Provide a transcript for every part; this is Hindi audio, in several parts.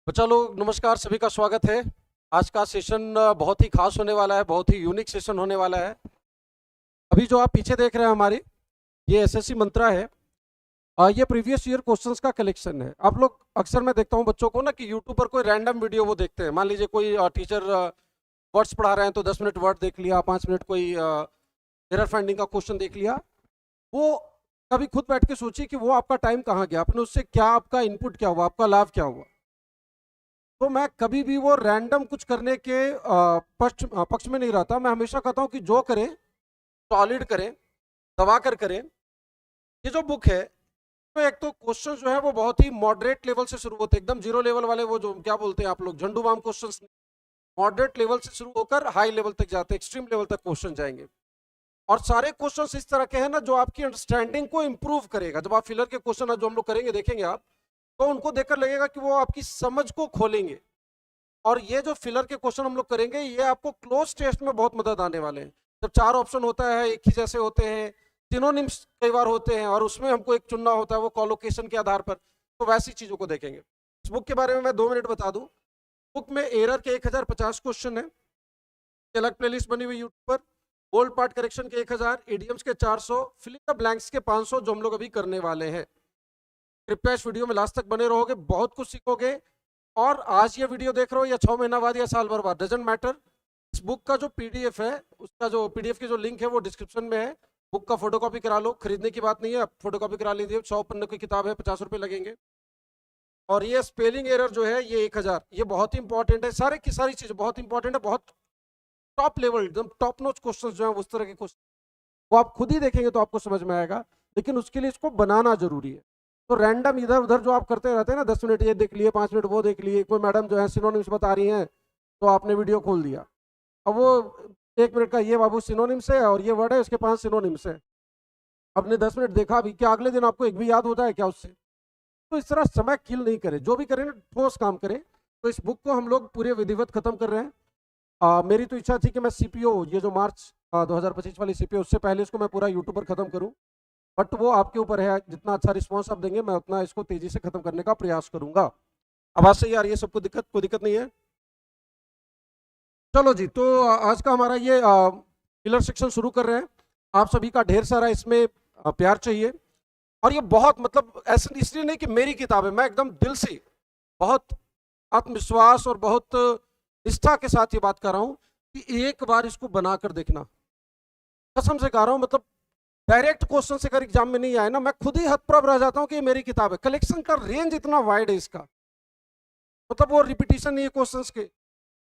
तो चलो नमस्कार, सभी का स्वागत है। आज का सेशन बहुत ही खास होने वाला है, बहुत ही यूनिक सेशन होने वाला है। अभी जो आप पीछे देख रहे हैं हमारी, ये एसएससी मंत्रा है। ये प्रीवियस ईयर क्वेश्चंस का कलेक्शन है। आप लोग अक्सर मैं देखता हूँ बच्चों को ना कि यूट्यूब पर कोई रैंडम वीडियो वो देखते हैं। मान लीजिए कोई टीचर वर्ड्स पढ़ा रहे हैं तो 10 मिनट वर्ड देख लिया, 5 मिनट कोई एरर फाइंडिंग का क्वेश्चन देख लिया। वो कभी खुद बैठ के सोचिए कि वो आपका टाइम कहाँ गया, आपने उससे क्या, आपका इनपुट क्या हुआ, आपका लाभ क्या हुआ। तो मैं कभी भी वो रैंडम कुछ करने के पक्ष में नहीं रहता। मैं हमेशा कहता हूँ कि जो करें सॉलिड करें, दबा कर करें। ये जो बुक है, तो एक तो क्वेश्चन जो है वो बहुत ही मॉडरेट लेवल से शुरू होते हैं, एकदम जीरो लेवल वाले, वो जो क्या बोलते हैं आप लोग, झंडू बाम क्वेश्चन। मॉडरेट लेवल से शुरू होकर हाई लेवल तक जाते हैं, एक्सट्रीम लेवल तक क्वेश्चन जाएंगे। और सारे क्वेश्चन इस तरह के हैं ना जो आपकी अंडरस्टैंडिंग को इंप्रूव करेगा। जब आप फिलर के क्वेश्चन जो हम लोग करेंगे देखेंगे आप, तो उनको देखकर लगेगा कि वो आपकी समझ को खोलेंगे। और ये जो फिलर के क्वेश्चन हम लोग करेंगे, ये आपको क्लोज टेस्ट में बहुत मदद आने वाले हैं। जब 4 ऑप्शन होता है, एक ही जैसे होते हैं, सिनोनिम्स कई बार होते हैं, और उसमें हमको एक चुनना होता है वो कोलोकेशन के आधार पर, तो वैसी चीजों को देखेंगे। इस बुक के बारे में मैं 2 मिनट बता दूं। बुक में एरर के 1050 क्वेश्चन है, अलग प्लेलिस्ट बनी हुई यूट्यूब पर। बोल्ड पार्ट करेक्शन के 1000, इडियम्स के 400, फिलिंग द ब्लैंक्स के 500, जो हम लोग अभी करने वाले हैं। कृपया इस वीडियो में लास्ट तक बने रहोगे, बहुत कुछ सीखोगे। और आज ये वीडियो देख रहे हो या 6 महीना बाद या साल भर बाद, डजेंट मैटर। इस बुक का जो पीडीएफ है, उसका जो पीडीएफ की जो लिंक है वो डिस्क्रिप्शन में है। बुक का फोटोकॉपी करा लो, खरीदने की बात नहीं है, फोटोकॉपी करा लीजिए। 100 पन्ने की किताब है, 50 रुपये लगेंगे। और ये स्पेलिंग एरर जो है ये 1000, ये बहुत ही इंपॉर्टेंट है। सारे की सारी चीज़ बहुत इंपॉर्टेंट है, बहुत टॉप लेवल, एकदम टॉप नॉच क्वेश्चन जो है उस तरह के क्वेश्चन वो आप खुद ही देखेंगे तो आपको समझ में आएगा। लेकिन उसके लिए इसको बनाना जरूरी है। तो रैंडम इधर उधर जो आप करते रहते हैं ना, 10 मिनट ये देख लिए, 5 मिनट वो देख लिए, कोई मैडम जो है सिनोनिम्स बता रही हैं तो आपने वीडियो खोल दिया। अब वो 1 मिनट का, ये बाबू सिनोनिम्स है और ये वर्ड है, उसके 5 सिनोनिम्स है। आपने 10 मिनट देखा भी, क्या अगले दिन आपको एक भी याद होता है क्या उससे? तो इस तरह समय किल नहीं करें, जो भी करें ना ठोस काम करें। तो इस बुक को हम लोग पूरे विधिवत खत्म कर रहे हैं। मेरी तो इच्छा थी कि मैं सीपीओ, ये जो मार्च 2025 वाली सीपीओ, उससे पहले इसको मैं पूरा यूट्यूब पर खत्म करूं। बट वो आपके ऊपर है, जितना अच्छा रिस्पॉन्स आप देंगे मैं उतना इसको तेजी से खत्म करने का प्रयास करूंगा। आवाज सही आ रही है सबको? कोई दिक्कत नहीं है? चलो जी, तो आज का हमारा ये पिलर सेक्शन शुरू कर रहे हैं। आप सभी का ढेर सारा इसमें प्यार चाहिए। और ये बहुत, मतलब ऐसा इसलिए नहीं कि मेरी किताब है, मैं एकदम दिल से, बहुत आत्मविश्वास और बहुत निष्ठा के साथ ये बात कर रहा हूं कि एक बार इसको बनाकर देखना। कसम से कह रहा हूं, मतलब डायरेक्ट क्वेश्चन से अगर एग्जाम में नहीं आए ना, मैं खुद ही हतप्रभ रह जाता हूं कि ये मेरी किताब है। कलेक्शन का रेंज इतना वाइड है इसका, मतलब वो रिपीटिशन नहीं है क्वेश्चंस के।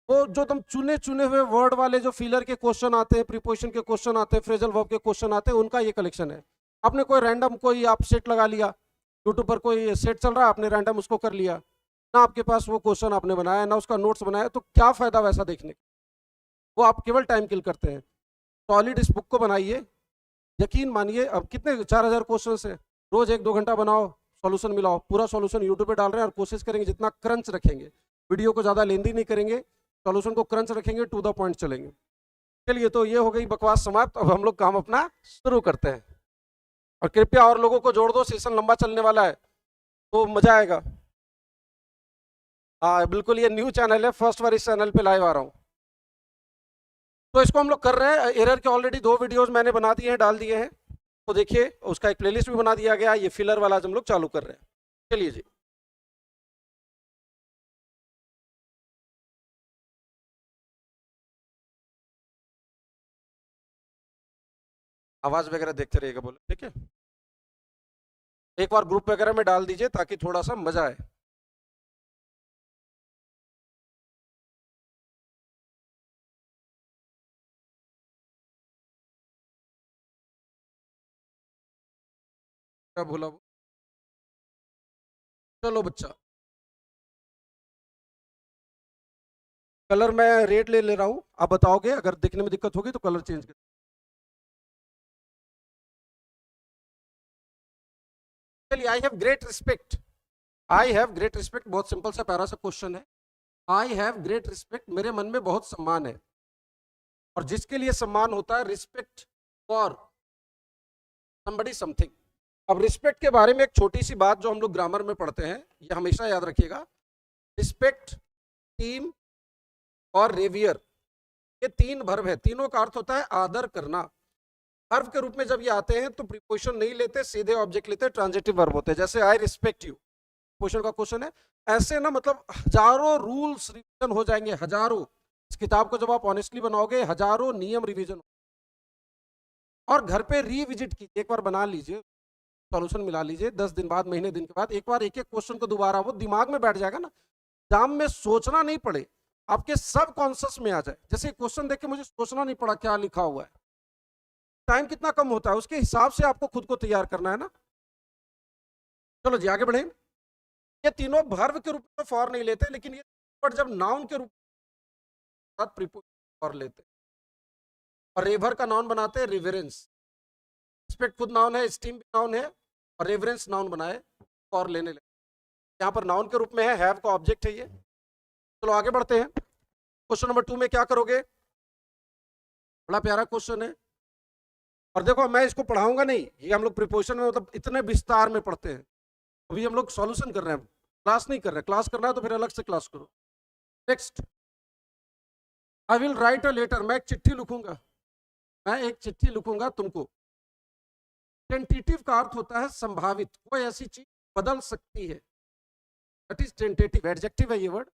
वो जो तुम चुने चुने हुए वर्ड वाले जो फिलर के क्वेश्चन आते हैं, प्रीपोजिशन के क्वेश्चन आते हैं, फ्रेजल वर्ब के क्वेश्चन आते हैं, उनका ये कलेक्शन है। आपने कोई रैंडम कोई आप सेट लगा लिया, यूट्यूब पर कोई सेट चल रहा है, आपने रैंडम उसको कर लिया ना, आपके पास वो क्वेश्चन आपने बनाया ना, उसका नोट्स बनाया, तो क्या फायदा वैसा देखने का? वो आप केवल टाइम किल करते हैं। सॉलिड इस बुक को बनाइए, यकीन मानिए। अब कितने 4000 क्वेश्चन है, रोज 1-2 घंटा बनाओ, सॉल्यूशन मिलाओ। पूरा सॉल्यूशन यूट्यूब पे डाल रहे हैं और कोशिश करेंगे जितना क्रंच रखेंगे, वीडियो को ज़्यादा लेंदी नहीं करेंगे, सॉल्यूशन को क्रंच रखेंगे, टू द पॉइंट चलेंगे। चलिए, तो ये हो गई बकवास समाप्त। अब हम लोग काम अपना शुरू करते हैं। और कृपया और लोगों को जोड़ दो, सेशन लंबा चलने वाला है तो मजा आएगा। हाँ बिल्कुल, ये न्यू चैनल है, फर्स्ट बार इस चैनल पे लाइव आ रहा हूँ। तो इसको हम लोग कर रहे हैं। एरर के ऑलरेडी 2 वीडियोस मैंने बना दिए हैं, डाल दिए हैं, तो देखिए उसका एक प्लेलिस्ट भी बना दिया गया। ये फिलर वाला हम लोग चालू कर रहे हैं। चलिए जी, आवाज वगैरह देखते रहिएगा, बोलो ठीक है। एक बार ग्रुप वगैरह में डाल दीजिए ताकि थोड़ा सा मजा आए। क्या बोला वो? चलो बच्चा, कलर मैं रेड ले ले रहा हूँ, आप बताओगे अगर देखने में दिक्कत होगी तो कलर चेंज कर। चलिए, I have great respect, I have great respect, बहुत सिंपल सा प्यारा सा क्वेश्चन है। आई हैव ग्रेट रिस्पेक्ट, मेरे मन में बहुत सम्मान है। और जिसके लिए सम्मान होता है, रिस्पेक्ट फॉर समबडी समथिंग। अब रिस्पेक्ट के बारे में एक छोटी सी बात जो हम लोग ग्रामर में पढ़ते हैं, ये हमेशा याद रखिएगा। रिस्पेक्ट, टीम और रेवियर, ये 3 वर्ब है। तीनों का अर्थ होता है आदर करना। वर्ब के रूप में जब ये आते हैं तो प्रीपोजिशन नहीं लेते, सीधे ऑब्जेक्ट लेते, ट्रांजिटिव वर्ब होते हैं। जैसे आई रिस्पेक्ट यू, क्वेश्चन का क्वेश्चन है। ऐसे ना मतलब हजारों रूल्स रिवीजन हो जाएंगे, हजारों। इस किताब को जब आप ऑनेस्टली बनाओगे हजारों नियम रिवीजन, और घर पे रीविजिट कीजिए, एक बार बना लीजिए, सॉल्यूशन मिला लीजिए, 10 दिन बाद, महीने दिन के बाद एक बार एक एक क्वेश्चन को दोबारा, वो दिमाग में बैठ जाएगा ना, एग्जाम में सोचना नहीं पड़े, आपके सब कॉन्शियस में आ जाए। जैसे क्वेश्चन देख के मुझे सोचना नहीं पड़ा क्या लिखा हुआ है, टाइम कितना कम होता है, उसके हिसाब से आपको खुद को तैयार करना है ना। चलो जी आगे बढ़े। ये तीनों वर्ब के रूप में फॉर नहीं लेते, लेकिन ये पर जब नाउन के रूप में प्रीपोजिशन फॉर लेते, और रेवर का नाउन बनाते हैं रिवरेंस। रिस्पेक्ट खुद नाउन है, स्टीम भी नाउन है, और रेवरेंस नाउन बनाए फॉर लेने लगे। यहाँ पर नाउन के रूप में है, हैव का ऑब्जेक्ट है ये। चलो आगे बढ़ते हैं। क्वेश्चन नंबर 2 में क्या करोगे, बड़ा प्यारा क्वेश्चन है। और देखो मैं इसको पढ़ाऊंगा नहीं, ये हम लोग प्रीपोजिशन में मतलब इतने विस्तार में पढ़ते हैं, अभी हम लोग सॉल्यूशन कर रहे हैं, क्लास नहीं कर रहे। क्लास करना है तो फिर अलग से क्लास करो। Next, I will write a letter, मैं एक चिट्ठी लिखूंगा, मैं एक चिट्ठी लिखूंगा तुमको। टेंटेटिव का अर्थ होता है संभावित, कोई ऐसी चीज बदल सकती है, दैट इज टेंटेटिव, एडजेक्टिव है ये वर्ड।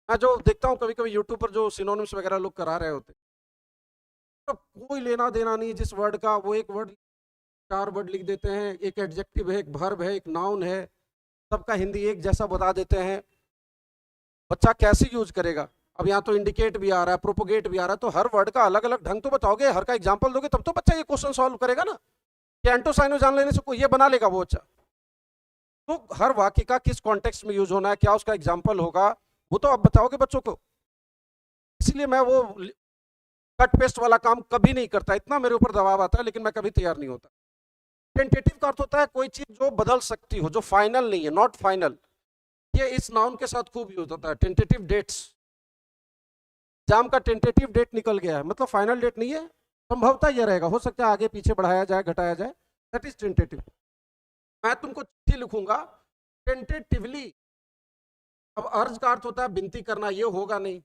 मैं जो देखता हूँ कभी कभी यूट्यूब पर जो सिनोनिम्स वगैरह लोग करा रहे होते, तो कोई लेना देना नहीं जिस वर्ड का, वो एक वर्ड 4 वर्ड लिख देते हैं, एक एडजेक्टिव है, एक वर्ब है, एक नाउन है, सबका हिंदी एक जैसा बता देते हैं। बच्चा कैसे यूज करेगा, अब यहाँ तो इंडिकेट भी आ रहा है, प्रोपोगेट भी आ रहा है, तो हर वर्ड का अलग अलग ढंग तो बताओगे, हर का एग्जाम्पल दोगे, तब तो बच्चा ये क्वेश्चन सॉल्व करेगा ना। कि एंटोसाइनो जान लेने से कोई ये बना लेगा वो बच्चा? तो हर वाक्य का किस कॉन्टेक्स्ट में यूज होना है, क्या उसका एग्जाम्पल होगा, वो तो आप बताओगे बच्चों को। इसलिए मैं वो कट पेस्ट वाला काम कभी नहीं करता, इतना मेरे ऊपर दबाव आता है, लेकिन मैं कभी तैयार नहीं होता। टेंटेटिव का अर्थ होता है कोई चीज जो बदल सकती हो, जो फाइनल नहीं है, नॉट फाइनल। ये इस नाउन के साथ खूब यूज होता है। टेंटेटिव डेट्स, एग्जाम का टेंटेटिव डेट निकल गया है, मतलब फाइनल डेट नहीं है, संभवतः यह रहेगा, हो सकता है आगे पीछे बढ़ाया जाए घटाया जाए, दैट इज टेंटेटिव। मैं तुमको चिट्ठी लिखूंगा टेंटेटिवली, अब अर्ज का अर्थ होता है विनती करना, ये होगा नहीं।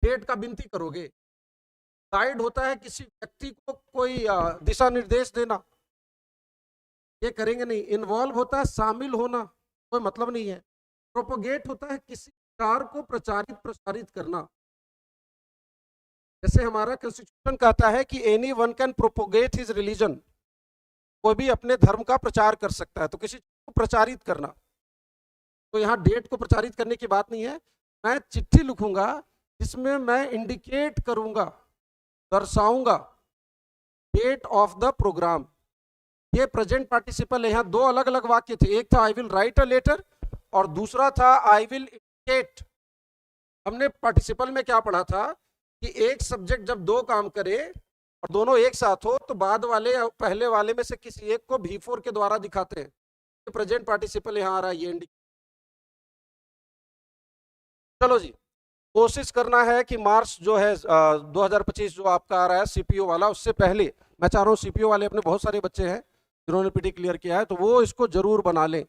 डेट का विनती करोगे। गाइड होता है किसी व्यक्ति को कोई दिशा निर्देश देना, ये करेंगे नहीं। इन्वॉल्व होता है शामिल होना, कोई मतलब नहीं है। प्रोपोगेट होता है किसी विचार को प्रसारित करना, जैसे हमारा कॉन्स्टिट्यूशन कहता है कि any one can propagate his religion, कोई भी अपने धर्म का प्रचार कर सकता है, तो किसी को प्रचारित करना। तो यहाँ डेट को प्रचारित करने की बात नहीं है। मैं चिट्ठी लिखूंगा जिसमें मैं इंडिकेट करूंगा, दर्शाऊंगा डेट ऑफ द प्रोग्राम। ये प्रेजेंट पार्टिसिपल है। यहाँ 2 अलग अलग वाक्य थे, एक था I will write a letter और दूसरा था आई विल इंडिकेट। हमने पार्टिसिपल में क्या पढ़ा था कि एक सब्जेक्ट जब 2 काम करे और दोनों एक साथ हो तो बाद वाले या पहले वाले में से किसी एक को V4 के द्वारा दिखाते हैं। तो प्रेजेंट पार्टिसिपल यहाँ आ रहा है, ये इंडिकेट। चलो जी, कोशिश करना है कि मार्च जो है 2025 जो आपका आ रहा है सीपीओ वाला, उससे पहले मैं चाह रहा हूँ, सीपीओ वाले अपने बहुत सारे बच्चे हैं जिन्होंने पीटी क्लियर किया है, तो वो इसको जरूर बना लें।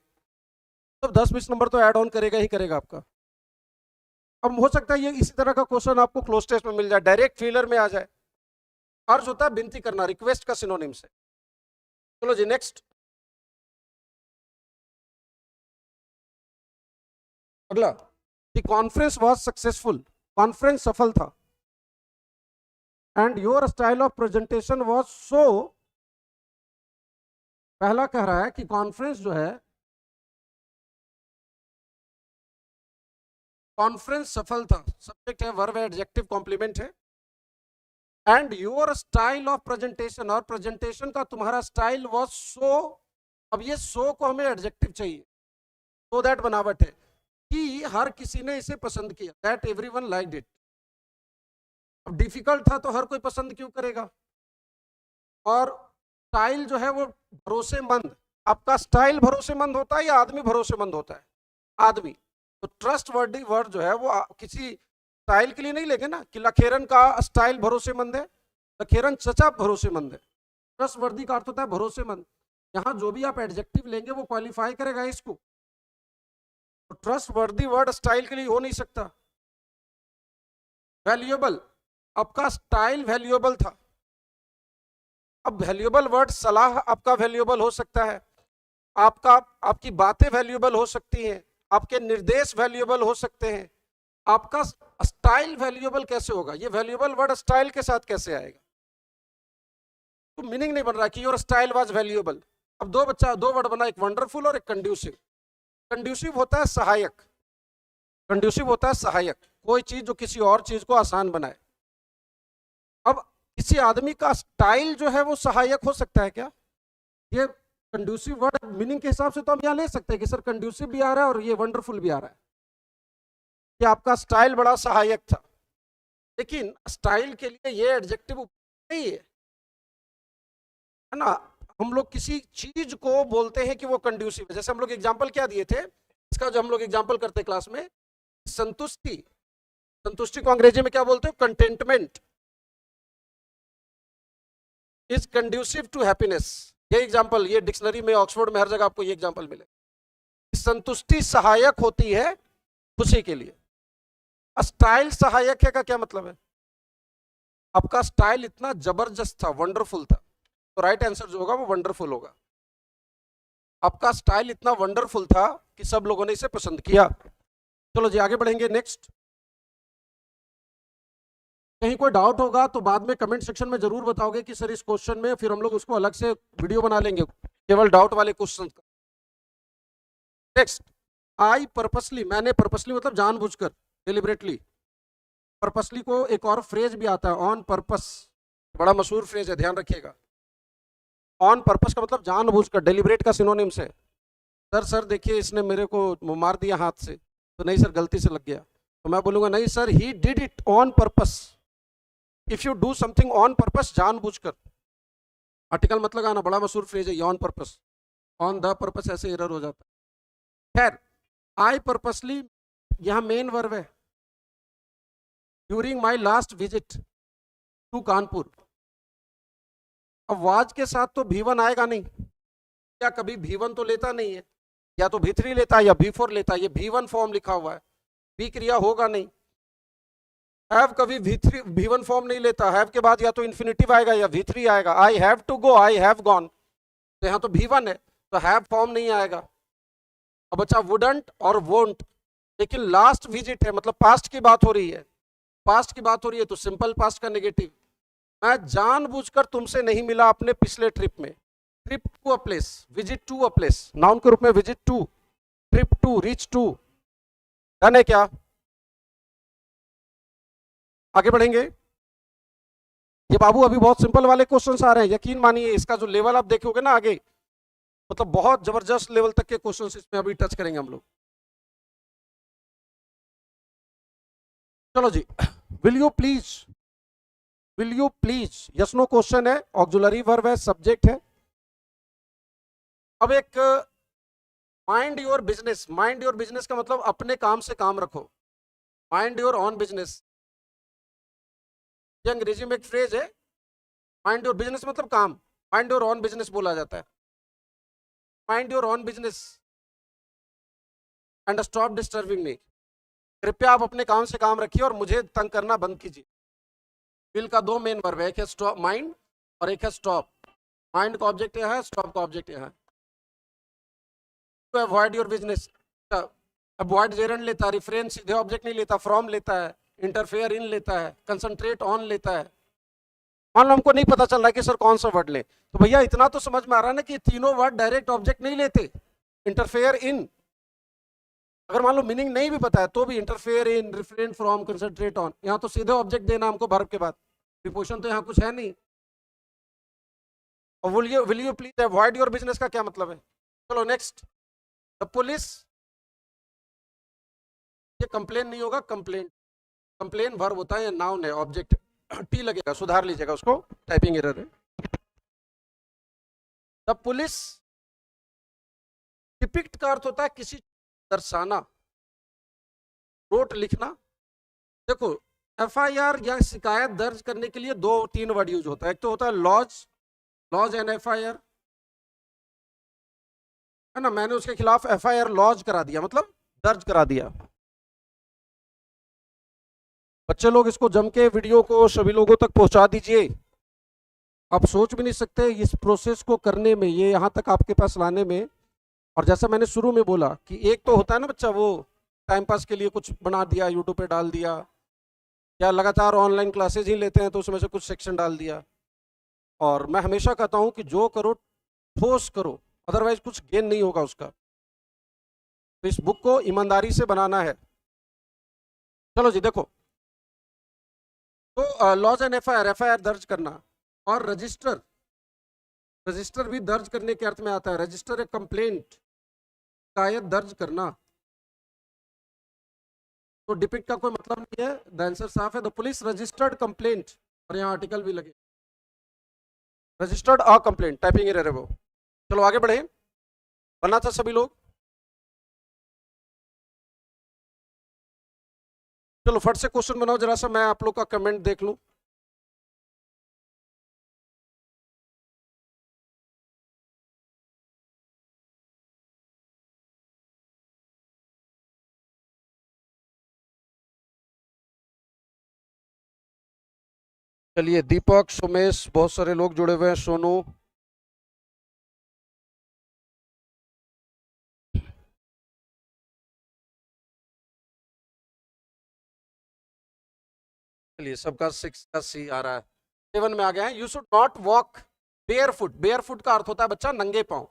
तो 10-20 नंबर तो ऐड ऑन करेगा ही करेगा आपका। अब हो सकता है ये इसी तरह का क्वेश्चन आपको क्लोज टेस्ट में मिल जाए, डायरेक्ट फेलर में आ जाए। अर्ज होता है विनती करना, रिक्वेस्ट का सिनोनिम से। चलो जी नेक्स्ट, अगला, the conference was successful, conference सफल था। And your style of presentation was so, पहला कह रहा है कि कॉन्फ्रेंस जो है, कॉन्फ्रेंस सफल था, सब्जेक्ट है, वर्ब है, एडजेक्टिव कॉम्प्लीमेंट है। And your style of presentation, और प्रेजेंटेशन का तुम्हारा स्टाइल वाज सो, अब ये सो को हमें एडजेक्टिव चाहिए, सो दैट बनावट है कि हर किसी ने इसे पसंद किया, दैट एवरीवन लाइक्ड इट। अब डिफिकल्ट था तो हर कोई पसंद क्यों करेगा। और स्टाइल जो है वो भरोसेमंद, आपका स्टाइल भरोसेमंद होता है या आदमी भरोसेमंद होता है? आदमी। तो ट्रस्ट वर्दी वर्ड जो है वो किसी स्टाइल के लिए नहीं लेंगे ना कि लखेरन का स्टाइल भरोसेमंद है, लखेरन चचा भरोसेमंद है। ट्रस्ट वर्दी का अर्थ होता है भरोसेमंद। यहाँ जो भी आप एडजेक्टिव लेंगे वो क्वालिफाई करेगा इसको। तो ट्रस्ट वर्दी वर्ड स्टाइल के लिए हो नहीं सकता। वैल्यूएबल, आपका स्टाइल वैल्यूएबल था। अब वैल्यूएबल वर्ड सलाह आपका वैल्यूएबल हो सकता है, आपका आपकी बातें वैल्यूएबल हो सकती हैं, आपके निर्देश वैल्यूएबल हो सकते हैं, आपका स्टाइल वैल्यूएबल कैसे होगा? ये वैल्यूएबल वर्ड स्टाइल के साथ कैसे आएगा? तो मीनिंग नहीं बन रहा कि योर स्टाइल वाज वैल्यूएबल। अब दो वर्ड बना, एक वंडरफुल और एक कंड्यूसिव। कंड्यूसिव होता है सहायक, कंड्यूसिव होता है सहायक, कोई चीज जो किसी और चीज को आसान बनाए। अब किसी आदमी का स्टाइल जो है वो सहायक हो सकता है क्या? ये कंड्यूसिव वर्ड मीनिंग के हिसाब से तो हम यहाँ ले सकते हैं कि सर कंड्यूसिव भी आ रहा है और ये वंडरफुल भी आ रहा है, कि आपका स्टाइल बड़ा सहायक था। लेकिन स्टाइल के लिए ये एडजेक्टिव नहीं है ना। हम लोग किसी चीज को बोलते हैं कि वो कंड्यूसिव है। जैसे हम लोग एग्जांपल क्या दिए थे, इसका जो हम लोग एग्जांपल करते हैं क्लास में, संतुष्टि। संतुष्टि को अंग्रेजी में क्या बोलते हो? Contentment is conducive to happiness. ये एग्जांपल, ये डिक्शनरी में, ऑक्सफोर्ड में, हर जगह आपको ये एग्जांपल मिले। संतुष्टि सहायक होती है खुशी के लिए। स्टाइल सहायक है का क्या मतलब है? आपका स्टाइल इतना जबरदस्त था, वंडरफुल था, तो राइट आंसर जो होगा वो वंडरफुल होगा। आपका स्टाइल इतना वंडरफुल था कि सब लोगों ने इसे पसंद किया। चलो जी आगे बढ़ेंगे। नेक्स्ट, कहीं कोई डाउट होगा तो बाद में कमेंट सेक्शन में जरूर बताओगे कि सर इस क्वेश्चन में, फिर हम लोग उसको अलग से वीडियो बना लेंगे केवल डाउट वाले क्वेश्चन का। नेक्स्ट, आई पर्पसली, मैंने पर्पसली मतलब जानबूझकर, डिलिबरेटली। पर्पसली को एक और फ्रेज भी आता है, ऑन पर्पस, बड़ा मशहूर फ्रेज है, ध्यान रखिएगा। ऑन पर्पस का मतलब जानबूझकर, डेलिबरेट का सिनोनिम्स है। सर देखिए इसने मेरे को मार दिया हाथ से, तो नहीं सर गलती से लग गया, तो मैं बोलूंगा नहीं sir he did it on purpose. If you do something on purpose, जानबूझकर, आर्टिकल मत लगाना, बड़ा मशहूर फ्रेज है on purpose. On the purpose ऐसे एरर हो जाता है। खैर, आई पर्पसली यहां मेन वर्ब है। During my last visit to Kanpur, अब वाज के साथ तो V1 आएगा नहीं, या कभी V1 तो लेता नहीं है, या तो V3 लेता है या V4 लेता है। ये V1 फॉर्म लिखा हुआ है, बी क्रिया होगा नहीं। हैव कभी V1 फॉर्म नहीं लेता, हैव के बाद या तो इन्फिनिटिव आएगा या V3 आएगा। I have to go, I have gone, तो यहाँ तो V1 है, तो हैव फॉर्म नहीं आएगा। अब बच्चा वुडंट और वोंट, लेकिन लास्ट विजिट है, मतलब पास्ट की बात हो रही है, पास्ट की बात हो रही है, तो सिंपल पास्ट का नेगेटिव। मैं जानबूझकर तुमसे नहीं मिला अपने पिछले ट्रिप में। Trip to a place, visit to a place, noun के रूप में visit to, trip to, reach to, done है क्या? आगे बढ़ेंगे। ये बाबू अभी बहुत सिंपल वाले क्वेश्चंस आ रहे हैं, यकीन मानिए इसका जो लेवल आप देखोगे ना आगे, मतलब बहुत जबरदस्त लेवल तक के क्वेश्चंस इसमें अभी टच करेंगे हम लोग। चलो जी, will you please, will you please, yes no question है, ऑक्सिलरी वर्ब है, सब्जेक्ट है। अब एक mind your business, mind your business का मतलब अपने काम से काम रखो, माइंड योर ऑन बिजनेस। ये अंग्रेजी में एक फ्रेज है, माइंड योर बिजनेस मतलब काम, माइंड योर ऑन बिजनेस बोला जाता है। Mind your on business and stop disturbing me, कृपया आप अपने काम से काम रखिए और मुझे तंग करना बंद कीजिए। विल का दो मेन वर्ब है, एक है स्टॉप माइंड और एक है स्टॉप। माइंड का ऑब्जेक्ट यह है, स्टॉप का ऑब्जेक्ट यह है। To avoid your business, avoid gerund लेता है, रिफरेंस सीधे ऑब्जेक्ट नहीं लेता, फ्रॉम लेता है, इंटरफेयर इन लेता है, कंसंट्रेट ऑन लेता है। मान लो हमको नहीं पता चल रहा है कि सर कौन सा वर्ड ले, तो भैया इतना तो समझ में आ रहा है ना कि तीनों वर्ड डायरेक्ट ऑब्जेक्ट नहीं लेते। इंटरफेयर इन, अगर मान लो मीनिंग नहीं भी पता है तो भी interfere in, refrain from, concentrate on, यहाँ तो सीधे ऑब्जेक्ट देना हमको वर्ब के बाद, प्रीपोजिशन तो यहाँ कुछ है नहीं। और will you please avoid your business का क्या मतलब है? चलो नेक्स्ट, द पुलिस, ये कंप्लेन नहीं होगा, कंप्लेंट, कंप्लेन वर्ब होता है, नाउन है, ऑब्जेक्ट टी लगेगा, सुधार लीजिएगा उसको, टाइपिंग एरर है। द पुलिस, डिपिक्ट का अर्थ होता है किसी दर्शाना, रोट लिखना। देखो एफआईआर या शिकायत दर्ज करने के लिए दो तीन वर्ड यूज होता है, एक तो होता है लॉज, लॉज एंड एफआईआर, है ना। मैंने उसके खिलाफ एफआईआर लॉज करा दिया, मतलब दर्ज करा दिया। बच्चे लोग इसको जम के वीडियो को सभी लोगों तक पहुंचा दीजिए। आप सोच भी नहीं सकते इस प्रोसेस को करने में, ये यहाँ तक आपके पास लाने में। और जैसा मैंने शुरू में बोला कि एक तो होता है ना बच्चा वो टाइम पास के लिए कुछ बना दिया, यूट्यूब पे डाल दिया, या लगातार ऑनलाइन क्लासेज ही लेते हैं तो उसमें से कुछ सेक्शन डाल दिया। और मैं हमेशा कहता हूँ कि जो करो ठोस करो, अदरवाइज कुछ गेन नहीं होगा उसका। तो इस बुक को ईमानदारी से बनाना है। चलो जी देखो, तो लॉज एंड एफआईआर दर्ज करना और रजिस्टर, रजिस्टर भी दर्ज करने के अर्थ में आता है। रजिस्टर ए कंप्लेंट, शिकायत दर्ज करना। तो डिपिक्ट का कोई मतलब नहीं है, द आंसर साफ है, द पुलिस रजिस्टर्ड कंप्लेंट। और यहाँ आर्टिकल भी लगे, registered a complaint, typing error है वो। चलो आगे बढ़े, बना था सभी लोग। चलो फट से क्वेश्चन बनाओ जरा सा, मैं आप लोग का कमेंट देख लूं। चलिए दीपक, सुमेश, बहुत सारे लोग जुड़े हुए हैं, सोनू। चलिए सबका 6 का सी आ रहा है, 7 में आ गया है। You should not walk bear foot. Bear foot का अर्थ होता है बच्चा नंगे पांव,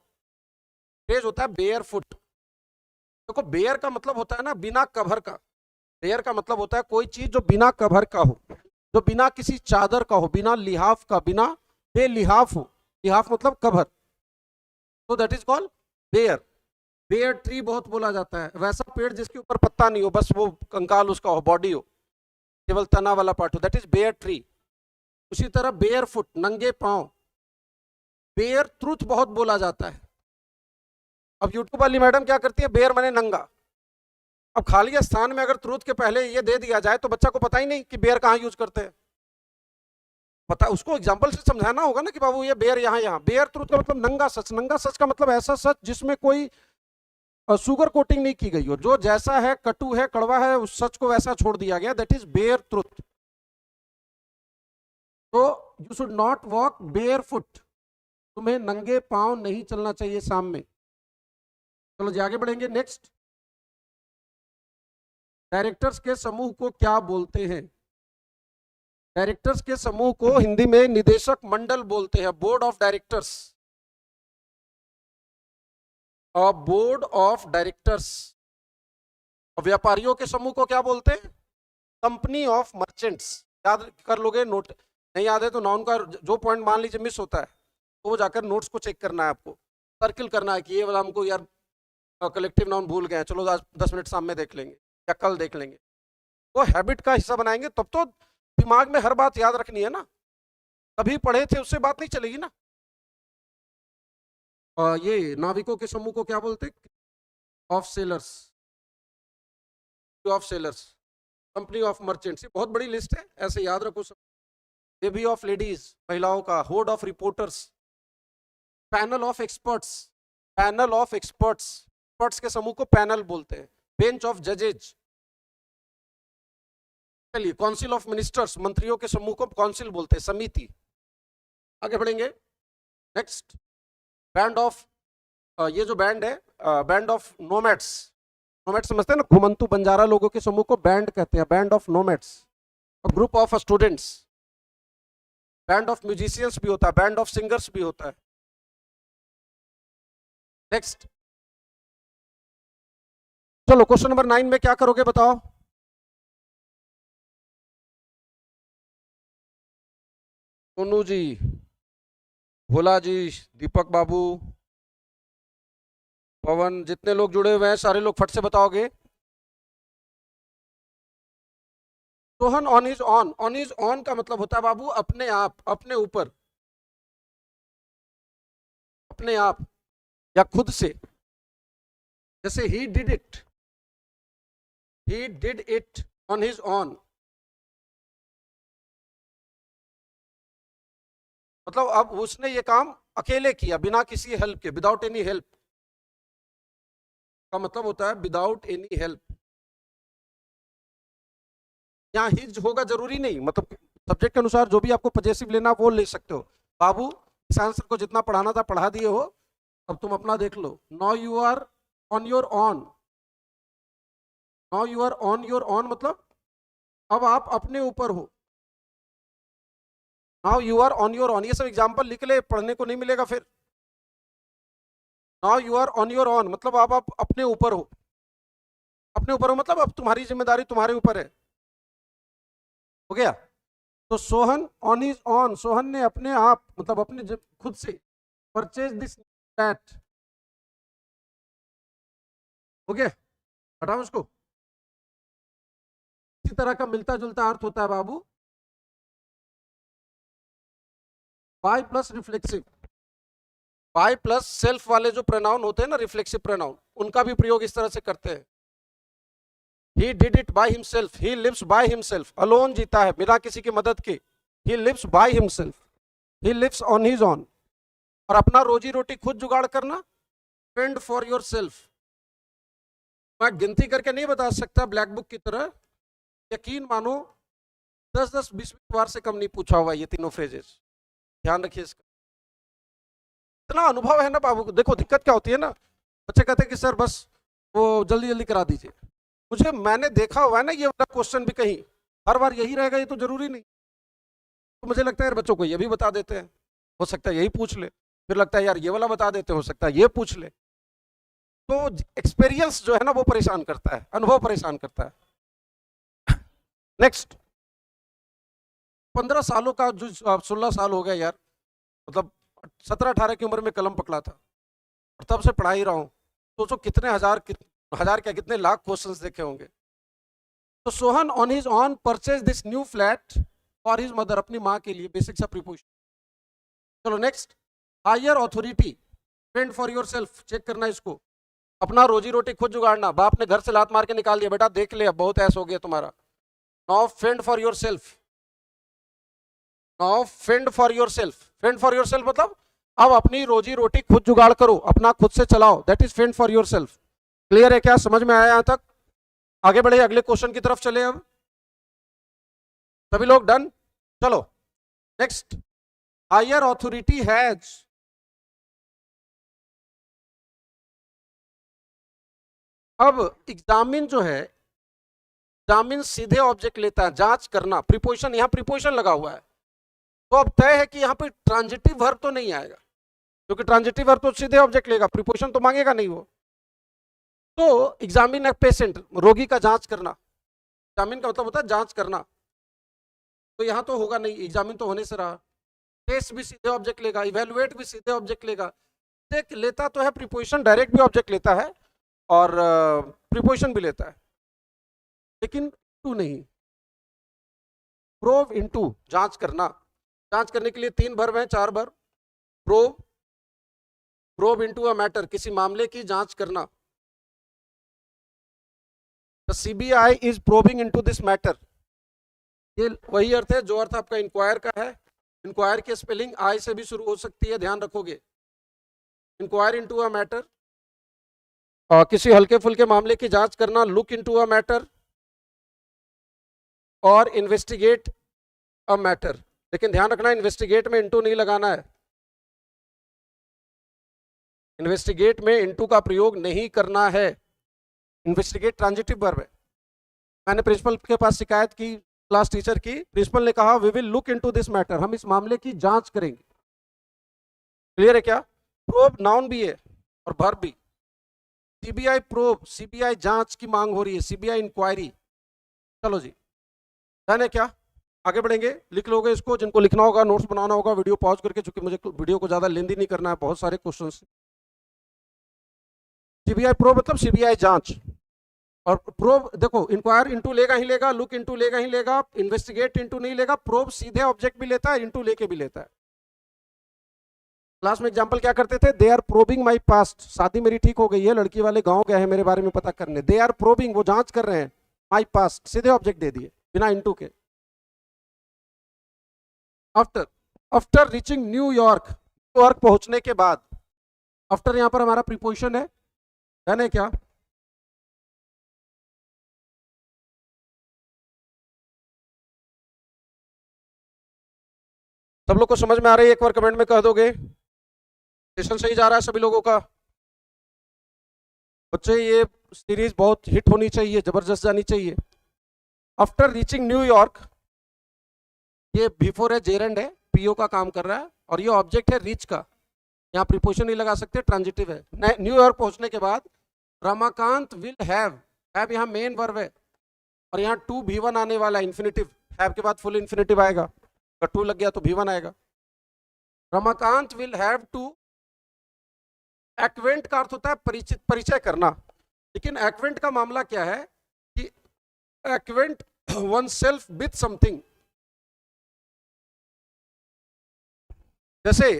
फ्रेज होता है बेयर फुट। देखो बेयर का मतलब होता है ना बिना कवर का। बेयर का मतलब होता है कोई चीज जो बिना कवर का हो, जो बिना किसी चादर का हो, बिना लिहाफ का, बिना बेलिहाफ हो। लिहाफ मतलब कवर, तो that is called bare. Bare tree बहुत बोला जाता है, वैसा पेड़ जिसके ऊपर पत्ता नहीं हो, बस वो कंकाल उसका हो, बॉडी हो, केवल तना वाला पार्ट हो, दैट इज बेयर ट्री। उसी तरह बेयर फुट, नंगे पांव। बेयर ट्रूथ बहुत बोला जाता है। अब यूट्यूब वाली मैडम क्या करती है, बेयर माने नंगा। अब खाली स्थान में अगर ट्रूथ के पहले ये दे दिया जाए तो बच्चा को पता ही नहीं कि बेयर कहाँ यूज करते हैं। पता उसको एग्जाम्पल से समझाना होगा ना कि बाबू ये बेयर यहाँ यहाँ। बेयर ट्रूथ का मतलब नंगा सच। नंगा सच का मतलब ऐसा सच जिसमें कोई शुगर कोटिंग नहीं की गई हो, जो जैसा है, कटु है, कड़वा है, उस सच को वैसा छोड़ दिया गया, दैट इज बेयर ट्रूथ। तो you should not walk bear foot, तुम्हें नंगे पांव नहीं चलना चाहिए शाम में। चलो जी आगे बढ़ेंगे, नेक्स्ट। डायरेक्टर्स के समूह को क्या बोलते हैं? डायरेक्टर्स के समूह को हिंदी में निदेशक मंडल बोलते हैं, बोर्ड ऑफ डायरेक्टर्स। और बोर्ड ऑफ डायरेक्टर्स। व्यापारियों के समूह को क्या बोलते हैं? Company of merchants. याद कर लोगे, नोट नहीं याद है तो नाउन का जो पॉइंट मान लीजिए मिस होता है तो वो जाकर नोट्स को चेक करना है, आपको सर्किल करना है कि ये वाला हमको यार कलेक्टिव नाउन भूल गए, चलो 10 मिनट शाम में देख लेंगे या कल देख लेंगे। वो हैबिट का हिस्सा बनाएंगे तब तो दिमाग में हर बात याद रखनी है ना। कभी पढ़े थे उससे बात नहीं चलेगी ना। ये नाविकों के समूह को क्या बोलते? Of sellers, of sellers, company of merchants. ये बहुत बड़ी लिस्ट है, ऐसे याद रखो सब। बेबी ऑफ लेडीज, महिलाओं का। Horde of reporters, panel of experts, panel of experts, experts के समूह को पैनल बोलते हैं। बेंच ऑफ जजेज। चलिए काउंसिल ऑफ मिनिस्टर्स, मंत्रियों के समूह को काउंसिल बोलते हैं, समिति। आगे बढ़ेंगे, नेक्स्ट। बैंड ऑफ, ये जो बैंड है, बैंड ऑफ नोमैड्स। नोमैड्स समझते हैं ना, घुमंतु बंजारा लोगों के समूह को बैंड कहते हैं, band of nomads. Group of students. Band of musicians भी होता है, बैंड ऑफ सिंगर्स भी होता है। नेक्स्ट, चलो क्वेश्चन नंबर 9 में क्या करोगे बताओ? सोनू जी, भोला जी, दीपक बाबू, पवन, जितने लोग जुड़े हुए हैं सारे लोग फट से बताओगे। Sohan on is on. On is on का मतलब होता है बाबू अपने आप, अपने ऊपर, अपने आप या खुद से। जैसे ही did it, he did it on his on, मतलब अब उसने ये काम अकेले किया, बिना किसी हेल्प के, विदाउट एनी हेल्प। का मतलब होता है विदाउट एनी हेल्प। यहाँ हिज होगा जरूरी नहीं, मतलब सब्जेक्ट के अनुसार जो भी आपको पजेसिव लेना वो ले सकते हो। बाबू इस आंसर को जितना पढ़ाना था पढ़ा दिए हो, अब तुम अपना देख लो। Now you are on your own, now you are on your own मतलब अब आप अपने ऊपर हो। Now you are on your own, ये सब एग्जाम्पल लिख ले, पढ़ने को नहीं मिलेगा फिर। Now you are on your own मतलब अब आप अपने ऊपर हो, अपने ऊपर हो मतलब अब तुम्हारी जिम्मेदारी तुम्हारे ऊपर है। हो गया। तो Sohan on is on, Sohan ने अपने आप मतलब अपने खुद से परचेज दिस फ्लैट। हो गया, हटाओ उसको। इसी तरह का मिलता जुलता अर्थ होता है बाबू by plus reflexive. By plus self वाले जो प्रोनाउन होते हैं ना, रिफ्लेक्सिव प्रोनाउन, उनका भी प्रयोग इस तरह से करते हैं। He did it by himself, he lives by himself, alone जीता है बिना किसी की मदद के। He lives by himself, he lives on his own। और अपना रोजी रोटी खुद जुगाड़ करना, fend for yourself। मैं गिनती करके नहीं बता सकता ब्लैक बुक की तरह, यकीन मानो 10-10-20 बार से कम नहीं पूछा हुआ ये तीनों फ्रेजेस, ध्यान रखिए इसका। इतना अनुभव है ना बाबू। देखो दिक्कत क्या होती है ना, बच्चे कहते हैं कि सर बस वो जल्दी जल्दी करा दीजिए। मुझे मैंने देखा हुआ है ना ये वाला क्वेश्चन भी कहीं हर बार यही रहेगा ये तो जरूरी नहीं। तो मुझे लगता है यार बच्चों को ये भी बता देते हैं, हो सकता है यही पूछ ले, फिर लगता है यार ये वाला बता देते हैं, हो सकता है ये पूछ ले। तो एक्सपीरियंस जो है ना वो परेशान करता है, अनुभव परेशान करता है। नेक्स्ट, 15 सालों का जो 16 साल हो गया यार, मतलब 17-18 की उम्र में कलम पकड़ा था और तब से पढ़ा ही रहा हूँ। सोचो कितने हजार क्या कितने लाख क्वेश्चंस देखे होंगे। तो Sohan on his on purchase this new flat for his mother, अपनी माँ के लिए, बेसिक सा प्रीपोजिशन। चलो next, higher authority, fend for yourself, check करना इसको, अपना रोजी रोटी खुद जुगाड़ना। बाप ने घर से लात मार के निकाल दिया, बेटा देख ले अब बहुत ऐसा हो गया तुम्हारा। Now fend for your self, now fend for your self. Fend for your self मतलब अब अपनी रोजी रोटी खुद जुगाड़ करो, अपना खुद से चलाओ, that is fend for your self. Clear है क्या, समझ में आया यहां तक? आगे बढ़े, अगले क्वेश्चन की तरफ चले। अब सभी लोग डन? चलो नेक्स्ट, हायर अथॉरिटी हैज, अब एग्जामिन जो है, एग्जामिन सीधे ऑब्जेक्ट लेता है, जांच करना, प्रीपोजिशन, यहां प्रीपोजिशन लगा हुआ है। तो अब तय है कि यहां पे ट्रांजिटिव वर्ब तो नहीं आएगा, क्योंकि ट्रांजिटिव वर्ब तो सीधे ऑब्जेक्ट लेगा, प्रीपोजिशन तो मांगेगा नहीं वो। तो एग्जामिन ए पेशेंट, रोगी का जांच करना, एग्जामिन का मतलब होता है जांच करना, तो यहां तो होगा नहीं, एग्जामिन तो होने से रहा। टेस्ट भी सीधे ऑब्जेक्ट लेगा, इवेलुएट भी सीधे ऑब्जेक्ट लेगा। देख लेता तो है प्रीपोजिशन, डायरेक्ट भी ऑब्जेक्ट लेता है और प्रीपोजिशन भी लेता है, लेकिन टू नहीं। प्रोव इनटू, जांच करना, जांच करने के लिए 3 वर्ब हैं, 4 verb. Probe, probe into a matter, किसी मामले की जांच करना। The CBI is probing into this matter, ये वही अर्थ है जो अर्थ आपका इंक्वायर का है। इंक्वायर की स्पेलिंग आई से भी शुरू हो सकती है, ध्यान रखोगे। इंक्वायर इनटू अ मैटर, और किसी हल्के फुल्के मामले की जांच करना, लुक इनटू अ मैटर, और इन्वेस्टिगेट अ मैटर। लेकिन ध्यान रखना इन्वेस्टिगेट में इनटू नहीं लगाना है, इन्वेस्टिगेट में इनटू का प्रयोग नहीं करना है। इन्वेस्टिगेट ट्रांजिटिव वर्ब है। मैंने प्रिंसिपल के पास शिकायत की, क्लास टीचर की, प्रिंसिपल ने कहा we will look into this matter, हम इस मामले की जांच करेंगे। क्लियर है क्या? प्रोब नाउन भी है और वर्ब भी। सीबीआई प्रोब, सीबीआई जांच की मांग हो रही है, सीबीआई इंक्वायरी। चलो जी, डन है क्या? आगे बढ़ेंगे, लिख लोगे इसको, जिनको लिखना होगा, नोट्स बनाना होगा, वीडियो पॉज करके, चूंकि मुझे वीडियो को ज्यादा लेंदी नहीं करना है, बहुत सारे क्वेश्चन। सीबीआई प्रोब मतलब सीबीआई जांच, और प्रोब देखो इंक्वायर इनटू लेगा ही लेगा, लुक इनटू लेगा ही लेगा, इन्वेस्टिगेट इनटू नहीं लेगा, प्रोब सीधे ऑब्जेक्ट भी लेता है, इनटू लेके भी लेता है। क्लास में एग्जांपल क्या करते थे, they are probing my past, शादी मेरी ठीक हो गई है, लड़की वाले गांव गए हैं मेरे बारे में पता करने। दे आर प्रोबिंग, वो जांच कर रहे हैं, माई पास्ट, सीधे ऑब्जेक्ट दे दिए बिना इनटू के। After, after reaching New York, New York पहुंचने के बाद, आफ्टर यहां पर हमारा प्रीपोजिशन है ना क्या? सब लोग को समझ में आ रही है? एक बार कमेंट में कह दोगे। सेशन सही जा रहा है सभी लोगों का? बच्चे ये सीरीज बहुत हिट होनी चाहिए, जबरदस्त जानी चाहिए। आफ्टर रीचिंग न्यूयॉर्क, ये बिफोर है, जेरेंड है, पीओ का काम कर रहा है, और ये ऑब्जेक्ट है रीच का, यहाँ प्रीपोजिशन नहीं लगा सकते, ट्रांजिटिव है। न्यूयॉर्क पहुंचने के बाद रमाकांत विल हैव यहाँ मेन वर्ब है, और यहाँ टू V1 आने वाला है, इन्फिनिटिव। हैव के बाद फुल इन्फिनिटिव आएगा, अगर टू लग गया तो V1 आएगा। Ramakant will have to, acquaint का अर्थ होता है परिचित, परिचय करना, लेकिन एक्वेंट का मामला क्या है कि acquaint one self with something. जैसे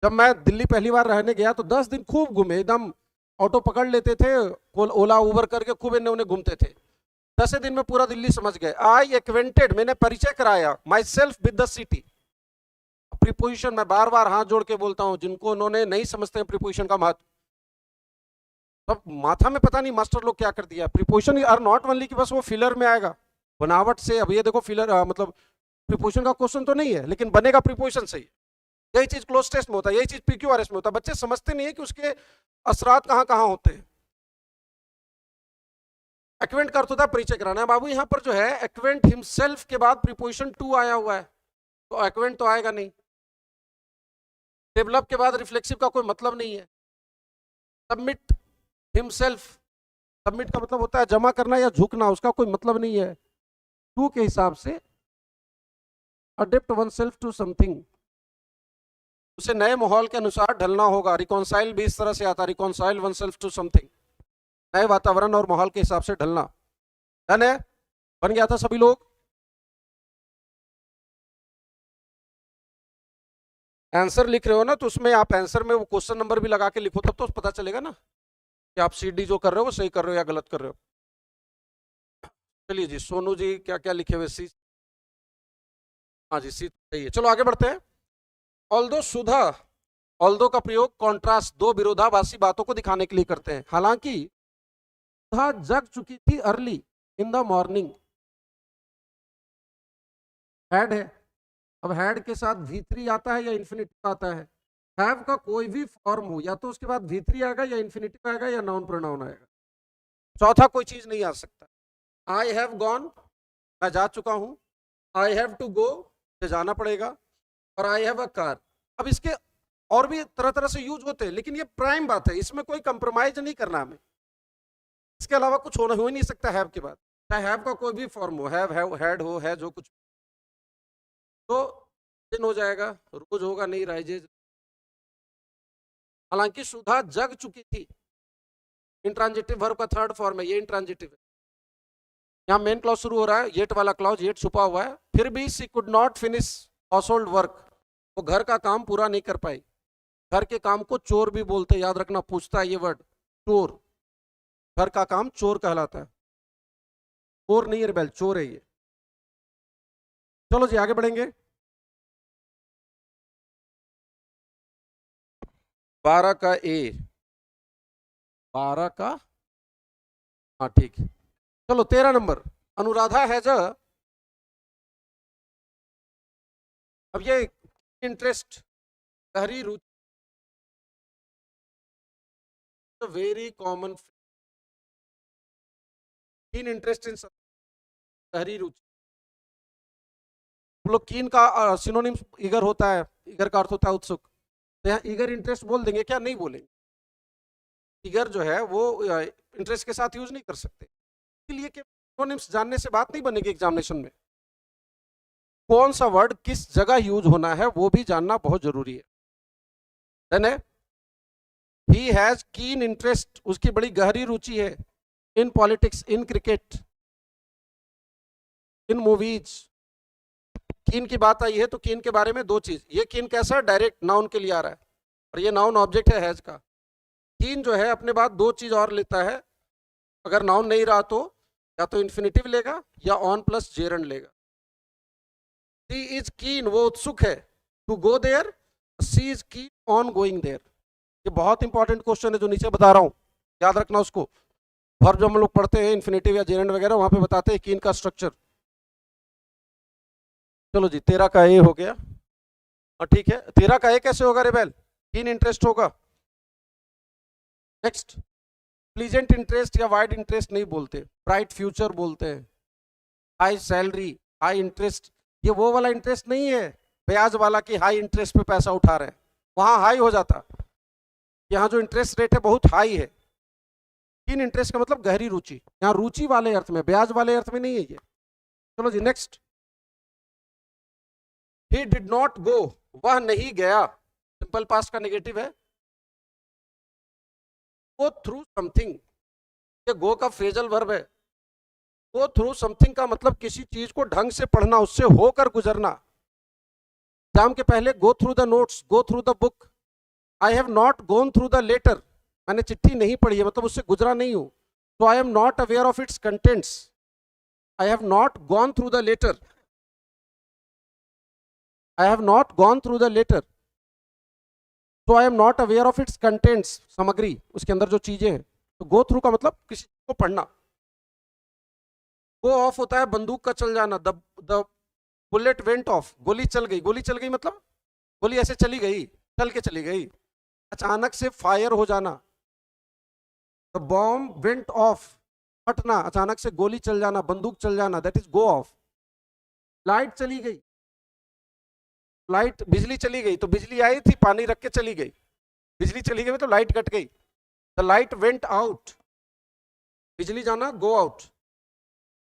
जब मैं दिल्ली पहली बार रहने गया तो 10 दिन खूब घूमे, एकदम ऑटो पकड़ लेते थे, ओला उबर करके खूब इन्हें उन्हें घूमते थे। 10 दिन में पूरा दिल्ली समझ गए। आई एक्वेंटेड, मैंने परिचय कराया, my self with the city. Preposition मैं बार बार हाथ जोड़ के बोलता हूं, जिनको उन्होंने नहीं समझते हैं प्रीपोजिशन का महत्व, तब माथा में पता नहीं मास्टर लोग क्या कर दिया। प्रीपोजिशन आर नॉट ओनली कि बस वो फिलर में आएगा बनावट से। अब ये देखो फिलर मतलब प्रीपोजिशन का क्वेश्चन तो नहीं है, लेकिन बनेगा प्रीपोजिशन से ही। यही चीज क्लोज टेस्ट में होता है, यही चीज PQRS में होता है। बच्चे समझते नहीं है कि उसके असरात कहां कहां होते हैं। एक्वेंट का अर्थ होता है परिचय कराना है। बाबू यहाँ पर जो है एक्वेंट हिमसेल्फ के बाद प्रीपोजिशन टू आया हुआ है, तो एक्वेंट तो आएगा नहीं। डेवलप के बाद रिफ्लेक्सिव का कोई मतलब नहीं है। सबमिट हिमसेल्फ, सबमिट का मतलब होता है जमा करना या झुकना, उसका कोई मतलब नहीं है। टू के हिसाब से adapt oneself to something, उसे नए माहौल के अनुसार ढलना होगा। रिकॉन्साइल भी इस तरह से आता है, reconcile oneself to something, नए वातावरण और माहौल के हिसाब से ढलना। डन है? बन गया था सभी लोग? आंसर लिख रहे हो ना, तो उसमें आप आंसर में वो क्वेश्चन नंबर भी लगा के लिखो, तब तो पता चलेगा ना कि आप CD जो कर रहे हो वो सही कर रहे हो या गलत कर रहे हो। चलिए जी, सोनू जी क्या क्या लिखे हुए? सी, हाँ जी सी सही है। चलो आगे बढ़ते हैं। ऑल्दो सुधा, ऑल्दो का प्रयोग कॉन्ट्रास्ट, दो विरोधाभासी बातों को दिखाने के लिए करते हैं। हालांकि सुधा जग चुकी थी early in the morning, had है। अब हैड के साथ V3 आता है या इन्फिनिटिव आता है? हैव का कोई भी फॉर्म हो, या तो उसके बाद V3 आएगा, या इन्फिनिटिव आएगा, या नाउन प्रोनाउन आएगा। चौथा कोई चीज नहीं आ सकता। आई हैव गॉन, मैं जा चुका हूं। आई हैव टू गो, मुझे जाना पड़ेगा। और आई हैव अ कार। अब इसके और भी तरह तरह से यूज होते हैं, लेकिन ये प्राइम बात है, इसमें कोई कंप्रोमाइज नहीं करना हमें। इसके अलावा कुछ होना हो ही नहीं सकता हैव के बाद, चाहे हैव का कोई भी फॉर्म हो, हैव हैड हो, है जो कुछ, तो दिन हो जाएगा, रोज होगा नहीं, राइजेज। हालांकि सुधा जग चुकी थी, इंट्रांजिटिव वर्ब का थर्ड फॉर्म है, ये इंट्रांजिटिव है। यहाँ मेन क्लॉज शुरू हो रहा है, येट वाला क्लॉज, येट छुपा हुआ है। फिर भी she could not finish household work, वो घर का काम पूरा नहीं कर पाई। घर के काम को चोर भी बोलते हैं, याद रखना, पूछता है ये वर्ड, चोर। घर का काम चोर कहलाता है, चोर नहीं है रिबेल, चोर है ये। चलो जी आगे बढ़ेंगे। 12 का ए, 12 का, हाँ ठीक है। चलो 13 नंबर, अनुराधा हैज अ, अब ये इंटरेस्ट, गहरी रुचि, very common, keen interest in, गहरी रुचि। हम लोग कीन का सिनोनिम ईगर होता है, ईगर का अर्थ होता है उत्सुक, तो यहाँ ईगर इंटरेस्ट बोल देंगे क्या? नहीं बोलेंगे। ईगर जो है वो इंटरेस्ट के साथ यूज नहीं कर सकते, इसलिए कि सिनोनिम्स जानने से बात नहीं बनेगी एग्जामिनेशन में। कौन सा वर्ड किस जगह यूज होना है वो भी जानना बहुत जरूरी है। डन है? ही हैज कीन इंटरेस्ट, उसकी बड़ी गहरी रुचि है, in politics, in cricket, in movies. कीन की बात आई है तो कीन के बारे में दो चीज, ये कीन कैसा है? डायरेक्ट नाउन के लिए आ रहा है, और ये नाउन ऑब्जेक्ट है हैज का। कीन जो है अपने बाद दो चीज और लेता है, अगर नाउन नहीं रहा तो या तो इन्फिनिटिव लेगा या ऑन प्लस जेरंड लेगा। सी इज कीन, वो उत्सुक है, to go there, she is keen on going there. ये बहुत इंपॉर्टेंट क्वेश्चन है जो नीचे बता रहा हूं, याद रखना उसको। वर्ब जब हम लोग पढ़ते हैं इन्फिनिटिव या जेरंड वगैरह, वहां पे बताते हैं कीन का स्ट्रक्चर। चलो जी 13 का ए हो गया। ठीक है, 13 का 1 कैसे होगा रेबेल? 3 इंटरेस्ट होगा। नेक्स्ट, प्लीजेंट इंटरेस्ट या वाइड इंटरेस्ट नहीं बोलते, ब्राइट फ्यूचर बोलते हैं। हाई सैलरी, हाई इंटरेस्ट, ये वो वाला इंटरेस्ट नहीं है ब्याज वाला कि हाई इंटरेस्ट पे पैसा उठा रहे हैं, वहां हाई हो जाता। यहाँ जो इंटरेस्ट रेट है बहुत हाई है। इन इंटरेस्ट का मतलब गहरी रुचि, यहाँ रुचि वाले अर्थ में, ब्याज वाले अर्थ में नहीं है ये। चलो जी next, he did not go, वह नहीं गया, सिंपल पास्ट का नेगेटिव है। गो थ्रू समथिंग, ये गो का फ्रेजल वर्ब है। गो थ्रू समथिंग का मतलब किसी चीज को ढंग से पढ़ना, उससे होकर गुजरना। एग्जाम के पहले go through the notes, go through the book. I have not gone through the letter, मैंने चिट्ठी नहीं पढ़ी है मतलब उससे गुजरा नहीं हूं, तो I am not aware of its contents. I have not gone through the letter, I have not gone through the letter, तो I am not aware of its contents, सामग्री, उसके अंदर जो चीजें हैं। तो गो थ्रू का मतलब किसी को पढ़ना। गो ऑफ होता है बंदूक का चल जाना, द बुलेट वेंट ऑफ, गोली चल गई। गोली चल गई मतलब गोली ऐसे चली गई, चल के चली गई। अचानक से फायर हो जाना, द बॉम्ब वेंट ऑफ, फटना, अचानक से गोली चल जाना, बंदूक चल जाना, that is go of. Light चली गई, लाइट, बिजली चली गई, तो बिजली आई थी पानी रख के चली गई, बिजली चली गई तो लाइट कट गई। द लाइट वेंट आउट, बिजली जाना गो आउट,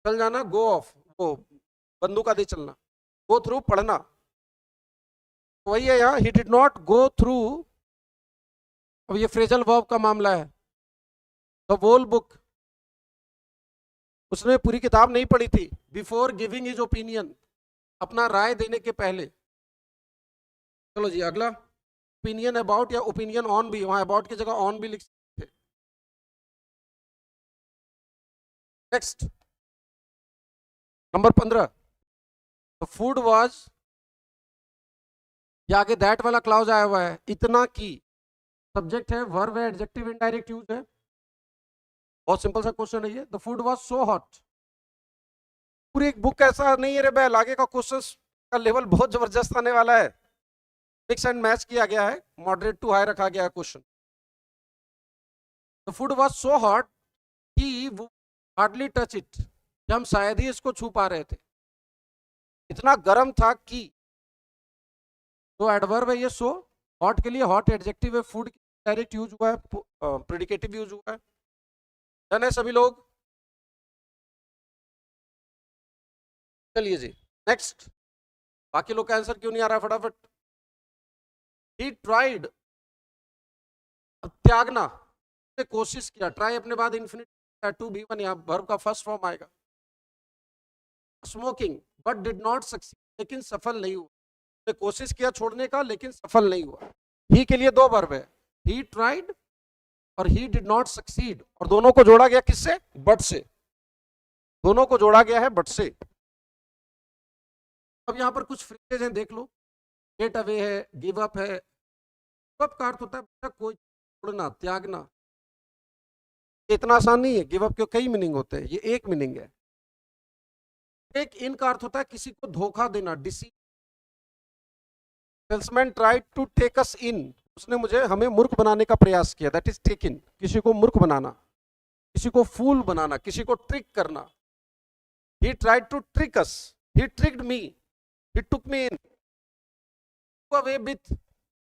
चल जाना गो ऑफ, वो बंदूक आदि चलना। गो थ्रू पढ़ना, वही है यहाँ, ही डिड नॉट गो थ्रू। अब ये फ्रेजल वर्ब का मामला है। द होल बुक, उसने पूरी किताब नहीं पढ़ी थी। बिफोर गिविंग हिज ओपिनियन, अपना राय देने के पहले। चलो जी अगला, ओपिनियन अबाउट या ओपिनियन ऑन भी, वहां अबाउट की जगह ऑन भी लिख सकते थे। Next number 15, the food was, ये आगे दैट वाला क्लाउज आया हुआ है, इतना की, सब्जेक्ट है, वर्ब है, एडजेक्टिव इनडायरेक्ट यूज है। बहुत सिंपल सा क्वेश्चन है ये। The food was so hot, पूरी एक बुक ऐसा नहीं है रे बैल, आगे का क्वेश्चन का लेवल बहुत जबरदस्त आने वाला है। मिक्स एंड मैच किया गया है, मॉडरेट टू हाई रखा गया है question. The food was so hot कि वो हार्डली टच इट, हम शायद ही इसको छू पा रहे थे, इतना गर्म था कि। तो एडवर्ब है ये सो, हॉट के लिए हॉट एडजेक्टिव है, फूड डायरेक्ट यूज हुआ है, प्रेडिकेटिव यूज हुआ है। डन है सभी लोग? चलिए जी नेक्स्ट, बाकी लोग का आंसर क्यों नहीं आ रहा फटाफट। ही ट्राइड, त्यागना, कोशिश किया, ट्राई अपने बाद इंफिनिट टू बी वन, यहाँ वर्ब का फर्स्ट फॉर्म आएगा। Smoking but did not succeed, लेकिन सफल नहीं हुआ, कोशिश किया छोड़ने का लेकिन सफल नहीं हुआ। ही के लिए दो वर्ब है, ही ट्राइड और ही डिड नॉट सक्सीड, और दोनों को जोड़ा गया किससे? बट से, दोनों को जोड़ा गया है बट से। अब यहां पर कुछ फ्रेजेज हैं, देख लो। गेट अवे है, गिव अप है। गिव अप का अर्थ होता है कोई छोड़ना, त्यागना। इतना आसान नहीं है, गिव अप के कई मीनिंग होते हैं, ये एक मीनिंग है। एक इन का अर्थ होता है किसी को धोखा देना, deceive. Salesman tried to take us in, उसने हमें मूर्ख बनाने का प्रयास किया, दैट इज टेक इन, किसी को मूर्ख बनाना, किसी को फूल बनाना, किसी को ट्रिक करना। He tried to trick us, he tricked me, he took me in. Away with,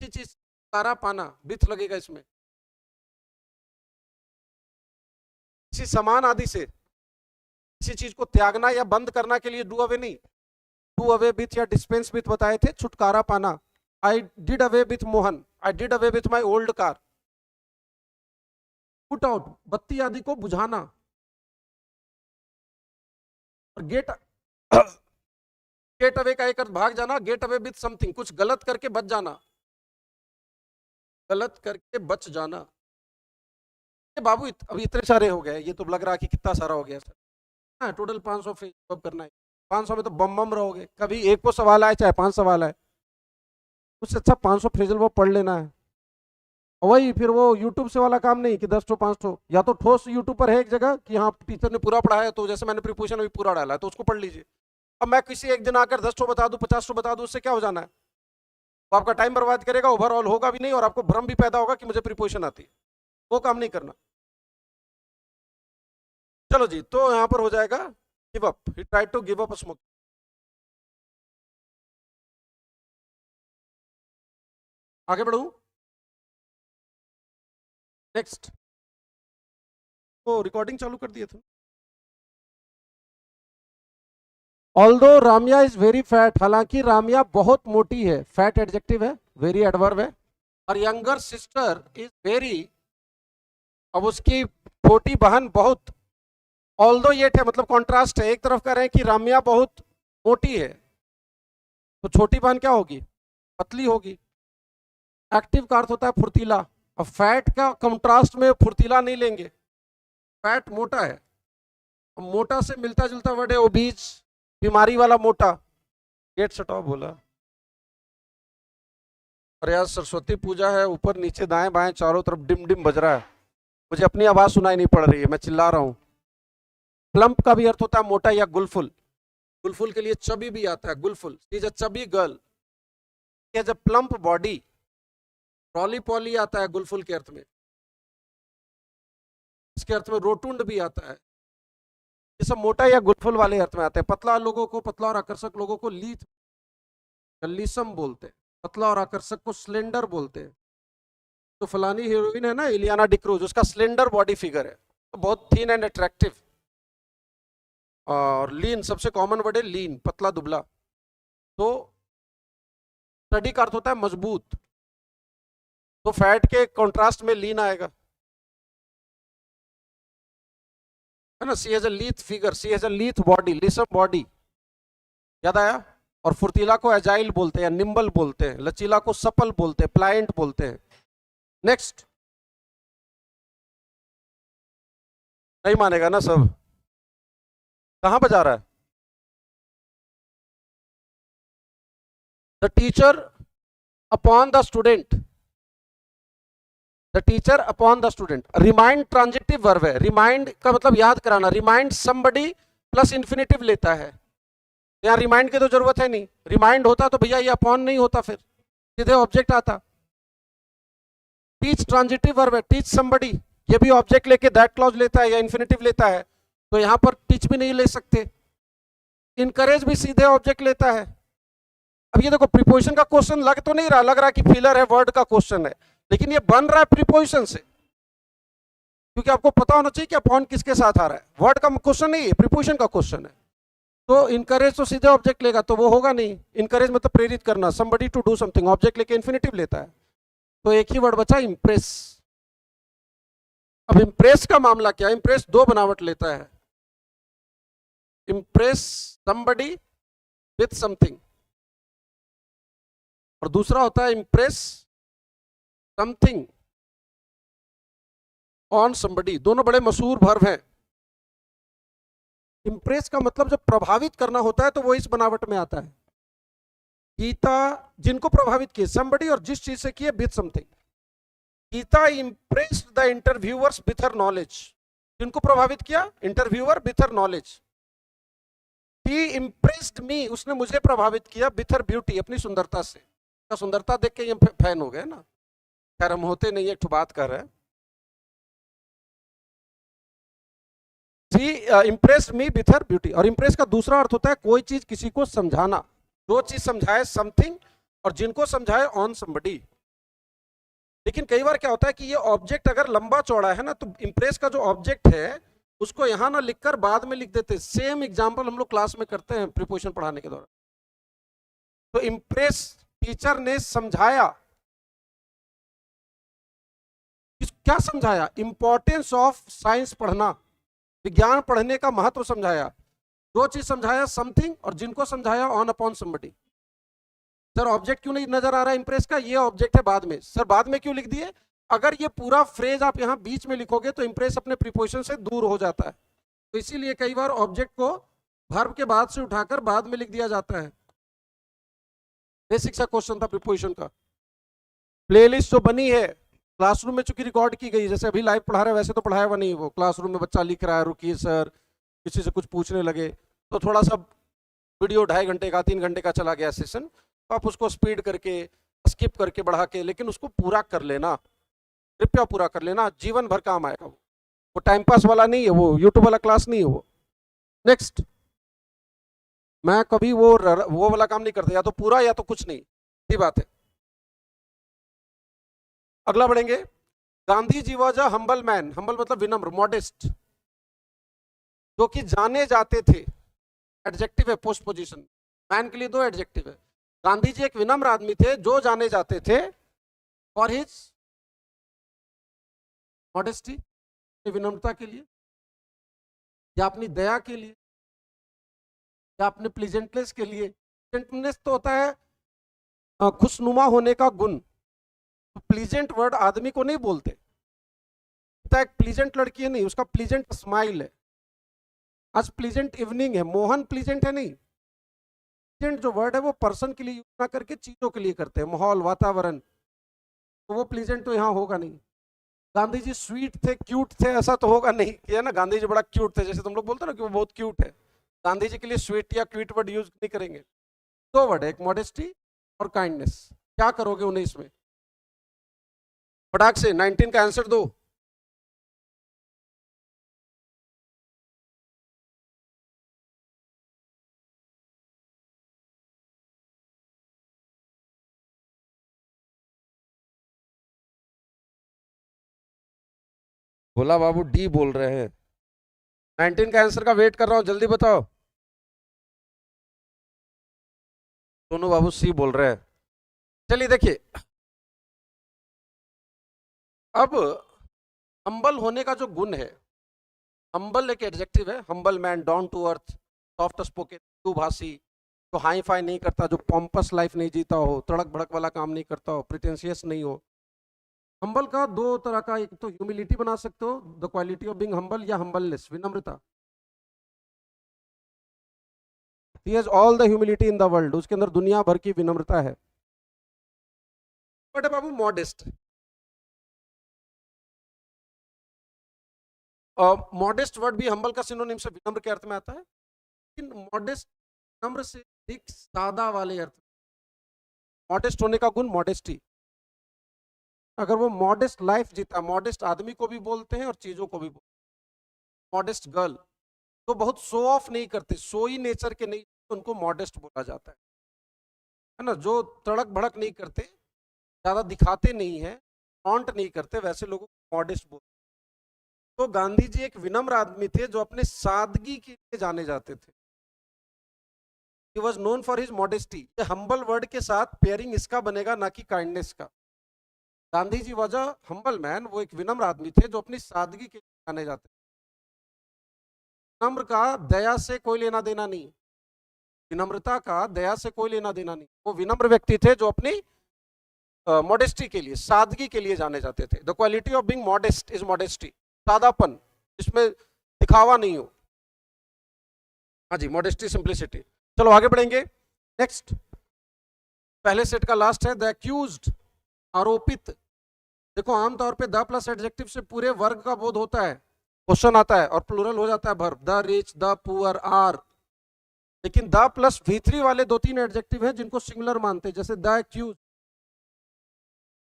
चीज सारा पाना, विथ लगेगा इसमें, किसी सामान आदि से किसी चीज को त्यागना या बंद करना के लिए डू अवे नहीं, डू अवे विथ या डिस्पेंस विथ बताए थे, छुटकारा पाना। I did away with Mohan, I did away with my old car. Put out, बत्ती आदि को बुझाना। और गेट गेट अवे का एक अर्थ भाग जाना, गेट अवे विथ समथिंग, कुछ गलत करके बच जाना, गलत करके बच जाना। बाबू अभी इतने सारे हो गए, ये तो लग रहा है कि कितना सारा हो गया सर। हाँ, टोटल 500 फ्रेज करना है, 500 में तो बम बम रहोगे, कभी एक को सवाल आए चाहे 5 सवाल आए, उससे अच्छा 500 फ्रेजल वो पढ़ लेना है। और वही फिर वो यूट्यूब से वाला काम नहीं कि 10 तो 500, या तो ठोस यूट्यूब पर है एक जगह कि हाँ टीचर ने पूरा पढ़ाया, तो जैसे मैंने प्रीपोजिशन अभी पूरा डाला है तो उसको पढ़ लीजिए। अब मैं किसी एक दिन आकर 10 तो बता दूं, 50 तो बता दूं, उससे क्या हो जाना है? वो आपका टाइम बर्बाद करेगा, ओवरऑल होगा भी नहीं और आपको भ्रम भी पैदा होगा कि मुझे प्रीपोजिशन आती है। वो काम नहीं करना। चलो जी, तो यहां पर हो जाएगा give up, he tried to give up smoking. आगे बढ़ू, नेक्स्ट। वो रिकॉर्डिंग चालू कर दिए थे। Although Ramiya is very fat, हालांकि रामिया बहुत मोटी है, फैट एडजेक्टिव है, वेरी एडवर्ब है। और यंगर सिस्टर इज वेरी, अब उसकी छोटी बहन बहुत, ऑल्दो ये थे मतलब कॉन्ट्रास्ट है, एक तरफ कह रहे हैं कि रामिया बहुत मोटी है तो छोटी बहन क्या होगी, पतली होगी। एक्टिव का अर्थ होता है फुर्तीला, अब फैट का कंट्रास्ट में फुर्तीला नहीं लेंगे, फैट मोटा है, अब मोटा से मिलता जुलता वर्ड है ओबीज, बीमारी वाला मोटा। गेट सटाओ बोला। अरे यार सरस्वती पूजा है, ऊपर नीचे दाएं बाएं चारों तरफ डिम डिम बज रहा है, मुझे अपनी आवाज सुनाई नहीं पड़ रही है, मैं चिल्ला रहा हूँ। प्लम्प का भी अर्थ होता है मोटा या गुलफुल, गुलफुल के लिए चबी भी आता है, गुलफुल is a chubby girl, has a plump body. Roly poly आता है गुलफुल के अर्थ में, इसके अर्थ में रोटुंड भी आता है, ये सब मोटा या गुलफुल वाले अर्थ में आते हैं। पतला लोगों को, पतला और आकर्षक लोगों को लीथ गल्लीसम बोलते हैं, पतला और आकर्षक को स्लेंडर बोलते हैं। तो फलानी हीरोइन है ना इलियाना डिक्रूज, उसका स्लेंडर बॉडी फिगर है, तो बहुत थिन एंड अट्रैक्टिव। और लीन सबसे कॉमन वर्ड है, लीन पतला दुबला। तो स्टडी का अर्थ होता है मजबूत, तो फैट के कॉन्ट्रास्ट में लीन आएगा, है ना। She has a lithe figure, she has a lithe body, lissom body, याद आया। और फुर्तीला को एजाइल बोलते हैं, निम्बल बोलते हैं, लचीला को सपल बोलते हैं, प्लायंट बोलते हैं। नेक्स्ट, नहीं मानेगा ना सब, कहां पर जा रहा है। The teacher upon the student, the teacher upon the student, remind transitive verb है, रिमाइंड का मतलब याद कराना, रिमाइंड समबडी प्लस इन्फिनेटिव लेता है, यहाँ रिमाइंड की तो जरूरत है नहीं, रिमाइंड होता तो भैया ये अपॉन नहीं होता, फिर सीधे ऑब्जेक्ट आता। टीच ट्रांजिटिव वर्ब है, टीच समबडी, ये भी ऑब्जेक्ट लेके दैट क्लॉज लेता है या इन्फिनेटिव लेता है, तो यहां पर टीच भी नहीं ले सकते। इनकरेज भी सीधे ऑब्जेक्ट लेता है। अब ये देखो प्रीपोजिशन का क्वेश्चन लग तो नहीं रहा, लग रहा कि फिलर है, वर्ड का क्वेश्चन है, लेकिन ये बन रहा है प्रीपोजिशन से, क्योंकि आपको पता होना चाहिए कि अपॉन किसके साथ आ रहा है, वर्ड का क्वेश्चन नहीं है, प्रीपोजिशन का क्वेश्चन है। तो इनकरेज तो सीधे ऑब्जेक्ट लेगा, तो वो होगा नहीं, इनकरेज मतलब प्रेरित करना, somebody to do something, object लेके इन्फिनेटिव लेता है, तो एक ही वर्ड बचा इंप्रेस। अब इंप्रेस का मामला क्या है, इंप्रेस दो बनावट लेता है, इंप्रेस समबडी विथ समथिंग, और दूसरा होता है इंप्रेस समथिंग ऑन समबडी, दोनों बड़े मशहूर वर्ब हैं। इंप्रेस का मतलब जब प्रभावित करना होता है तो वो इस बनावट में आता है। गीता जिनको प्रभावित किए, समबडी, और जिस चीज से किए with something. Gita impressed the interviewers with her knowledge, जिनको प्रभावित किया, interviewer with her knowledge. He impressed me, उसने मुझे प्रभावित किया विथ हर ब्यूटी, अपनी सुंदरता से, सुंदरता देख के ये फैन हो गए ना, खैर हम होते नहीं, एक ठो बात कर रहे हैं। Impress me with her beauty, और इंप्रेस का दूसरा अर्थ होता है कोई चीज किसी को समझाना, जो चीज समझाए समथिंग, और जिनको समझाए ऑन समबडी। लेकिन कई बार क्या होता है कि ये ऑब्जेक्ट अगर लंबा चौड़ा है ना, तो इंप्रेस का जो ऑब्जेक्ट है उसको यहां ना लिखकर बाद में लिख देते हैं। सेम एग्जांपल हम लोग क्लास में करते हैं प्रीपोजिशन पढ़ाने के दौरान। तो इंप्रेस, टीचर ने समझाया, क्या समझाया, इंपॉर्टेंस ऑफ साइंस पढ़ना, विज्ञान पढ़ने का महत्व समझाया। दो चीज समझाया, समथिंग, और जिनको समझाया on upon somebody. Sir object क्यों नहीं नजर आ रहा है इंप्रेस का, ये ऑब्जेक्ट है बाद में। सर बाद में क्यों लिख दिए, अगर ये पूरा फ्रेज आप यहां बीच में लिखोगे तो इंप्रेस अपने प्रीपोजिशन से दूर हो जाता है, तो इसीलिए कई बार ऑब्जेक्ट को वर्ब के बाद से उठाकर बाद में लिख दिया जाता है। बेसिक सा क्वेश्चन था प्रीपोजिशन का। प्लेलिस्ट जो बनी है क्लासरूम में चूंकि रिकॉर्ड की गई, जैसे अभी लाइव पढ़ा रहे वैसे तो पढ़ाया हुआ नहीं, वो क्लासरूम में बच्चा लिख रहा है, रुकिए सर किसी से कुछ पूछने लगे, तो थोड़ा सा वीडियो 2.5 घंटे का 3 घंटे का चला गया सेशन, तो आप उसको स्पीड करके स्किप करके बढ़ा के, लेकिन उसको पूरा कर लेना, कृपया पूरा कर लेना, जीवन भर काम आएगा वो टाइम पास वाला नहीं है, वो यूट्यूब वाला क्लास नहीं है वो। नेक्स्ट, मैं कभी वो वाला काम नहीं करता, या तो पूरा या तो कुछ नहीं, सीधी बात है। अगला बढ़ेंगे। Gandhi ji was a humble man, humble मतलब विनम्र, मॉडेस्ट, जो कि जाने जाते थे, एडजेक्टिव है पोस्ट पोजीशन, मैन के लिए दो एडजेक्टिव है। गांधी जी एक विनम्र आदमी थे जो जाने जाते थे फॉर हिज मॉडेस्टी, विनम्रता के लिए, या अपनी दया के लिए, या अपने प्लीजेंटनेस के लिए। प्लीजेंटनेस तो होता है खुशनुमा होने का गुण। तो प्लीजेंट वर्ड आदमी को नहीं बोलते, एक प्लीजेंट लड़की है नहीं, उसका प्लीजेंट स्माइल है। आज प्लीजेंट इवनिंग है, मोहन प्लीजेंट है नहीं। प्लीजेंट जो वर्ड है वो पर्सन के लिए यूज ना करके चीजों के लिए करते हैं, माहौल, वातावरण। तो वो प्लीजेंट तो यहाँ होगा नहीं। गांधी जी स्वीट थे, क्यूट थे, ऐसा तो होगा नहीं कि है ना गांधी जी बड़ा क्यूट थे, जैसे तुम लोग बोलते हो ना कि वो बहुत क्यूट है। गांधी जी के लिए स्वीट या क्यूट वर्ड यूज नहीं करेंगे। दो वर्ड है, एक मॉडेस्टी और काइंडनेस। क्या करोगे 19 में? फटाक से 19 का आंसर दो। भोला बाबू डी बोल रहे हैं। 19 का आंसर का वेट कर रहा हूं, जल्दी बताओ। सोनू बाबू सी बोल रहे हैं। चलिए देखिए, अब हम्बल होने का जो गुण है, हम्बल एक एडजेक्टिव है, humble man, down to earth, soft spoken, भाषी, जो हाई फाई नहीं करता, जो पॉम्पस लाइफ नहीं जीता हो, तड़क भड़क वाला काम नहीं करता हो, प्रिटेंशियस नहीं हो। हम्बल का दो तरह का, एक तो ह्यूमिलिटी बना सकते हो, the quality of being humble, या हम्बलनेस, विनम्रता। He has all the humility in the world, उसके अंदर दुनिया भर की विनम्रता है। But Babu modest, modest word भी हम्बल का सिनोनिम से विनम्र के अर्थ में आता है, लेकिन मॉडेस्ट नम्र से अधिक सादा वाले अर्थ। मॉडेस्ट होने का गुण मॉडेस्टी। अगर वो मॉडेस्ट लाइफ जीता, मॉडेस्ट आदमी को भी बोलते हैं और चीजों को भी बोलते हैं। मॉडेस्ट गर्ल तो बहुत शो ऑफ नहीं करते, सोई नेचर के नहीं, उनको मॉडेस्ट बोला जाता है ना। जो तड़क भड़क नहीं करते, ज्यादा दिखाते नहीं है, टॉन्ट नहीं करते, वैसे लोगों को मॉडेस्ट बोलते। तो गांधी जी एक विनम्र आदमी थे जो अपने सादगी के लिए जाने जाते थे। He was known for his modesty। ये हम्बल वर्ड के साथ पेयरिंग इसका बनेगा, ना कि काइंडनेस का। Gandhi ji was a humble man, वो एक विनम्र आदमी थे जो अपनी सादगी के लिए जाने जाते थे। विनम्र का दया से कोई लेना देना नहीं, विनम्रता का दया से कोई लेना देना नहीं। वो विनम्र व्यक्ति थे जो अपनी मॉडेस्टी के लिए, सादगी के लिए जाने जाते थे। The quality of being modest is modesty, सादापन, इसमें दिखावा नहीं हो। हाँ जी, मॉडेस्टी, सिंप्लिसिटी। चलो आगे बढ़ेंगे। नेक्स्ट, पहले सेट का लास्ट है, द एक्यूज्ड, आरोपित। देखो आमतौर पे द प्लस एडजेक्टिव से पूरे वर्ग का बोध होता है, क्वेश्चन आता है और प्लूरल हो जाता है verb, the rich, the poor, are. लेकिन द प्लस V3 वाले दो तीन एडजेक्टिव हैं जिनको सिंगुलर मानते हैं, जैसे द एक्यूज,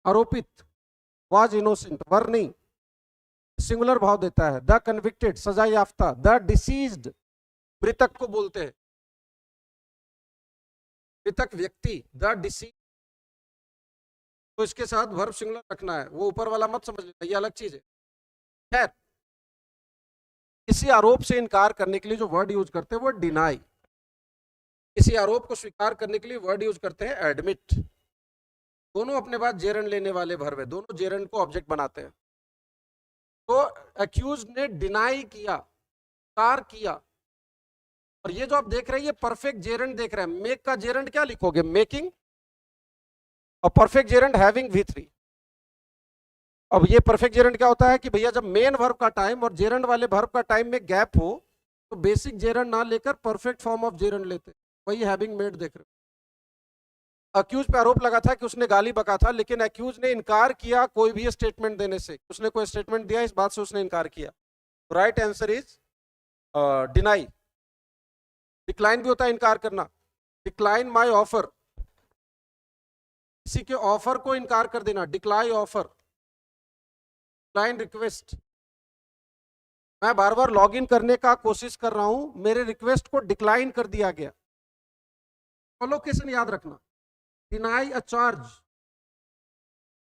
आरोपित, वाज इनोसेंट, वर नहीं, सिंगुलर भाव देता है। द कन्विक्टेड, सजा याफ्ता, द डिसीज्ड, मृतक को बोलते हैं, मृतक व्यक्ति, द डिसीज। तो इसके साथ वर्ब सिंगुलर रखना है, वो ऊपर वाला मत समझ लेना, ये अलग चीज है। खैर, किसी आरोप से इनकार करने के लिए जो वर्ड यूज करते हैं वो डिनाई। किसी आरोप को स्वीकार करने के लिए वर्ड यूज करते हैं एडमिट। दोनों अपने बाद जेरन लेने वाले वर्ब है, दोनों जेरन को ऑब्जेक्ट बनाते हैं। तो एक्यूज ने डिनाई किया, इनकार किया। और ये जो आप देख रहे हैं ये परफेक्ट जेरंड देख रहे हैं। मेक का जेरंड क्या लिखोगे? मेकिंग। और परफेक्ट जेरंड हैविंग V3। अब ये परफेक्ट जेरंड क्या होता है कि भैया जब मेन वर्ब का टाइम और जेरंड वाले वर्ब का टाइम में गैप हो तो बेसिक जेरंड ना लेकर परफेक्ट फॉर्म ऑफ जेरंड लेते, वही हैविंग मेड देख रहे हो। अक्यूज पे आरोप लगा था कि उसने गाली बका था, लेकिन अक्यूज ने इनकार किया कोई भी स्टेटमेंट देने से। उसने कोई स्टेटमेंट दिया, इस बात से उसने इनकार किया। Right answer is deny. Decline भी होता है इनकार करना, डिक्लाइन माय ऑफर, किसी के ऑफर को इनकार कर देना, डिक्लाइन ऑफर, डिक्लाइन रिक्वेस्ट। मैं बार बार लॉग इन करने का कोशिश कर रहा हूं, मेरे रिक्वेस्ट को डिक्लाइन कर दिया गया। कोलोकेशन याद रखना, deny a charge,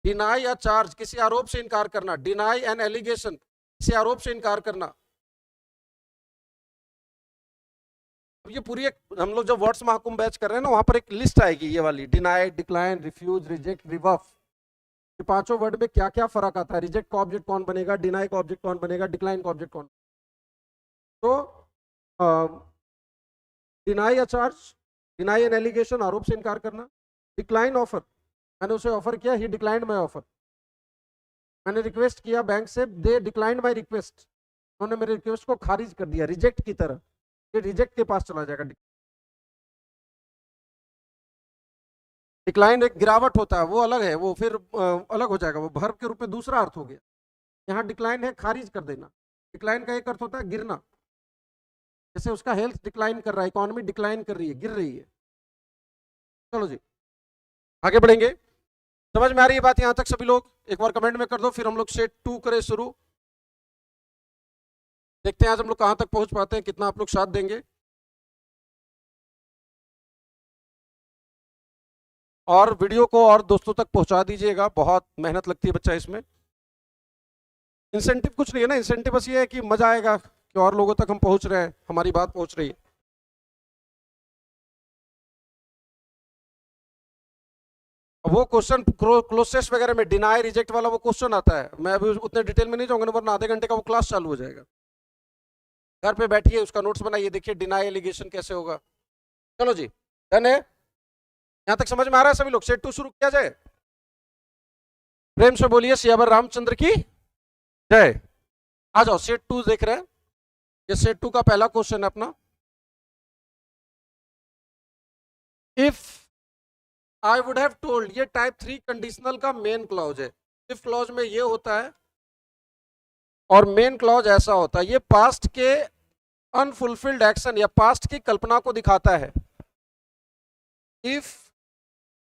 deny a charge, किसी आरोप से इनकार करना, डिनाई एन एलिगेशन, किसी आरोप से इनकार करना। ये पूरी एक, हम लोग जब वर्ड्स महाकुंभ बैच कर रहे हैं ना, वहां पर एक लिस्ट आएगी ये वाली, deny, decline, refuse, reject, reverse. ये पांचों वर्ड में क्या क्या फर्क आता है, रिजेक्ट का ऑब्जेक्ट कौन बनेगा, डिनाई का ऑब्जेक्ट कौन बनेगा, डिक्लाइन का ऑब्जेक्ट कौन। तो deny a charge, deny an allegation, आरोप से इनकार करना। डिक्लाइन ऑफर, मैंने उसे ऑफर किया, ही डिक्लाइंड माय ऑफर। मैंने रिक्वेस्ट किया बैंक से, दे डिक्लाइंड माय रिक्वेस्ट, उन्होंने मेरे रिक्वेस्ट को खारिज कर दिया, रिजेक्ट की तरह। ये रिजेक्ट के पास चला जाएगा। डिक्लाइन एक गिरावट होता है, वो अलग है, वो फिर अलग हो जाएगा, वो भर्व के रूप में दूसरा अर्थ हो गया। यहाँ डिक्लाइन है खारिज कर देना। डिक्लाइन का एक अर्थ होता है गिरना, जैसे उसका हेल्थ डिक्लाइन कर रहा है, इकोनॉमी डिक्लाइन कर रही है, गिर रही है। चलो जी आगे बढ़ेंगे। समझ में आ रही है बात यहाँ तक सभी लोग? एक बार कमेंट में कर दो, फिर हम लोग सेट 2 करें शुरू। देखते हैं आज हम लोग कहां तक पहुंच पाते हैं, कितना आप लोग साथ देंगे। और वीडियो को और दोस्तों तक पहुंचा दीजिएगा, बहुत मेहनत लगती है बच्चा इसमें। इंसेंटिव कुछ नहीं है ना, इंसेंटिव बस ये है कि मजा आएगा कि और लोगों तक हम पहुंच रहे हैं, हमारी बात पहुंच रही है। वो क्वेश्चन क्लोसेस्ट वगैरह में डिनाई रिजेक्ट वाला वो क्वेश्चन आता है, मैं अभी उतने डिटेल में नहीं जाऊंगा, वरना आधे घंटे का वो क्लास चालू हो जाएगा। घर पे बैठिए, उसका नोट्स बनाइए, देखिए डिनाई एलिगेशन कैसे होगा। चलो जी डन है, यहां तक समझ में आ रहा है सभी लोग? सेट 2 शुरू किया जाए। प्रेम से बोलिए सियावर रामचंद्र की जय। आ जाओ सेट 2 देख रहे हैं, ये सेट 2 का पहला क्वेश्चन है अपना। If I would have told, ये टाइप 3 कंडीशनल का मेन क्लॉज है। इफ क्लॉज में ये होता है और मेन क्लॉज ऐसा होता है, ये पास्ट के अनफुलफिल्ड एक्शन या पास्ट की कल्पना को दिखाता है। If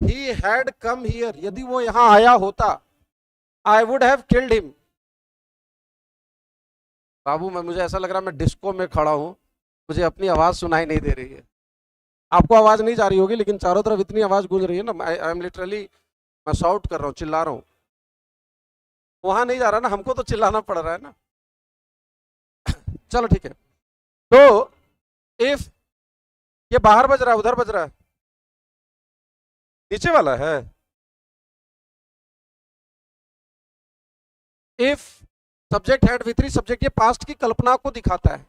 he had come here, यदि वो यहां आया होता, I would have killed him. बाबू मुझे ऐसा लग रहा है मैं डिस्को में खड़ा हूं, मुझे अपनी आवाज सुनाई नहीं दे रही है। आपको आवाज नहीं जा रही होगी, लेकिन चारों तरफ इतनी आवाज गूंज रही है ना, आई एम लिटरली, मैं शाउट कर रहा हूँ, चिल्ला रहा हूँ। वहां नहीं जा रहा ना, हमको तो चिल्लाना पड़ रहा है ना। चलो ठीक है, तो इफ ये बाहर बज रहा है उधर बज रहा है, नीचे वाला है। If subject had V3, subject ये पास्ट की कल्पना को दिखाता है।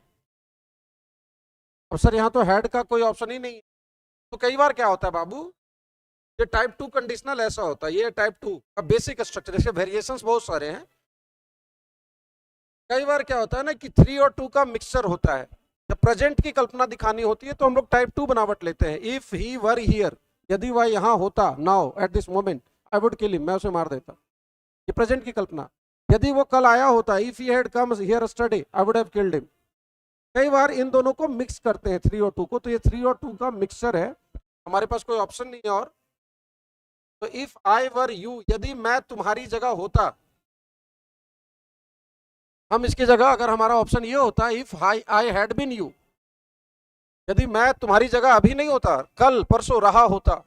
अब सर यहाँ तो हैड का कोई ऑप्शन ही नहीं, तो कई बार क्या होता है बाबू, ये टाइप 2 कंडीशनल ऐसा होता है, ये टाइप 2 का बेसिक स्ट्रक्चर, इसके वेरिएशंस बहुत सारे हैं। कई बार क्या होता है ना कि 3 और 2 का मिक्सचर होता है। जब प्रेजेंट की कल्पना दिखानी होती है तो हम लोग टाइप 2 बनावट लेते हैं। इफ ही वर हियर, यदि वह यहां होता, now at this moment, I would kill him, मैं उसे मार देता। ये प्रेजेंट की कल्पना। यदि वो कल आया होता, if he had come here yesterday, I would have killed him. कई बार इन दोनों को मिक्स करते हैं, 3 और 2 को, तो ये 3 और 2 का मिक्सचर है, हमारे पास कोई ऑप्शन नहीं है और। तो इफ आई वर यू, यदि मैं तुम्हारी जगह होता, हम इसकी जगह अगर हमारा ऑप्शन ये होता, if I had been you, यदि मैं तुम्हारी जगह अभी नहीं होता, कल परसों रहा होता,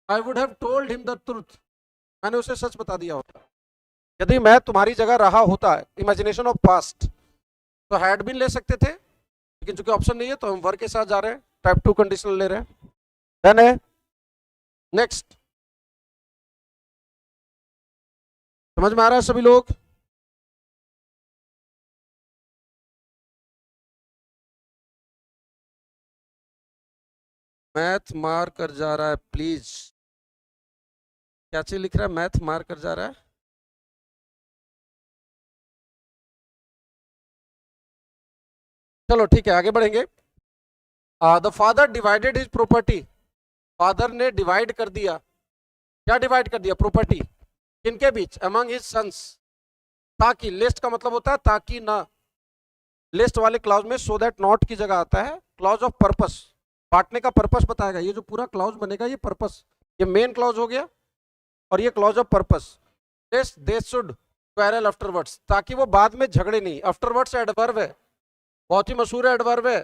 I would have told him the truth, मैंने उसे सच बता दिया होता। यदि मैं तुम्हारी जगह रहा होता, इमेजिनेशन ऑफ पास्ट, तो हैड बीन ले सकते थे, लेकिन चूंकि ऑप्शन नहीं है तो हम वर के साथ जा रहे हैं, टाइप 2 कंडीशनल ले रहे हैं। डन है, नेक्स्ट। समझ में आ रहा है सभी लोग? मैथ मार कर जा रहा है प्लीज, क्या चीज लिख रहा है, मैथ मार कर जा रहा है। चलो ठीक है आगे बढ़ेंगे। The father divided his property, father ने डिवाइड कर दिया, क्या डिवाइड कर दिया, प्रॉपर्टी, किनके बीच, अमंग हिज सन्स। ताकि, लिस्ट का मतलब होता है ताकि ना, लिस्ट वाले क्लॉज में सो दैट नॉट की जगह आता है क्लॉज ऑफ पर्पस, बांटने का पर्पस बताएगा। ये जो पूरा क्लॉज बनेगा ये पर्पस, ये मेन क्लॉज हो गया, और ये clause of purpose, they should quarrel afterwards, ताकि वो बाद में झगड़े नहीं। आफ्टरवर्ड्स एडवर्ब है, बहुत ही मशहूर एडवर्ब है,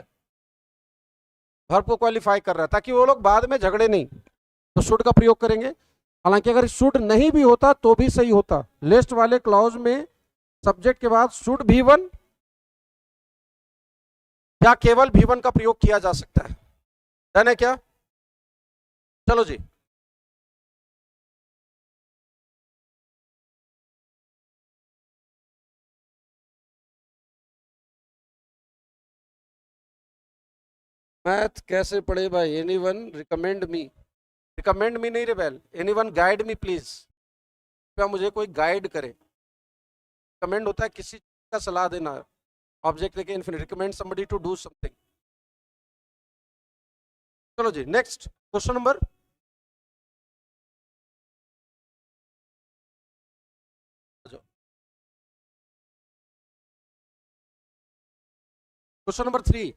वर्ब को क्वालिफाई कर रहा है, ताकि वो लोग बाद में झगड़े नहीं, तो शुड का प्रयोग करेंगे। हालांकि अगर शुड नहीं भी होता तो भी सही होता। लिस्ट वाले क्लॉज में सब्जेक्ट के बाद शुड भी वन या केवल भी वन का प्रयोग किया जा सकता है। डन है क्या? चलो जी, मैथ कैसे पढ़े भाई? Anyone recommend me? Recommend me नहीं rebel, anyone guide me please. क्या मुझे कोई गाइड करे? रिकमेंड होता है किसी का सलाह देना, ऑब्जेक्ट देके infinitive, recommend somebody to do something. चलो जी, next question number, question number 3।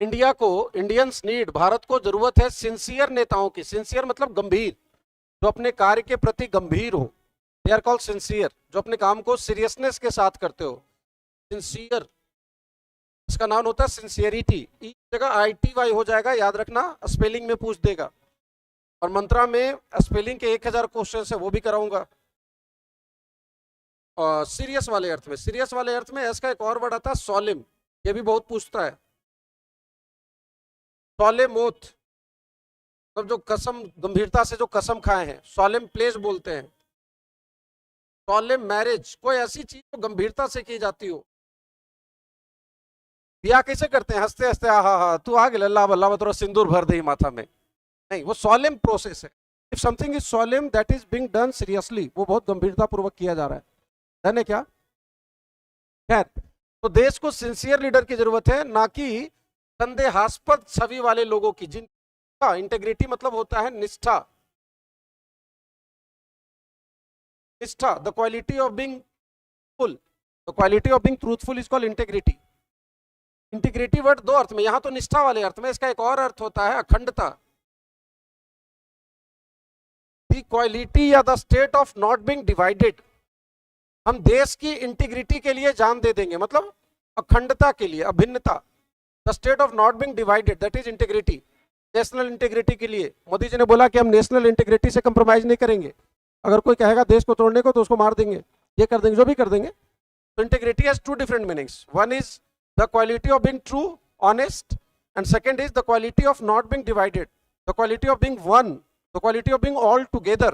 India को, इंडियंस नीड, भारत को जरूरत है सिंसियर नेताओं की। सिंसियर मतलब गंभीर, जो अपने कार्य के प्रति गंभीर हो। दे आर कॉल्ड सिंसियर, जो अपने काम को सीरियसनेस के साथ करते हो। सिंसियर, इसका नाम होता है सिंसियरिटी। ई जगह ITY हो जाएगा, याद रखना, स्पेलिंग में पूछ देगा। और मंत्रा में स्पेलिंग के 1000 क्वेश्चन है, वो भी कराऊंगा। और सीरियस वाले अर्थ में, सीरियस वाले अर्थ में एस का एक और वर्ड आता है सॉलिम, ये भी बहुत पूछता है। सॉलेमोथ, मतलब जो कसम, गंभीरता से जो कसम खाए हैं, सॉलेम प्लेस बोलते हैं। सॉलेम मैरिज, कोई ऐसी चीज जो गंभीरता से की जाती हो। ब्याह कैसे करते हैं? हंसते हंसते, हा हा तू आ गया अल्लाह अल्लाह थोड़ा सिंदूर भर दे माथा में, नहीं, वो सॉलेम प्रोसेस है। If something is सॉलेम that is being done seriously, वो बहुत गंभीरता पूर्वक किया जा रहा है। डन है क्या? खैर, तो देश को सिंसियर लीडर की जरूरत है, ना कि संदेहास्पद छवि वाले लोगों की। जिनका इंटेग्रिटी मतलब होता है निष्ठा, निष्ठा, the quality of being full, the quality of being truthful is called integrity. Integrity word दो अर्थ में, यहां तो निष्ठा वाले अर्थ में, इसका एक और अर्थ होता है अखंडता। द क्वालिटी या the state of not being divided, हम देश की इंटीग्रिटी के लिए जान दे देंगे, मतलब अखंडता के लिए, अभिन्नता। The state of not being divided, that is integrity. National integrity के लिए मोदी जी ने बोला कि हम नेशनल इंटीग्रिटी से कंप्रोमाइज नहीं करेंगे, अगर कोई कहेगा देश को तोड़ने को तो उसको मार देंगे, ये कर देंगे, जो भी कर देंगे। तो integrity has two different meanings, one is the quality of being true, honest, and second is the quality of not being divided, the quality of being one, the quality of being all together.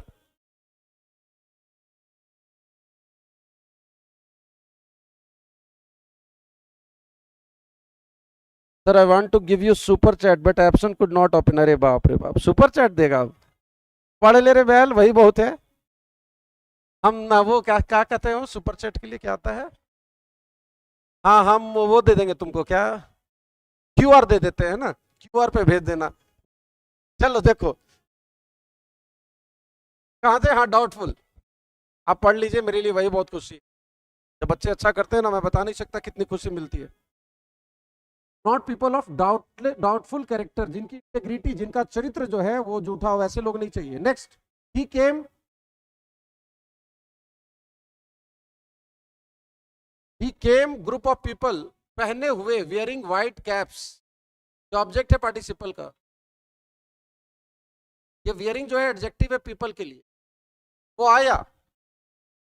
Sir, I want to give you super chat but option could not open. अरे बाप रे बाप, सुपर चैट देगा? पढ़ ले रे बैल, वही बहुत है। हम ना वो क्या क्या कहते हैं, सुपर चैट के लिए क्या आता है? हाँ, हम वो दे देंगे तुमको, क्या QR दे देते हैं ना, QR पे भेज देना। चलो देखो कहाँ थे, हाँ डाउटफुल, आप पढ़ लीजिए, मेरे लिए वही बहुत खुशी। जब बच्चे अच्छा करते हैं ना, मैं बता नहीं सकता कितनी खुशी मिलती है। Not people of doubtful character, जिनकी इंटेग्रिटी, जिनका चरित्र जो है वो झूठा हो, ऐसे लोग नहीं चाहिए। Next, he came group of people, पहने हुए, वियरिंग व्हाइट कैप्स, जो ऑब्जेक्ट है पार्टिसिपल का। ये वियरिंग जो है एडजेक्टिव है पीपल के लिए। वो आया,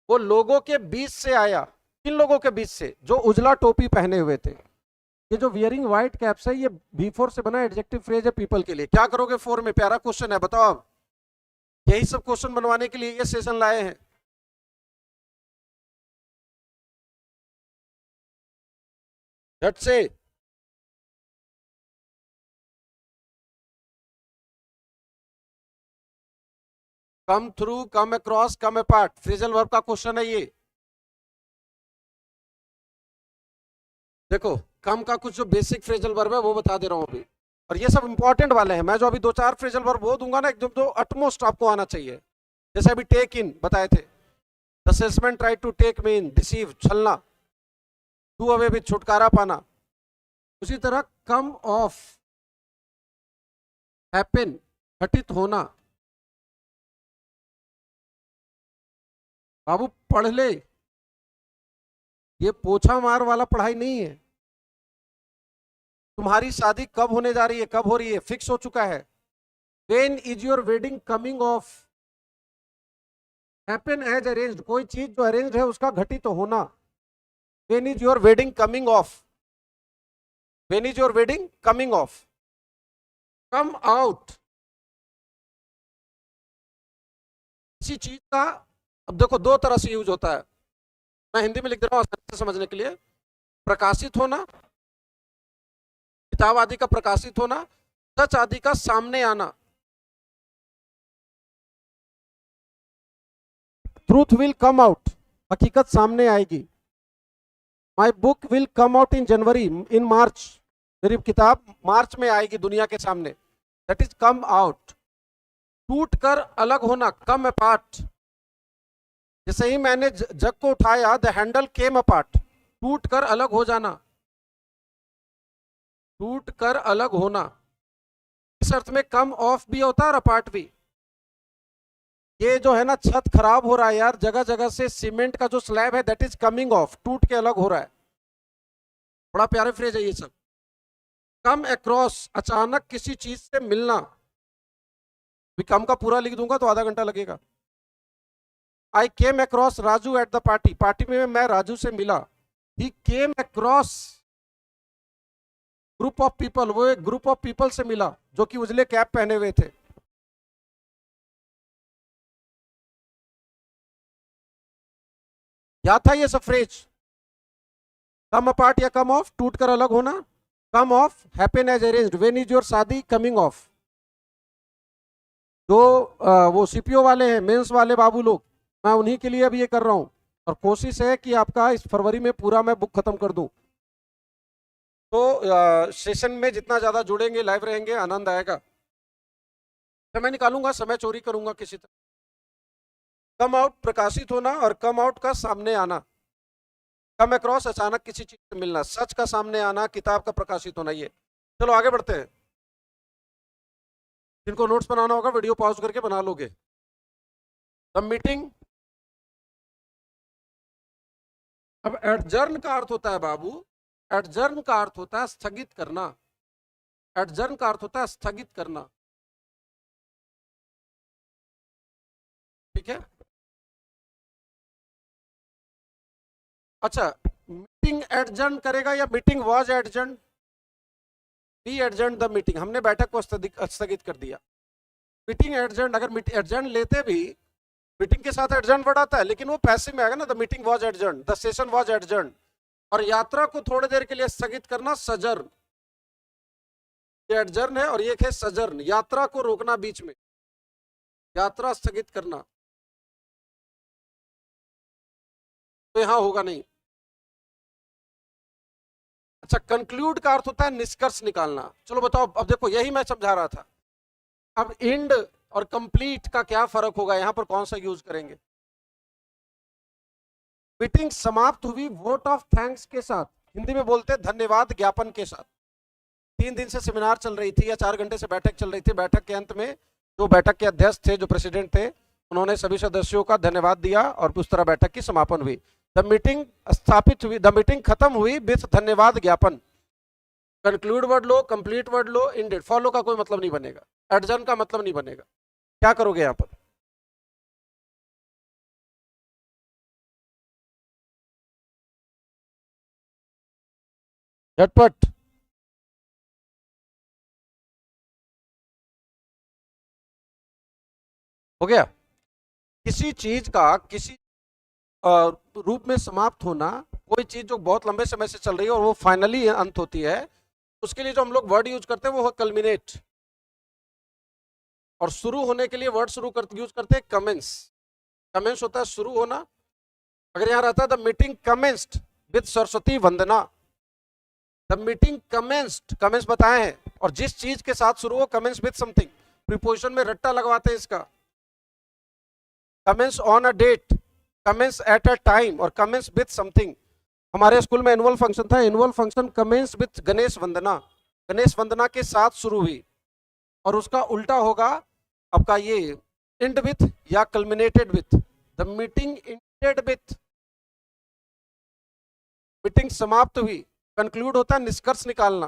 वो लोगों के बीच से आया। किन लोगों के बीच से? जो उजला टोपी पहने हुए थे। ये जो वियरिंग व्हाइट कैप्स है, ये B4 से बना एडजेक्टिव फ्रेज है पीपल के लिए। क्या करोगे 4 में? प्यारा क्वेश्चन है, बताओ आप। यही सब क्वेश्चन बनवाने के लिए ये सेशन लाए हैं। झट से कम थ्रू, कम अक्रॉस, कम अपार्ट, फ्रेजल वर्ब का क्वेश्चन है ये। देखो, कम का कुछ जो बेसिक फ्रेजल वर्ब है वो बता दे रहा हूं अभी, और ये सब इंपॉर्टेंट वाले हैं। मैं जो अभी 2-4 फ्रेजल वर्ब वो दूंगा ना, एकदम जो अटमोस्ट आपको आना चाहिए। जैसे अभी टेक इन बताए थे, the salesman try to take me in, deceive, छलना। डू अवे विद, छुटकारा पाना। उसी तरह कम ऑफ, हैपन, घटित होना। बाबू पढ़ ले, ये पोछा मार वाला पढ़ाई नहीं है। तुम्हारी शादी कब होने जा रही है, कब हो रही है, फिक्स हो चुका है। When is your wedding coming off? Happen as arranged, कोई चीज जो अरेंज है उसका घटित तो होना। When is your wedding coming off? When is your wedding coming off? Come out, किसी चीज का, अब देखो दो तरह से यूज होता है, मैं हिंदी में लिख दे रहा हूं आसानी से समझने के लिए। प्रकाशित होना, किताब आदि का प्रकाशित होना, सच आदि का सामने आना। ट्रूथ विल कम आउट, हकीकत सामने आएगी। My book will come out in January, in March, मेरी किताब मार्च में आएगी दुनिया के सामने, दैट इज कम आउट। टूट कर अलग होना, कम अपार्ट, जैसे ही मैंने जग को उठाया द हैंडल केम अपार्ट, टूट कर अलग हो जाना, टूट कर अलग होना। इस अर्थ में कम ऑफ भी होता है और अपार्ट भी। ये जो है ना छत खराब हो रहा है यार, जगह जगह से सीमेंट का जो स्लैब है दैट इज कमिंग ऑफ, टूट के अलग हो रहा है। बड़ा प्यारे फ्रेज है ये सब। कम अक्रॉस, अचानक किसी चीज से मिलना। कम का पूरा लिख दूंगा तो आधा घंटा लगेगा। I came across Raju at the party, party में मैं राजू से मिला। He came across group of people, वो एक ग्रुप ऑफ पीपल से मिला जो कि उजले कैप पहने हुए थे। याद था ये सब फ्रेज? कम अपार्ट या कम ऑफ, टूट कर अलग होना। Come off, happen as arranged, when is your shaadi coming off. जो वो सीपीओ वाले हैं, मेंस वाले बाबू लोग, मैं उन्हीं के लिए अब ये कर रहा हूं और कोशिश है कि आपका इस फरवरी में पूरा मैं बुक खत्म कर दूं। तो सेशन में जितना ज्यादा जुड़ेंगे, लाइव रहेंगे, आनंद आएगा। समय निकालूंगा, समय चोरी करूंगा किसी तरह। कम आउट प्रकाशित होना और कम आउट का सामने आना। कम अक्रॉस अचानक किसी चीज से मिलना, सच का सामने आना, किताब का प्रकाशित होना। ये चलो आगे बढ़ते हैं। जिनको नोट्स बनाना होगा वीडियो पॉज करके बना लोगे। द मीटिंग, अब एडजर्न का अर्थ होता है बाबू, एडजर्न का अर्थ होता है स्थगित करना। एडजर्न का अर्थ होता है स्थगित करना, ठीक है। अच्छा, मीटिंग एडजर्न करेगा या meeting was adjourn? We adjourn the meeting, हमने बैठक को स्थगित कर दिया। मीटिंग एडजर्न, अगर एडजर्न लेते भी मीटिंग के साथ एडजर्न वर्ड आता है, लेकिन वो पैसिव में आएगा ना। The meeting was adjourn, the session was adjourn. और यात्रा को थोड़ी देर के लिए स्थगित करना, सजर्न। ये एडजर्न है और ये है सजर्न, यात्रा को रोकना बीच में, यात्रा स्थगित करना। तो यहां होगा नहीं। अच्छा, कंक्लूड का अर्थ होता है निष्कर्ष निकालना। चलो बताओ, अब देखो यही मैं समझा रहा था। अब एंड और कंप्लीट का क्या फर्क होगा, यहां पर कौन सा यूज करेंगे? मीटिंग समाप्त हुई वोट ऑफ थैंक्स के साथ, हिंदी में बोलते हैं धन्यवाद ज्ञापन के साथ। 3 दिन से सेमिनार चल रही थी या 4 घंटे से बैठक चल रही थी। बैठक के अंत में जो बैठक के अध्यक्ष थे, जो प्रेसिडेंट थे, उन्होंने सभी सदस्यों का धन्यवाद दिया और उस तरह बैठक की समापन हुई। द मीटिंग स्थापित हुई, द मीटिंग खत्म हुई विथ धन्यवाद ज्ञापन। कंक्लूड वर्ड लो, कंप्लीट वर्ड लो, इंडेड, फॉलो का कोई मतलब नहीं बनेगा, एडजर्न का मतलब नहीं बनेगा। क्या करोगे यहां पर? झटपट। हो गया। किसी चीज का किसी रूप में समाप्त होना, कोई चीज जो बहुत लंबे समय से चल रही है और वो फाइनली अंत होती है, उसके लिए जो हम लोग वर्ड यूज करते हैं वो है कल्मिनेट। और शुरू होने के लिए वर्ड यूज करते हैं कमेंस। कमेंस होता है शुरू होना। अगर यहां रहता है the meeting commenced with Saraswati Vandana, the meeting commenced, commence बताए हैं, और जिस चीज के साथ शुरू हो, कमेंस विद समथिंग, प्रीपोजिशन में रट्टा लगवाते हैं इसका। Commence on a date, commence at a time और कमेंस विद समथिंग। हमारे स्कूल में एनुअल फंक्शन था, annual function commence with Ganesh Vandana, Ganesh Vandana के साथ शुरू हुई। और उसका उल्टा होगा आपका ये एंड विथ या culminated with, the meeting ended with, meeting समाप्त हुई, कंक्लूड होता है निष्कर्ष निकालना।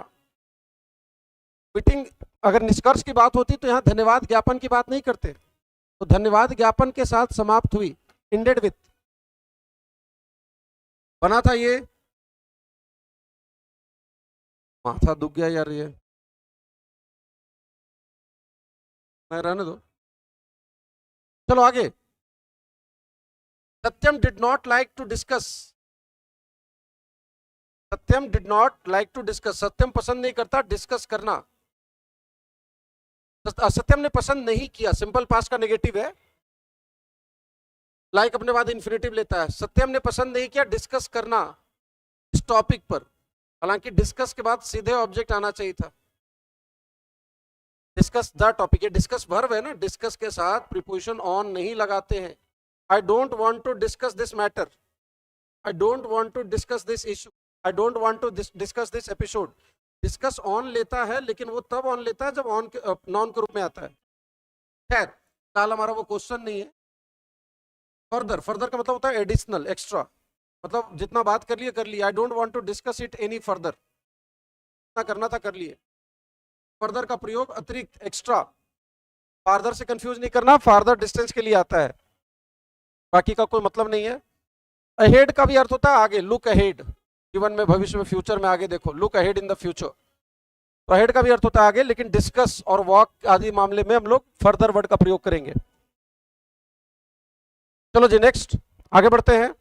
मीटिंग अगर निष्कर्ष की बात होती तो यहां धन्यवाद ज्ञापन की बात नहीं करते, तो धन्यवाद ज्ञापन के साथ समाप्त हुई, एंडेड विथ बना था ये। माथा दुख गया यार, ये रहने दो, चलो आगे। Satyam did not like to discuss, Satyam did not like to discuss, Satyam पसंद नहीं करता डिस्कस करना। सत्यम ने पसंद नहीं किया, सिंपल पास्ट का नेगेटिव है, लाइक अपने बाद इन्फिनेटिव लेता है। सत्यम ने पसंद नहीं किया डिस्कस करना इस टॉपिक पर, हालांकि डिस्कस के बाद सीधे ऑब्जेक्ट आना चाहिए था। डिस्कस द टॉपिक, ये डिस्कस वर्ब है ना, डिस्कस के साथ प्रीपोजिशन ऑन नहीं लगाते हैं। I don't want to discuss this matter, I don't want to discuss this issue, I don't want to discuss this episode. Discuss on लेता है, लेकिन वो तब ऑन लेता है जब ऑन नॉन के रूप में आता है। खैर काल हमारा वो क्वेश्चन नहीं है। फर्दर, फर्दर का मतलब होता है एडिशनल, एक्स्ट्रा, मतलब जितना बात कर लिए कर लिए। I don't want to discuss it any further, जितना करना था कर लिए। फर्दर का प्रयोग अतिरिक्त, एक्स्ट्रा। फार्दर से कंफ्यूज नहीं करना, फार्दर डिस्टेंस के लिए आता है, बाकी का कोई मतलब नहीं है। अहेड का भी अर्थ होता है आगे, लुक अहेड, जीवन में, भविष्य में, फ्यूचर में आगे देखो, look ahead in the future. तो अहेड का भी अर्थ होता है आगे, लेकिन डिस्कस और वॉक आदि मामले में हम लोग फर्दर वर्ड का प्रयोग करेंगे। चलो जी नेक्स्ट आगे बढ़ते हैं।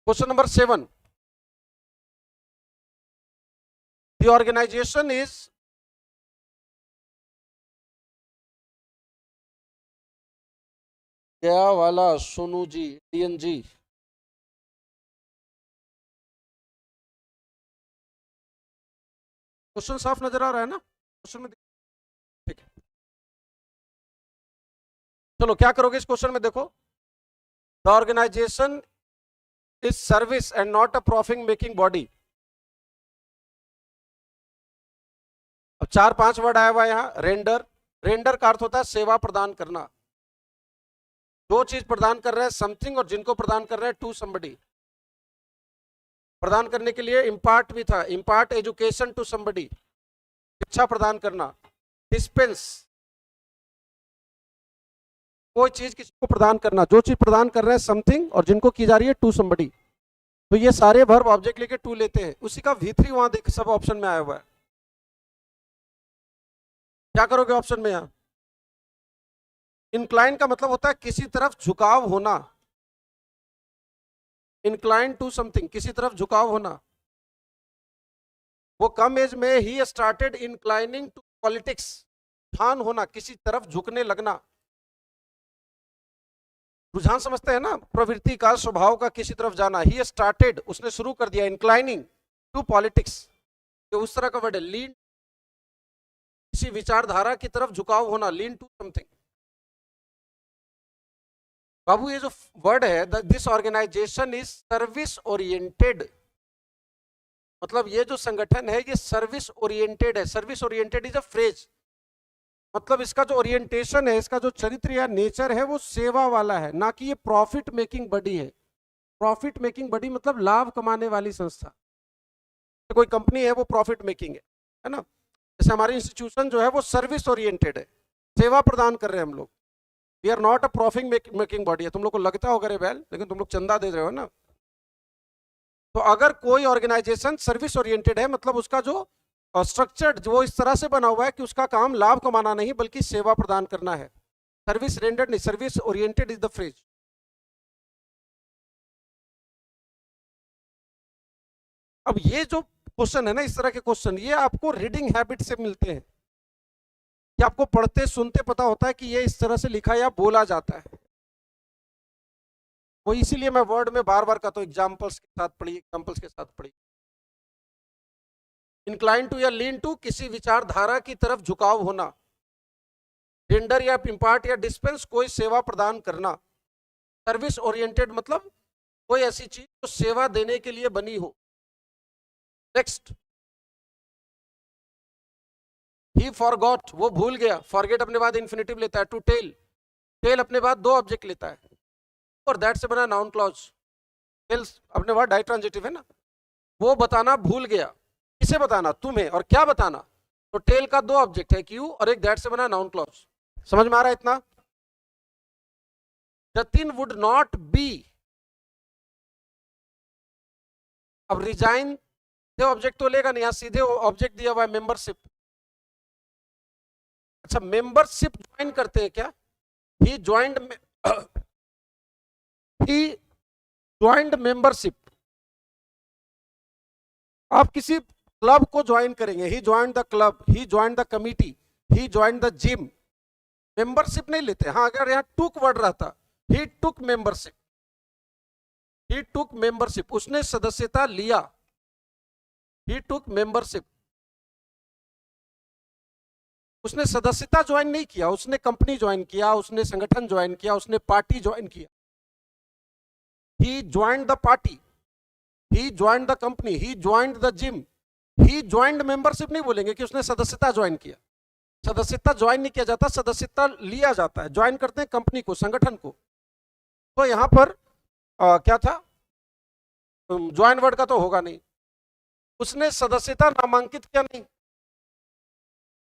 Question number 7, the organization is, क्या वाला सोनू जी, डीएन जी, क्वेश्चन साफ नजर आ रहा है ना क्वेश्चन में? ठीक है, चलो क्या करोगे इस क्वेश्चन में, देखो। The organization is service and not a profit making body. अब 4-5 वर्ड आया हुआ यहाँ। रेंडर, रेंडर का अर्थ होता है सेवा प्रदान करना, जो चीज प्रदान कर रहे हैं समथिंग, और जिनको प्रदान कर रहे हैं टू समबडी। प्रदान करने के लिए इम्पार्ट भी था, इम्पार्ट एजुकेशन टू समबडी, शिक्षा प्रदान करना। डिस्पेंस, कोई चीज किसी को प्रदान करना, जो चीज प्रदान कर रहे हैं समथिंग, और जिनको की जा रही है टू समबडी। तो ये सारे वर्ब ऑब्जेक्ट लेके टू लेते हैं, उसी का V3 वहां देख सब ऑप्शन में आया हुआ है। क्या करोगे ऑप्शन में यहां? इंक्लाइन का मतलब होता है किसी तरफ झुकाव होना, इंक्लाइन टू समथिंग, किसी तरफ झुकाव होना। वो कम एज में ही स्टार्टेड इंक्लाइनिंग टू पॉलिटिक्स, रुझान होना, किसी तरफ झुकने लगना। रुझान समझते हैं ना, प्रवृत्ति का, स्वभाव का किसी तरफ जाना। ही स्टार्टेड, उसने शुरू कर दिया, इंक्लाइनिंग टू पॉलिटिक्स, तो उस तरह का वर्ड है। लीन, किसी विचारधारा की तरफ झुकाव होना, लीन टू समथिंग। बाबू ये जो वर्ड है, this organization is service oriented, मतलब ये जो संगठन है ये सर्विस ओरिएंटेड है। Service oriented is a phrase, मतलब इसका जो ओरिएंटेशन है, इसका जो चरित्र या नेचर है वो सेवा वाला है, ना कि ये प्रॉफिट मेकिंग बॉडी है। प्रॉफिट मेकिंग बॉडी मतलब लाभ कमाने वाली संस्था। कोई कंपनी है वो प्रॉफिट मेकिंग है ना। जैसे हमारी इंस्टीट्यूशन जो है वो सर्विस ओरिएंटेड है, सेवा प्रदान कर रहे हैं हम लोग। We are not a profit making body है। तुम लोग को लगता होगा रे बैल, लेकिन तुम लोग चंदा दे रहे हो ना। तो अगर कोई ऑर्गेनाइजेशन सर्विस ओरिएंटेड है, मतलब उसका जो स्ट्रक्चर वो इस तरह से बना हुआ है कि उसका काम लाभ कमाना नहीं बल्कि सेवा प्रदान करना है। सर्विस रेंडर्ड नहीं, service oriented is the phrase. अब ये जो क्वेश्चन है ना, इस तरह के क्वेश्चन ये आपको रीडिंग हैबिट से मिलते हैं, कि आपको पढ़ते सुनते पता होता है कि ये इस तरह से लिखा या बोला जाता है। वो इसीलिए मैं वर्ड में बार बार कहता हूं एग्जाम्पल्स के साथ पढ़िए, एग्जाम्पल्स के साथ पढ़िए। इंक्लाइन टू या लीन टू, किसी विचारधारा की तरफ झुकाव होना। रेंडर या इम्पार्ट या डिस्पेंस, कोई सेवा प्रदान करना। सर्विस ओरिएंटेड मतलब कोई ऐसी चीज जो सेवा देने के लिए बनी हो। नेक्स्ट, ही फॉरगॉट, वो भूल गया, फॉरगेट अपने बाद इन्फिनेटिव लेता है, टू टेल, टेल अपने बाद दो ऑब्जेक्ट लेता है, और दैट से बना नाउन क्लॉज, टेल अपने बाद डाई ट्रांजिटिव है ना, वो बताना भूल गया, किसे बताना, तुम्हें, और क्या बताना, तो टेल का दो ऑब्जेक्ट है, क्यू, और एक दैट से बना नाउन क्लॉज। समझ में आ रहा है इतना? जतिन वुड नॉट बी, अब रिजाइन से ऑब्जेक्ट तो लेगा नहीं, यहां सीधे ऑब्जेक्ट दिया हुआ है मेंबरशिप। अच्छा, मेंबरशिप ज्वाइन करते हैं क्या? He joined he joined membership, आप किसी क्लब को ज्वाइन करेंगे, he join the club, he join the committee, he join the gym, membership नहीं लेते। हाँ, अगर यहाँ टुक वर्ड रहता, ही टुक मेंबरशिप, ही टुक मेंबरशिप, उसने सदस्यता लिया, ही टुक मेंबरशिप, उसने सदस्यता ज्वाइन नहीं किया, उसने कंपनी ज्वाइन किया, उसने संगठन ज्वाइन किया, उसने पार्टी ज्वाइन किया। He joined the party, he joined the company, he joined the gym, he joined membership नहीं बोलेंगे कि उसने सदस्यता ज्वाइन किया। सदस्यता ज्वाइन नहीं किया जाता, सदस्यता लिया जाता है, ज्वाइन करते हैं कंपनी को, संगठन को। तो यहां पर क्या था, ज्वाइन वर्ड का तो होगा नहीं, उसने सदस्यता नामांकित किया नहीं,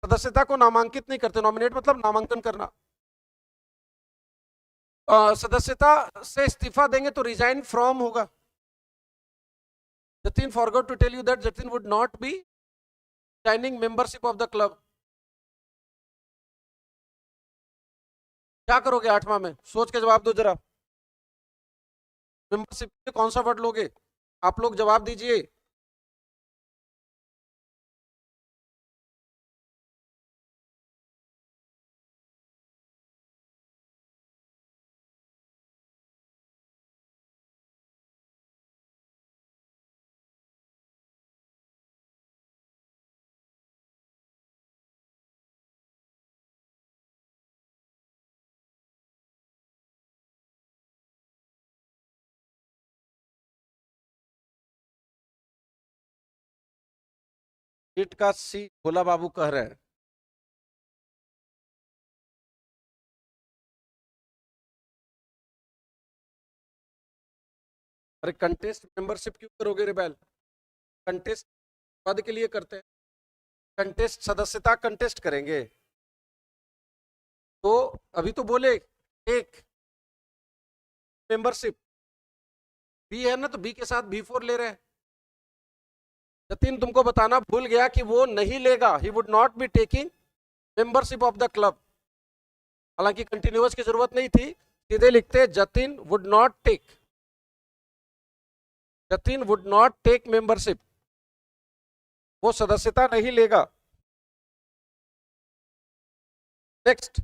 सदस्यता को नामांकित नहीं करते, नॉमिनेट मतलब नामांकन करना। सदस्यता से इस्तीफा देंगे तो रिजाइन फ्रॉम होगा। Jatin forgot to tell you that Jatin would not be joining membership of the club। क्या करोगे 8वां में, सोच के जवाब दो जरा। मेंबरशिप में कौन सा वर्ड लोगे, आप लोग जवाब दीजिए। सीट का सी भोला बाबू कह रहे हैं। अरे कंटेस्ट मेंबरशिप क्यों करोगे रिबेल, कंटेस्ट पद के लिए करते हैं, कंटेस्ट सदस्यता कंटेस्ट करेंगे। तो अभी तो बोले एक मेंबरशिप, बी है ना, तो बी के साथ B4 ले रहे हैं। जतिन तुमको बताना भूल गया कि वो नहीं लेगा, he would not be taking membership of the club. हालांकि कंटिन्यूअस की जरूरत नहीं थी, सीधे लिखते Jatin would not take, Jatin would not take membership, वो सदस्यता नहीं लेगा। नेक्स्ट,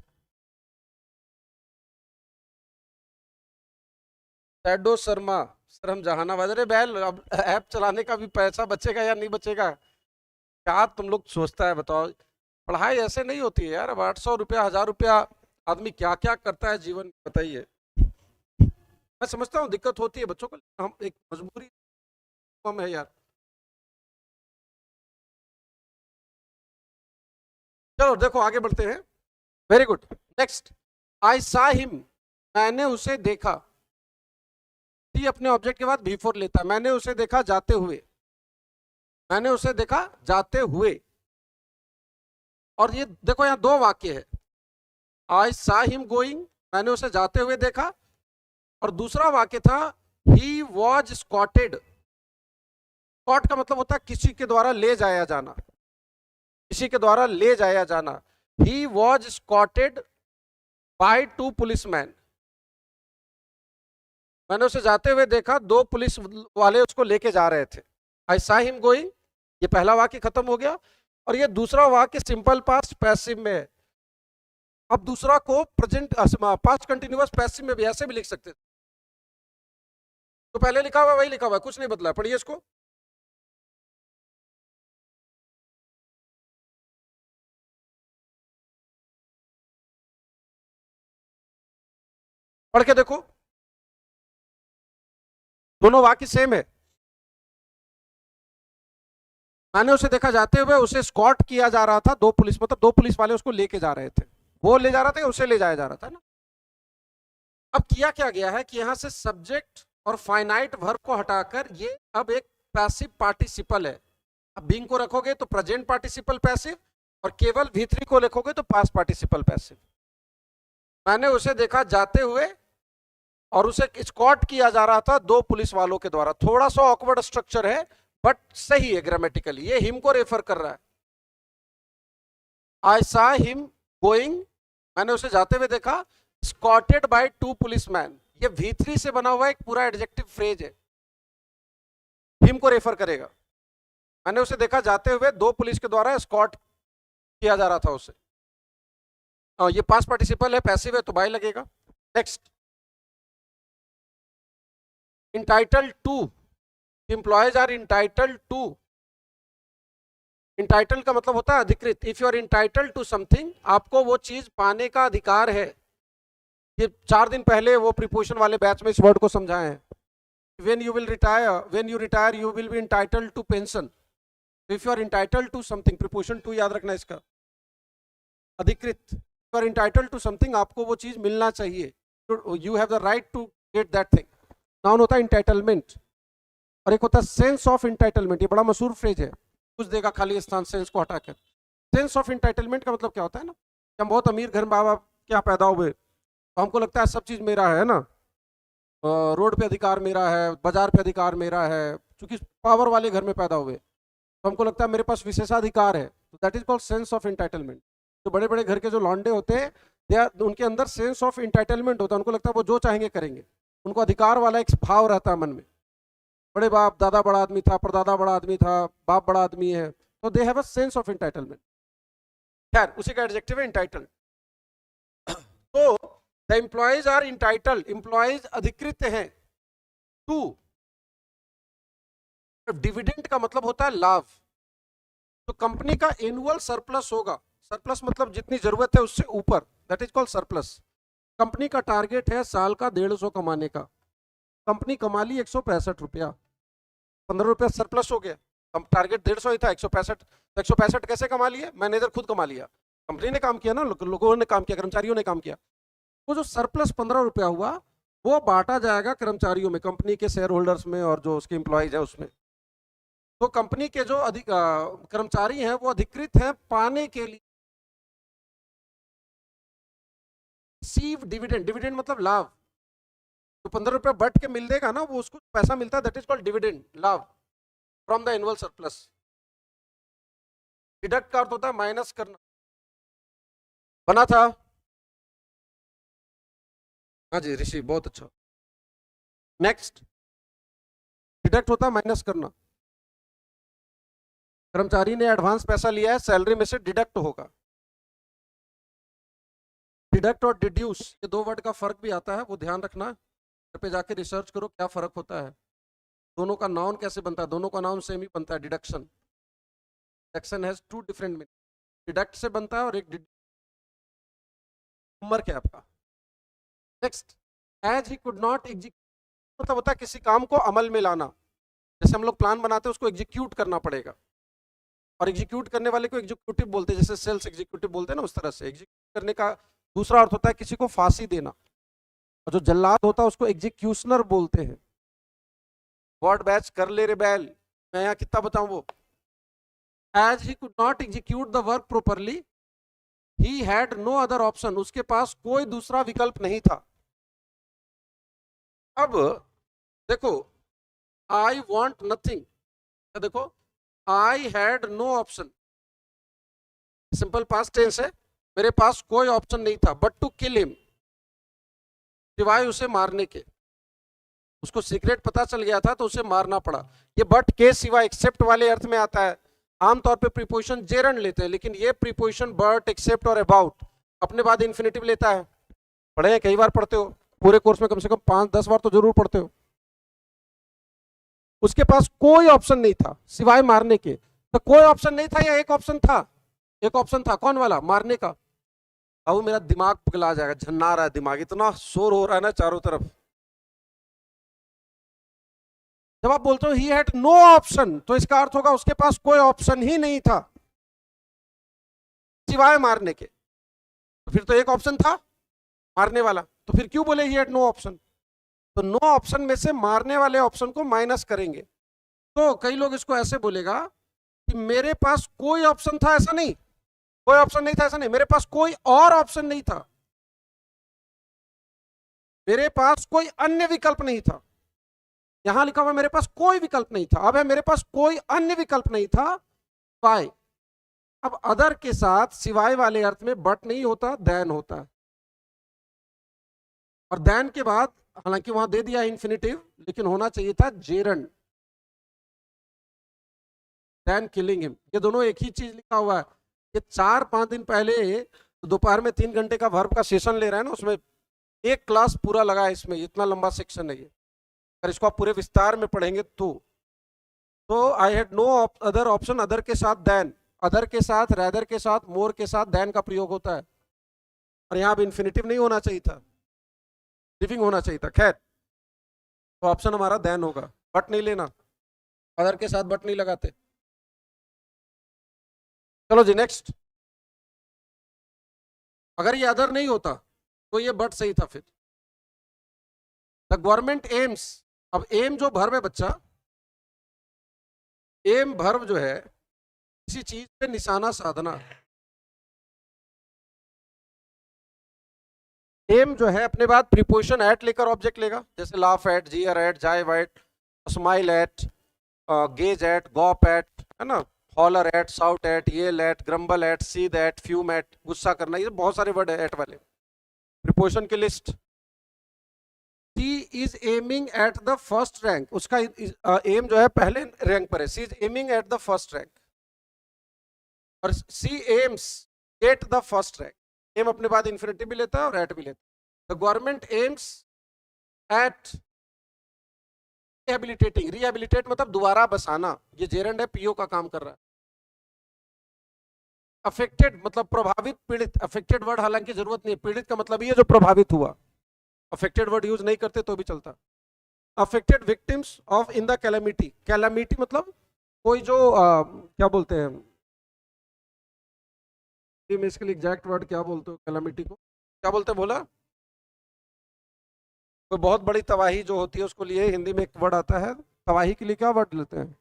शैडो शर्मा, सर हम जहानाबाद। अरे बैल, अब ऐप चलाने का भी पैसा बचेगा या नहीं बचेगा, क्या तुम लोग सोचता है बताओ। पढ़ाई ऐसे नहीं होती है यार, अब 800 रुपया 1000 रुपया आदमी क्या क्या करता है जीवन, बताइए। मैं समझता हूँ दिक्कत होती है बच्चों को, हम एक मजबूरी हम है यार। चलो देखो आगे बढ़ते हैं, वेरी गुड। नेक्स्ट, आई सा हिम, मैंने उसे देखा, टी अपने ऑब्जेक्ट के बाद B4 लेता है, मैंने उसे देखा जाते हुए, मैंने उसे देखा जाते हुए। और ये देखो यहाँ दो वाक्य है, आई सा हिम गोइंग, मैंने उसे जाते हुए देखा, और दूसरा वाक्य था ही वॉज स्कॉटेड। स्कॉट का मतलब होता है किसी के द्वारा ले जाया जाना, किसी के द्वारा ले जाया जाना। ही वॉज स्कॉटेड बाय 2 पुलिसमैन, मैंने उसे जाते हुए देखा, 2 पुलिस वाले उसको लेके जा रहे थे। आई सा हिम गोइंग, ये पहला वाक्य खत्म हो गया, और ये दूसरा वाक्य सिंपल पास्ट पैसिव में है। अब दूसरा को प्रेजेंट पास्ट कंटिन्यूअस पैसिव में भी ऐसे भी लिख सकते थे, तो पहले लिखा हुआ वही लिखा हुआ, कुछ नहीं बदला। पढ़िए इसको, पढ़ के देखो, दोनों वाक्य सेम है। मैंने उसे देखा जाते हुए, उसे स्कॉट किया जा रहा था, दो पुलिस वाले उसको लेके जा रहे थे। वो ले जा रहा था या उसे ले जाया जा रहा था ना। अब किया क्या गया है कि यहां से सब्जेक्ट और फाइनाइट वर्ब को हटाकर ये अब एक पैसिव पार्टिसिपल है। अब बीइंग को रखोगे तो प्रेजेंट पार्टिसिपल पैसिव, और केवल V3 को लिखोगे तो पास्ट पार्टिसिपल पैसिव। मैंने उसे देखा जाते हुए और उसे स्कॉट किया जा रहा था दो पुलिस वालों के द्वारा। थोड़ा सा ऑकवर्ड स्ट्रक्चर है बट सही है ग्रामेटिकली। ये हिम को रेफर कर रहा है। आई सा हिम गोइंग, मैंने उसे जाते हुए देखा, स्कॉटेड बाय टू पुलिसमैन। ये V3 से बना हुआ एक पूरा एडजेक्टिव फ्रेज है, हिम को रेफर करेगा। मैंने उसे देखा जाते हुए दो पुलिस के द्वारा स्कॉट किया जा रहा था उसे। ये पास्ट पार्टिसिपल है, पैसिव है, तो बाय लगेगा। Next, entitled to, employees are entitled to. Entitled का मतलब होता है अधिकृत। If you are entitled to something, आपको वो चीज पाने का अधिकार है। ये 4 दिन पहले वो प्रीपोजिशन वाले बैच में इस वर्ड को समझाए हैं। when you retire you will be entitled to pension. if you are entitled to something, preposition to याद रखना इसका, अधिकृत। you are entitled to something, आपको वो चीज मिलना चाहिए, you have the right to get that thing। Noun होता है entitlement, और एक होता है sense of entitlement। ये बड़ा मशहूर फ्रेज है, कुछ देगा खाली स्थान सेंस को हटाकर। सेंस ऑफ इंटाइटलमेंट का मतलब क्या होता है ना, कि हम बहुत अमीर घर में बाबा क्या पैदा हुए, तो हमको लगता है सब चीज मेरा है ना, रोड पे अधिकार मेरा है, बाजार पे अधिकार मेरा है। क्योंकि पावर वाले घर में पैदा हुए तो हमको लगता है मेरे पास विशेषाधिकार है। तो that is called sense of entitlement. तो बड़े बड़े घर के जो लॉन्डे होते हैं, उनके अंदर सेंस ऑफ इंटाइटलमेंट होता है। उनको लगता है वो जो चाहेंगे करेंगे, उनको अधिकार वाला एक भाव रहता है मन में। बड़े बाप दादा बड़ा आदमी था, परदादा बड़ा आदमी था, बाप बड़ा आदमी है, तो they have a sense of entitlement. खैर, उसी का एडजेक्टिव है इंटाइटल्ड। तो the employees are entitled, employees अधिकृत हैं टू। डिविडेंड का मतलब होता है लाभ। तो कंपनी का एनुअल सरप्लस होगा, सरप्लस मतलब जितनी जरूरत है उससे ऊपर, that is called surplus. Company का टारगेट है साल का 150 कमाने का। कंपनी कमा ली 165 रुपया, 15 रुपया सरप्लस हो गया। टारगेट 150 ही था, 165। 165 कैसे कमा लिए? मैनेजर खुद कमा लिया, कंपनी ने काम किया ना, लोगों ने काम किया, कर्मचारियों ने काम किया। वो जो सरप्लस 15 रुपया हुआ वो बांटा जाएगा कर्मचारियों में, कंपनी के शेयर होल्डर्स में और जो उसके एम्प्लॉयज है उसमें। तो कंपनी के जो कर्मचारी हैं वो अधिकृत हैं पाने के लिए रिसीव डिविडेंड। डिविडेंड मतलब लाभ। तो 15 रुपया बट के मिल देगा ना, वो उसको पैसा मिलता है, दैट इज कॉल्ड डिविडेंड, लाभ from the annual surplus. Deduct का अर्थ होता है माइनस करना। बना था? हाँ जी ऋषि, बहुत अच्छा। नेक्स्ट, डिडक्ट होता है माइनस करना। कर्मचारी ने एडवांस पैसा लिया है, सैलरी में से डिडक्ट होगा। डिडक्ट और डिड्यूस, ये दो वर्ड का फर्क भी आता है, वो ध्यान रखना। घर पे जाके रिसर्च करो क्या फर्क होता है, दोनों का नाउन कैसे बनता है। दोनों का नाउन सेम ही बनता है, deduction. Deduction has 2 different meaning. Deduct से बनता है और एक उम्र क्या आपका। Next, as he could not execute मतलब होता है किसी काम को अमल में लाना। जैसे हम लोग प्लान बनाते हैं, उसको एग्जीक्यूट करना पड़ेगा, और एग्जीक्यूट करने वाले को एग्जीक्यूटिव बोलते हैं, जैसे सेल्स एग्जीक्यूटिव बोलते हैं ना, उस तरह से। एग्जीक्यूट करने का दूसरा अर्थ होता है किसी को फांसी देना, और जो जल्लाद होता है उसको एग्जीक्यूशनर बोलते हैं। वर्ड बैच कर ले रे बैल, मैं यहाँ कितना बताऊं वो। As he could not execute the work properly, he had no other option, उसके पास कोई दूसरा विकल्प नहीं था। अब देखो, आई वॉन्ट नथिंग, देखो I had no option, simple past tense है, मेरे पास कोई ऑप्शन नहीं था बट टू किल हिम, सिवाय उसे मारने के। उसको सीक्रेट पता चल गया था तो उसे मारना पड़ा। ये बट के सिवाय एक्सेप्ट वाले अर्थ में आता है। आमतौर पे प्रीपोजिशन जेरंड लेते हैं, लेकिन ये प्रीपोजिशन बट, एक्सेप्ट और अबाउट अपने बाद इन्फिनेटिव लेता है। पढ़े हैं, कई बार पढ़ते हो, पूरे कोर्स में कम से कम 5-10 बार तो जरूर पढ़ते हो। उसके पास कोई ऑप्शन नहीं था सिवाय मारने के। तो कोई ऑप्शन नहीं था या एक ऑप्शन था? एक ऑप्शन था, कौन वाला? मारने का। अब मेरा दिमाग पिघला जाएगा, झन्ना रहा है दिमाग, इतना शोर हो रहा है ना चारों तरफ। जब आप बोलते हो ही हैड नो ऑप्शन, तो इसका अर्थ होगा उसके पास कोई ऑप्शन ही नहीं था सिवाय मारने के। तो फिर तो एक ऑप्शन था मारने वाला, तो फिर क्यों बोले ही हैड नो ऑप्शन? तो नो ऑप्शन में से मारने वाले ऑप्शन को माइनस करेंगे। तो कई लोग इसको ऐसे बोलेगा कि मेरे पास कोई ऑप्शन था ऐसा नहीं, कोई ऑप्शन नहीं था ऐसा नहीं, मेरे पास कोई और ऑप्शन नहीं था, मेरे पास कोई अन्य विकल्प नहीं था। यहां लिखा हुआ मेरे पास कोई विकल्प नहीं था, अब है मेरे पास कोई अन्य विकल्प नहीं था, वाई। अब अदर के साथ सिवाय वाले अर्थ में बट नहीं होता, देन होता है। और देन के बाद हालांकि वहां दे दिया इन्फिनिटिव, लेकिन होना चाहिए था जेरन, देन किलिंग हिम। ये दोनों एक ही चीज लिखा हुआ है। ये 4-5 दिन पहले दोपहर में 3 घंटे का वर्ब का सेशन ले रहे हैं ना, उसमें एक क्लास पूरा लगा है इसमें, इतना लंबा सेक्शन है ये। अगर इसको आप पूरे विस्तार में पढ़ेंगे तो I had no other option, other के साथ देन, अदर के साथ, रैदर के साथ, मोर के साथ देन का प्रयोग होता है। और यहाँ अब इन्फिनिटिव नहीं होना चाहिए था, लिविंग होना चाहिए था। खैर, तो ऑप्शन हमारा देन होगा, बट नहीं लेना, अदर के साथ बट नहीं लगाते। चलो जी नेक्स्ट। अगर ये अदर नहीं होता तो ये बट सही था। फिर द गवर्नमेंट एम्स, अब एम जो भर्व है बच्चा, एम भर्व जो है किसी चीज पे निशाना साधना। एम जो है अपने बाद प्रीपोजिशन एट लेकर ऑब्जेक्ट लेगा, जैसे laugh at, jeer at, jibe at, smile at, gaze at, gawp at, है ना, holler at, shout at, yell at, grumble at, seethe at, fume at, गुस्सा करना, ये बहुत सारे वर्ड है एट वाले, प्रीपोजिशन की list. She is aiming at the first rank, उसका एम जो है पहले रैंक पर है, she is aiming at the first rank. और she aims at the first rank, aim अपने बाद इन्फिनिटिव भी लेता है और एट भी लेता है। The government aims at rehabilitating, rehabilitate मतलब दोबारा बसाना, ये जेरेंड है, पीओ का काम कर रहा है। अफेक्टेड मतलब प्रभावित, पीड़ित, अफेक्टेड वर्ड हालांकि जरूरत नहीं है, पीड़ित का मतलब ये जो प्रभावित हुआ, अफेक्टेड वर्ड यूज नहीं करते तो भी चलता। Affected victims of in the calamity, calamity मतलब कोई जो क्या बोलते हैं इसके लिए एग्जैक्ट वर्ड क्या बोलते हो, कैलामिटी को क्या बोलते हैं, बोला कोई बहुत बड़ी तबाही जो होती है उसको लिए हिंदी में एक वर्ड आता है, तबाही के लिए क्या वर्ड लेते हैं,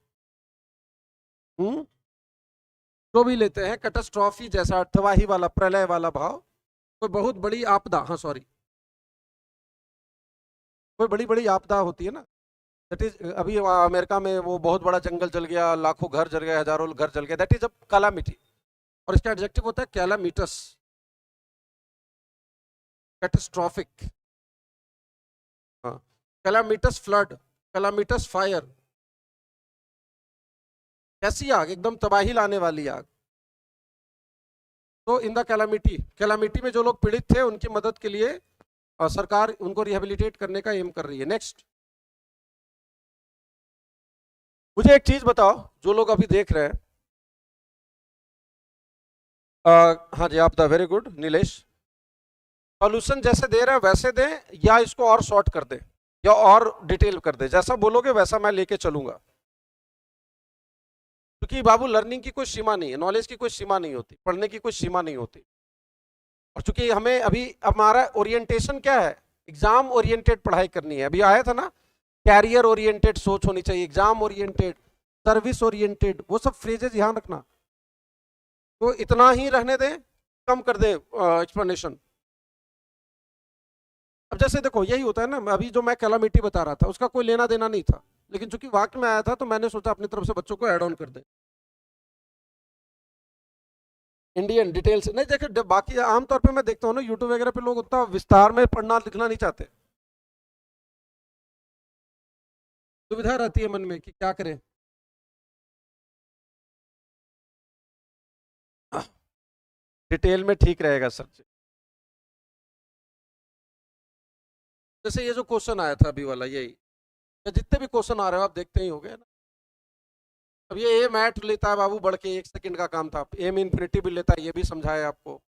जो भी लेते हैं, कैटास्ट्रॉफी जैसा, तबाही वाला, प्रलय वाला भाव, कोई बहुत बड़ी आपदा, हाँ सॉरी, कोई बड़ी बड़ी आपदा होती है ना, दैट इज, अभी अमेरिका में वो बहुत बड़ा जंगल जल गया, लाखों घर जल गए, हजारों घर जल गए, दैट इज अ कैलामिटी। और इसका एडजेक्टिव होता है कैलामिटस, कैटास्ट्रॉफिक। हाँ, कैलामिटस फ्लड, कैलामिटस फायर, कैसी आग, एकदम तबाही लाने वाली आग। तो इन द कैलामिटी, कैलामिटी में जो लोग पीड़ित थे उनकी मदद के लिए सरकार उनको रिहेबिलिटेट करने का एम कर रही है। नेक्स्ट, मुझे एक चीज बताओ जो लोग अभी देख रहे हैं, हाँ जी, आप the very good Nilesh, solution जैसे दे रहे हैं वैसे दें या इसको और शॉर्ट कर दें या और डिटेल कर दें, जैसा बोलोगे वैसा मैं लेके चलूंगा, क्योंकि बाबू लर्निंग की कोई सीमा नहीं है, नॉलेज की कोई सीमा नहीं होती, पढ़ने की कोई सीमा नहीं होती। और चूंकि हमें अभी हमारा ओरिएंटेशन क्या है, एग्जाम ओरिएंटेड पढ़ाई करनी है। अभी आया था ना, कैरियर ओरिएंटेड सोच होनी चाहिए, एग्जाम ओरिएंटेड, सर्विस ओरिएंटेड, वो सब फ्रेजेस ध्यान रखना। तो इतना ही रहने दें, कम कर दे एक्सप्लेनेशन। अब जैसे देखो यही होता है ना, अभी जो मैं कैलामिटी बता रहा था उसका कोई लेना देना नहीं था, लेकिन चूंकि वाक्य में आया था तो मैंने सोचा अपनी तरफ से बच्चों को ऐड ऑन कर दे। इंडियन डिटेल से नहीं देखे, बाकी आमतौर पे मैं देखता हूँ ना यूट्यूब वगैरह पे लोग उतना विस्तार में पढ़ना लिखना नहीं चाहते, दुविधा रहती है मन में कि क्या करें। डिटेल में ठीक रहेगा सर जी। जैसे ये जो क्वेश्चन आया था अभी वाला, यही या जितने भी क्वेश्चन आ रहे हो आप देखते ही होंगे ना। अब ये एम एट लेता है बाबू बढ़ के, 1 सेकंड का काम था, एम इन्फिनिटी भी लेता है, ये भी समझाया आपको।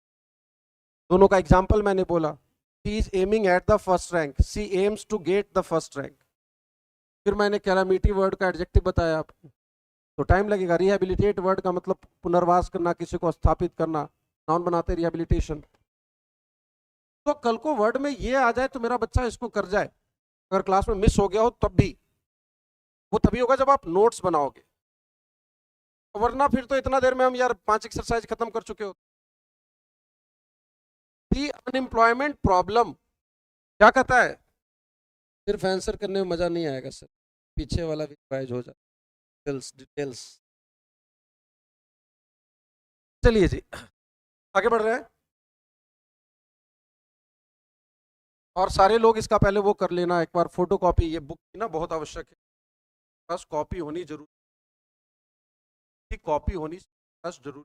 दोनों का एग्जाम्पल मैंने बोला, she is aiming at the first rank, she aims to get the first rank. फिर मैंने कैलामिटी वर्ड का एडजेक्टिव बताया आपको, तो टाइम लगेगा। रिहेबिलिटेट वर्ड का मतलब पुनर्वास करना, किसी को स्थापित करना, नाउन बनाते रिहेबिलिटेशन। तो कल को वर्ड में ये आ जाए तो मेरा बच्चा इसको कर जाए, अगर क्लास में मिस हो गया हो तब भी, वो तभी होगा जब आप नोट्स बनाओगे, वरना फिर तो इतना देर में हम यार 5 एक्सरसाइज खत्म कर चुके हो। दी अनएम्प्लॉयमेंट प्रॉब्लम क्या कहता है? सिर्फ आंसर करने में मजा नहीं आएगा सर, पीछे वाला भी रिवाइज हो जाए, डिटेल्स। चलिए जी आगे बढ़ रहे हैं, और सारे लोग इसका पहले वो कर लेना एक बार, फोटो कॉपी, ये बुक की ना बहुत आवश्यक है, बस कॉपी होनी जरूरी, कॉपी होनी बस जरूरी।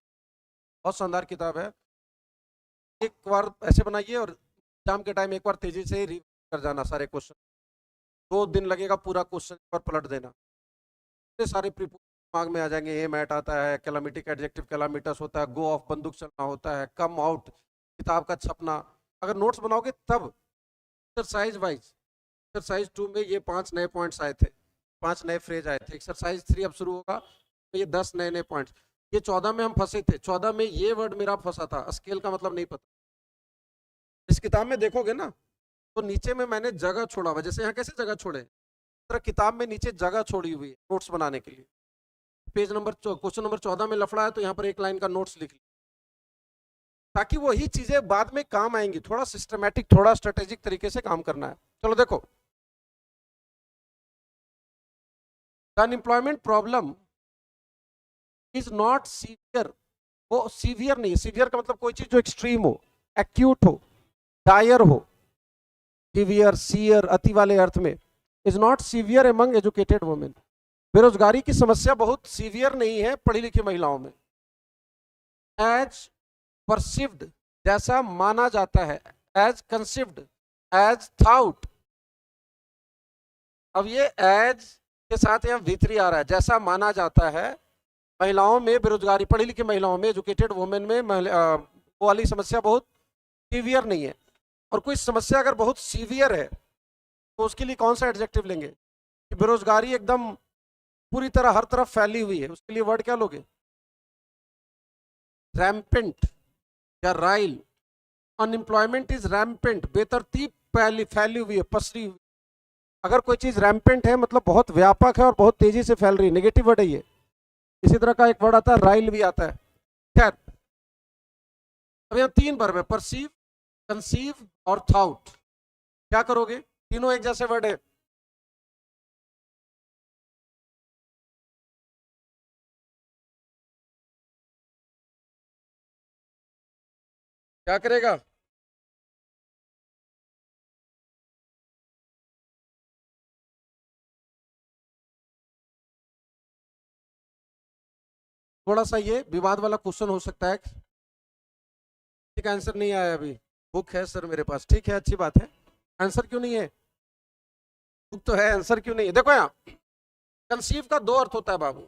बहुत शानदार किताब है, एक बार ऐसे बनाइए और एग्जाम के टाइम एक बार तेजी से रिवीज कर जाना सारे क्वेश्चन, 2 दिन लगेगा पूरा क्वेश्चन पर पलट देना, इतने सारे दिमाग में आ जाएंगे। ए मैट आता है, कैलामिटिक एडजेक्टिव कैलामिटस होता है, गो ऑफ बंदूक चलना होता है, कम आउट किताब का छपना। अगर नोट्स बनाओगे तब एक्सरसाइज वाइज, एक्सरसाइज 2 में ये 5 नए पॉइंट्स आए थे, 5 नए फ्रेज आए थे। एक्सरसाइज 3 अब शुरू होगा तो ये 10 नए नए पॉइंट्स। ये 14 में हम फंसे थे, 14 में ये वर्ड मेरा फंसा था, स्केल का मतलब नहीं पता। इस किताब में देखोगे ना तो नीचे में मैंने जगह छोड़ा हुआ, जैसे यहाँ कैसे जगह छोड़े, तरह किताब में नीचे जगह छोड़ी हुई है नोट्स बनाने के लिए। पेज नंबर क्वेश्चन नंबर 14 में लफड़ा है तो यहाँ पर एक लाइन का नोट्स लिख लिया, ताकि वही चीजें बाद में काम आएंगी। थोड़ा सिस्टमैटिक, थोड़ा स्ट्रेटेजिक तरीके से काम करना है। चलो देखो, unemployment problem is not severe, वो सीवियर नहीं है। सीवियर का मतलब कोई चीज जो एक्सट्रीम हो, एक्यूट हो, डायर हो, सीवियर सीयर अति वाले अर्थ में। Is not severe among educated women, बेरोजगारी की समस्या बहुत सीवियर नहीं है पढ़ी लिखी महिलाओं में। एज परसिव्ड, जैसा माना जाता है, एज कंसिव्ड, एज थाउट। अब ये एज के साथ यहाँ भीतरी आ रहा है, जैसा माना जाता है। महिलाओं में बेरोजगारी, पढ़ी लिखी महिलाओं में, एजुकेटेड वुमेन में वो वाली समस्या बहुत सीवियर नहीं है। और कोई समस्या अगर बहुत सीवियर है तो उसके लिए कौन सा एडजेक्टिव लेंगे? कि बेरोजगारी एकदम पूरी तरह हर तरफ फैली हुई है, उसके लिए वर्ड क्या लोगे? रैम्पेंट या राइल। अनएम्प्लॉयमेंट इज रैम्पेंट, बेतरतीब फैली हुई है, पसरी हुई। अगर कोई चीज रैम्पेंट है मतलब बहुत व्यापक है और बहुत तेजी से फैल रही है, नेगेटिव वर्ड है ये। इसी तरह का एक वर्ड आता है राइल भी आता है। खैर, अब यहाँ 3 वर्ब है, परसीव, कंसीव और थाउट। क्या करोगे? तीनों एक जैसे वर्ड है। क्या करेगा? थोड़ा सा ये विवाद वाला क्वेश्चन हो सकता है, ठीक, आंसर नहीं आया अभी। बुक है सर मेरे पास, ठीक है, अच्छी बात है। आंसर क्यों नहीं है? बुक तो है, आंसर क्यों नहीं है? देखो यहाँ कंसीव का 2 अर्थ होता है बाबू।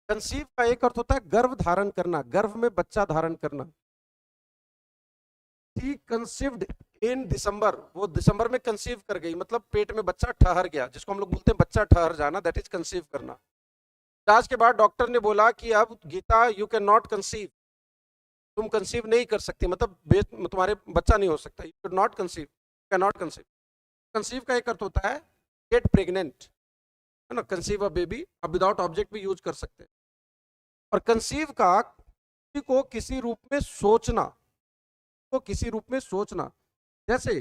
कंसीव का एक अर्थ होता है गर्भ धारण करना, गर्भ में बच्चा धारण करना। शी कंसीव्ड इन दिसंबर, वो दिसंबर में कंसीव कर गई, मतलब पेट में बच्चा ठहर गया, जिसको हम लोग बोलते हैं बच्चा ठहर जाना, दैट इज कंसीव करना। इलाज के बाद डॉक्टर ने बोला कि अब Geeta you can not conceive, तुम कंसीव नहीं कर सकती, मतलब तुम्हारे बच्चा नहीं हो सकता, you can not conceive, can not conceive. Conceive का एक अर्थ होता है गेट प्रेग्नेंट, है ना, कंसीव अ बेबी। अब विदाउट ऑब्जेक्ट भी यूज कर सकते हैं। और कंसीव का किसी को किसी रूप में सोचना, को किसी रूप में सोचना, जैसे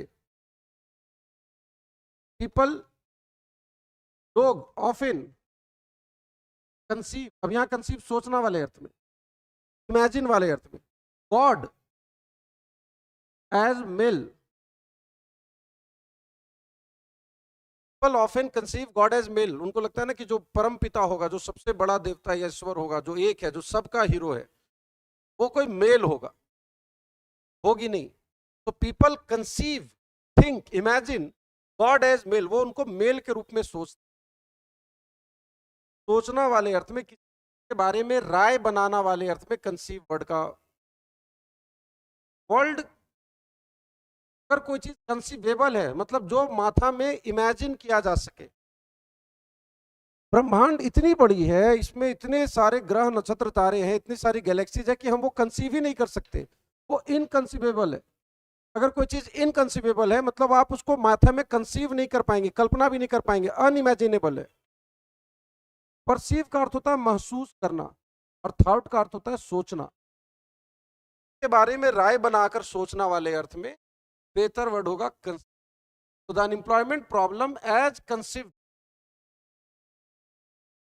पीपल, लोग, ऑफन कंसीव। अब यहां कंसीव सोचना वाले अर्थ में, इमेजिन वाले अर्थ में। God as male, people often conceive God as male. उनको लगता है ना कि जो परम पिता होगा, जो सबसे बड़ा देवता या ईश्वर होगा, जो एक है, जो सबका हीरो है, वो कोई मेल होगा, होगी नहीं। तो people conceive, think, imagine God as male, वो उनको मेल के रूप में सोचना वाले अर्थ में के बारे में राय बनाना वाले अर्थ में कंसीव वर्ड का वर्ल्ड, अगर कोई चीज कंसीवेबल है मतलब जो माथा में इमेजिन किया जा सके। ब्रह्मांड इतनी बड़ी है, इसमें इतने सारे ग्रह नक्षत्र तारे हैं, इतनी सारी गैलेक्सीज है कि हम वो कंसीव ही नहीं कर सकते, वो इनकंसीवेबल है। अगर कोई चीज इनकंसीवेबल है मतलब आप उसको माथा में कंसीव नहीं कर पाएंगे, कल्पना भी नहीं कर पाएंगे, अनइमेजिनेबल है। परसीव का अर्थ होता है महसूस करना और थॉट का अर्थ होता है सोचना। के बारे में राय बनाकर सोचना वाले अर्थ में बेहतर वर्ड होगा तो the unemployment problem as conceive.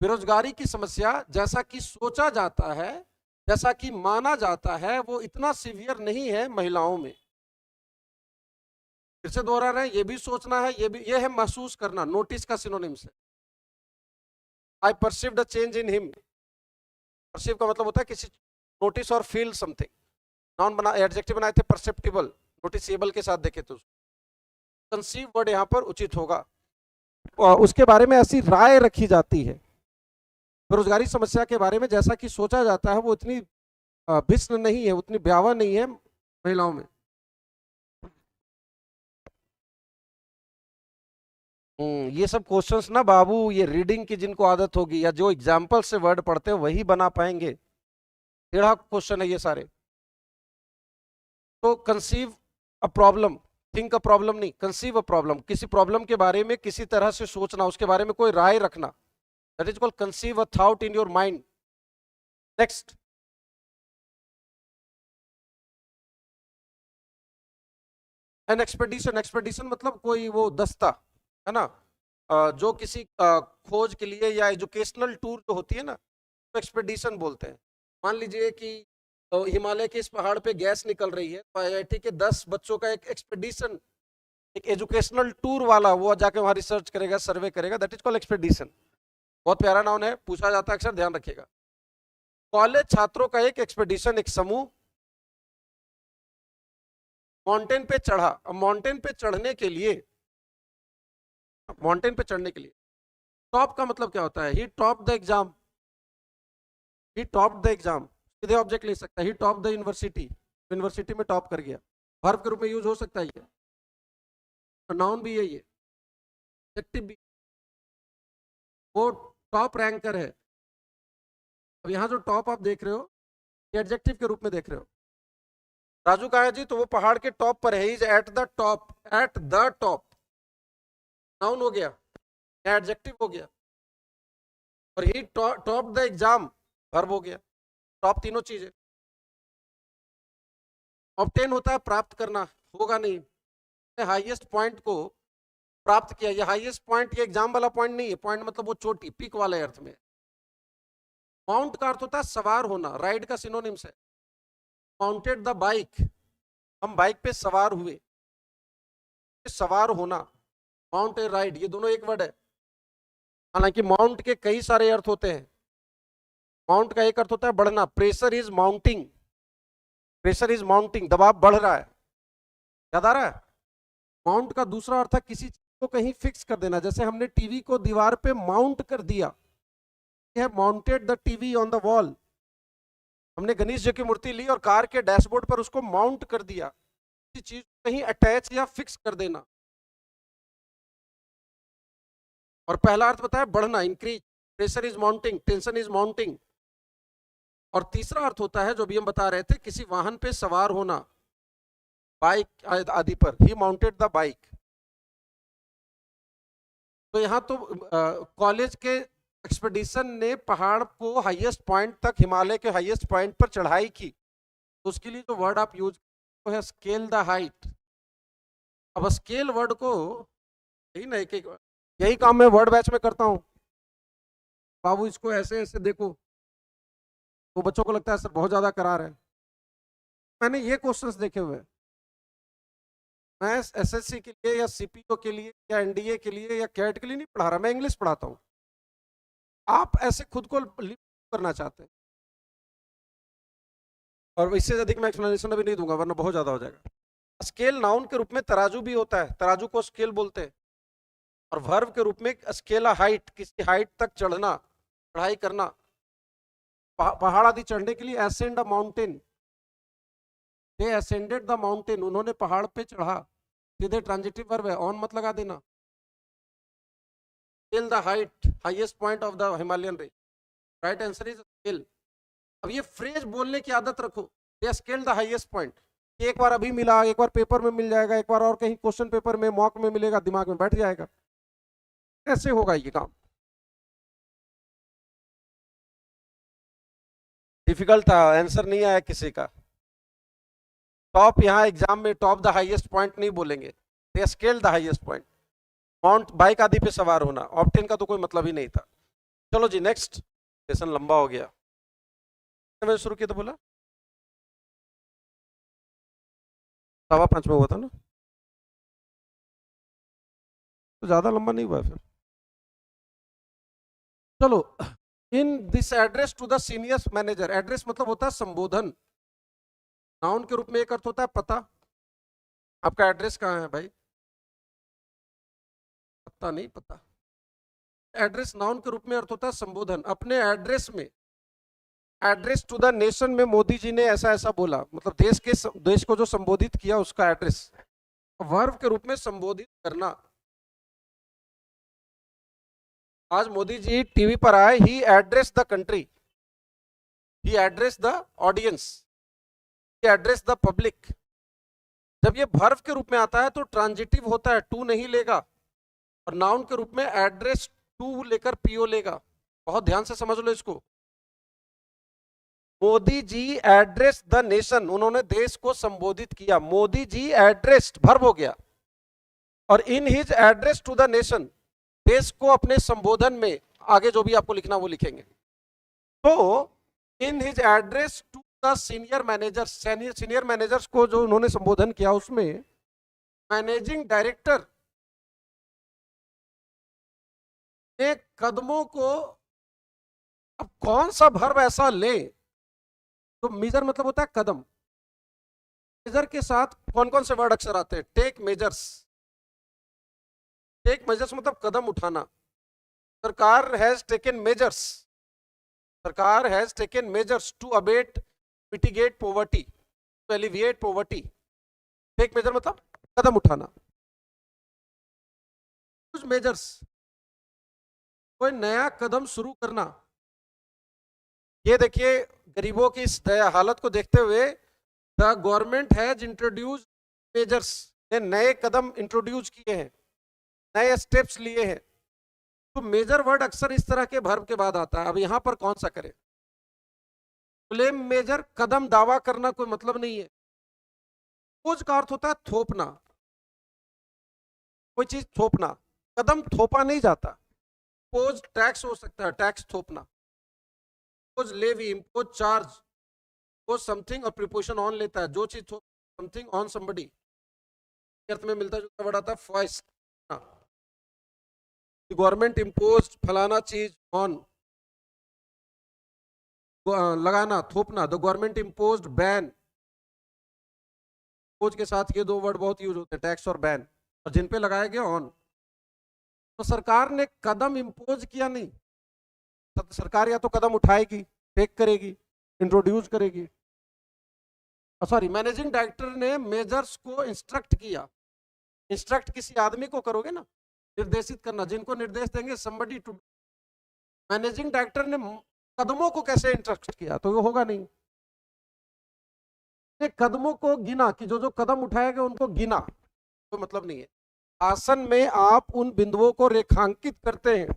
बेरोजगारी की समस्या जैसा कि सोचा जाता है, जैसा कि माना जाता है, वो इतना सीवियर नहीं है महिलाओं में। फिर से दोहरा रहे हैं, ये भी सोचना है, ये है महसूस करना। नोटिस का सिनोनिम्स है। I perceived a change in him. Perceive का मतलब होता है किसी नोटिस और फील समथिंग। नाउन बना, एडजेक्टिव बनाए थे परसेप्टिबल, नोटिसेबल के साथ देखे तो कंसीव वर्ड यहाँ पर उचित होगा। उसके बारे में ऐसी राय रखी जाती है। बेरोजगारी समस्या के बारे में जैसा कि सोचा जाता है वो इतनी भिन्न नहीं है, उतनी ब्यावा नहीं है महिलाओं में। ये सब क्वेश्चंस ना बाबू, ये रीडिंग की जिनको आदत होगी या जो एग्जाम्पल से वर्ड पढ़ते हैं वही बना पाएंगे। टेढ़ा क्वेश्चन है ये सारे। तो conceive a problem, think a problem नहीं, कंसीव अ प्रॉब्लम, किसी प्रॉब्लम के बारे में किसी तरह से सोचना, उसके बारे में कोई राय रखना, that is called conceive a thought in your mind. Next, an expedition. Expedition मतलब कोई वो दस्ता है ना, जो किसी खोज के लिए या एजुकेशनल टूर जो होती है ना, तो एक्सपेडिशन बोलते हैं। मान लीजिए कि हिमालय के इस पहाड़ पे गैस निकल रही है, तो IIT के 10 बच्चों का एक एक्सपेडिशन, एक एजुकेशनल टूर वाला, वो जाके वहां रिसर्च करेगा, सर्वे करेगा, दैट इज कॉल्ड एक्सपेडिशन। बहुत प्यारा नाउन है, पूछा जाता है अक्सर, ध्यान रखिएगा। कॉलेज छात्रों का एक एक्सपेडिशन, एक समूह माउंटेन पे चढ़ा। अब माउंटेन पे चढ़ने के लिए, माउंटेन पे चढ़ने के लिए टॉप का मतलब क्या होता है? He top the exam, he top the exam, सीधे ऑब्जेक्ट ले सकता है। He top the university, university में टॉप कर गया। वर्ब के रूप में यूज हो सकता है ये, नाउन भी यही है, एडजेक्टिव भी। वो टॉप रैंकर है। अब यहाँ जो टॉप आप देख रहे हो ये एडजेक्टिव के रूप में देख रहे हो। राजू कहाँ है जी? तो वो पहाड़ के टॉप पर है, is at the top, at the top, noun हो गया, एडजेक्टिव हो गया। और ही टॉप द एग्जाम, वर्ब हो गया। टॉप तीनों चीजें। ऑब्टेन होता है प्राप्त करना, होगा नहीं, हाईएस्ट पॉइंट को प्राप्त किया। ये हाईएस्ट पॉइंट, ये एग्जाम वाला पॉइंट नहीं है, पॉइंट मतलब वो चोटी, पीक वाले अर्थ में। माउंट का अर्थ होता है सवार होना, राइड का सिनोनिम्स है। माउंटेड द बाइक, हम बाइक पे सवार हुए, सवार होना। माउंट ए राइड, ये दोनों एक वर्ड है। हालांकि माउंट के कई सारे अर्थ होते हैं। माउंट का एक अर्थ होता है बढ़ना, pressure is mounting, pressure is mounting, दबाव बढ़ रहा है। याद आ रहा है? माउंट का दूसरा अर्थ है किसी चीज को कहीं फिक्स कर देना, जैसे हमने टीवी को दीवार पे माउंट कर दिया, mounted the TV on the wall. हमने गणेश जी की मूर्ति ली और कार के डैशबोर्ड पर उसको माउंट कर दिया, किसी चीज को कहीं अटैच या फिक्स कर देना। और पहला अर्थ बताया बढ़ना, increase, pressure is mounting, tension is mounting. और तीसरा अर्थ होता है जो भी हम बता रहे थे, किसी वाहन पे सवार होना, बाइक आदि पर, ही माउंटेड द बाइक। तो यहाँ तो कॉलेज के एक्सपेडिशन ने पहाड़ को हाईएस्ट पॉइंट तक, हिमालय के हाईएस्ट पॉइंट पर चढ़ाई की, तो उसके लिए जो वर्ड आप यूज तो है स्केल द हाइट। अब स्केल वर्ड को यही ना, यही काम मैं वर्ड बैच में करता हूँ। बाबू इसको ऐसे ऐसे देखो, तो बच्चों को लगता है सर बहुत ज्यादा करा रहे हैं। मैंने ये क्वेश्चंस देखे हुए हैं। मैं SSC के लिए या CPO के लिए या NDA के लिए या कैट के लिए नहीं पढ़ा रहा, मैं इंग्लिश पढ़ाता हूँ। आप ऐसे खुद को करना चाहते हैं, और इससे अधिक मैं एक्सप्लेनेशन अभी नहीं दूंगा वरना बहुत ज्यादा हो जाएगा। स्केल नाउन के रूप में तराजू भी होता है, तराजू को स्केल बोलते हैं। और वर्ब के रूप में स्केल हाइट, किसी हाइट तक चढ़ना, पढ़ाई करना। पहाड़ आदि चढ़ने के लिए ascend a mountain, they ascended the mountain, उन्होंने पहाड़ पे चढ़ा, सीधे ट्रांजिटिव वर्ब है, ऑन मत लगा देना। Scale the height, highest point of the Himalayan range, right answer is scale। अब ये फ्रेज बोलने की आदत रखो, they scaled the highest point, एक बार अभी मिला, एक बार पेपर में मिल जाएगा, एक बार और कहीं क्वेश्चन पेपर में मॉक में मिलेगा, दिमाग में बैठ जाएगा। कैसे होगा ये काम? डिफिकल्ट था, आंसर नहीं आया किसी का। टॉप यहाँ एग्जाम में टॉप द हाईएस्ट पॉइंट नहीं बोलेंगे, they scaled the highest point. Mount bike आदि पे सवार होना, ऑप्टेन का तो कोई मतलब ही नहीं था। चलो जी नेक्स्ट, सेशन लंबा हो गया। मैंने शुरू किया तो बोला 5:15 में हुआ था ना, तो ज्यादा लंबा नहीं हुआ फिर। चलो, in this address to the senior manager, address मतलब होता है संबोधन, नाउन के रूप में एक अर्थ होता है पता। आपका एड्रेस कहाँ है भाई? पता नहीं, पता। एड्रेस नाउन के रूप में अर्थ होता है संबोधन। अपने एड्रेस में, एड्रेस टू द नेशन में मोदी जी ने ऐसा ऐसा बोला, मतलब देश को जो संबोधित किया उसका एड्रेस। वर्ब के रूप में संबोधित करना। आज मोदी जी टीवी पर आए, he address the country, he address the audience, he address the public. जब ये वर्ब के रूप में आता है तो ट्रांजिटिव होता है, टू नहीं लेगा, और नाउन के रूप में एड्रेस टू लेकर पीओ लेगा। बहुत ध्यान से समझ लो इसको। Modi ji address the nation, उन्होंने देश को संबोधित किया। मोदी जी एड्रेस्ड वर्ब हो गया, और in his address to the nation, देश को अपने संबोधन में, आगे जो भी आपको लिखना वो लिखेंगे। तो in his address to the senior manager, senior managers को जो उन्होंने संबोधन किया, उसमें मैनेजिंग डायरेक्टर ने कदमों को, अब कौन सा वर्ब ऐसा ले, तो मेजर मतलब होता है कदम। मेजर के साथ कौन कौन से वर्ड अक्सर आते हैं? टेक मेजर्स, टेक मेजर्स मतलब कदम उठाना। सरकार हैज टेकन मेजर्स, सरकार has taken measures to abate mitigate poverty, to alleviate poverty. Take measure मतलब कदम उठाना। कुछ मेजर्स, कोई नया कदम शुरू करना। ये देखिए, गरीबों की इस हालत को देखते हुए the government has introduce measures, ने नए कदम इंट्रोड्यूस किए हैं, नए स्टेप्स लिए हैं। तो मेजर वर्ड अक्सर इस तरह के वर्ब के बाद आता है। अब यहां पर कौन सा करें? क्लेम मेजर, कदम दावा करना कोई मतलब नहीं है। पोज का अर्थ होता है थोपना, कोई चीज थोपना, कदम थोपा नहीं जाता। पोज टैक्स हो सकता है, टैक्स थोपना। Pose levy, impose charge, pose something और प्रीपोजिशन ऑन लेता है, जो चीज समथिंग ऑन समबडी, अर्थ में मिलता जुलता वर्ड आता है फॉइस। गवर्नमेंट इम्पोज फलाना चीज ऑन, लगाना, थोपना। The government imposed ban, pose के साथ ये दो वर्ड बहुत यूज होते हैं, टैक्स और बैन, और जिन पे लगाया गया ऑन। तो सरकार ने कदम इम्पोज किया नहीं, सरकार या तो कदम उठाएगी, टेक करेगी, इंट्रोड्यूस करेगी। सॉरी, मैनेजिंग डायरेक्टर ने मेजर्स को इंस्ट्रक्ट किया। इंस्ट्रक्ट किसी आदमी को करोगे ना, निर्देशित करना, जिनको निर्देश देंगे somebody to। मैनेजिंग डायरेक्टर ने कदमों को कैसे इंस्ट्रक्ट किया, तो वो होगा नहीं। कदमों को गिना, कि जो जो कदम उठाए गए उनको गिना, कोई तो मतलब नहीं है। आसन में आप उन बिंदुओं को रेखांकित करते हैं।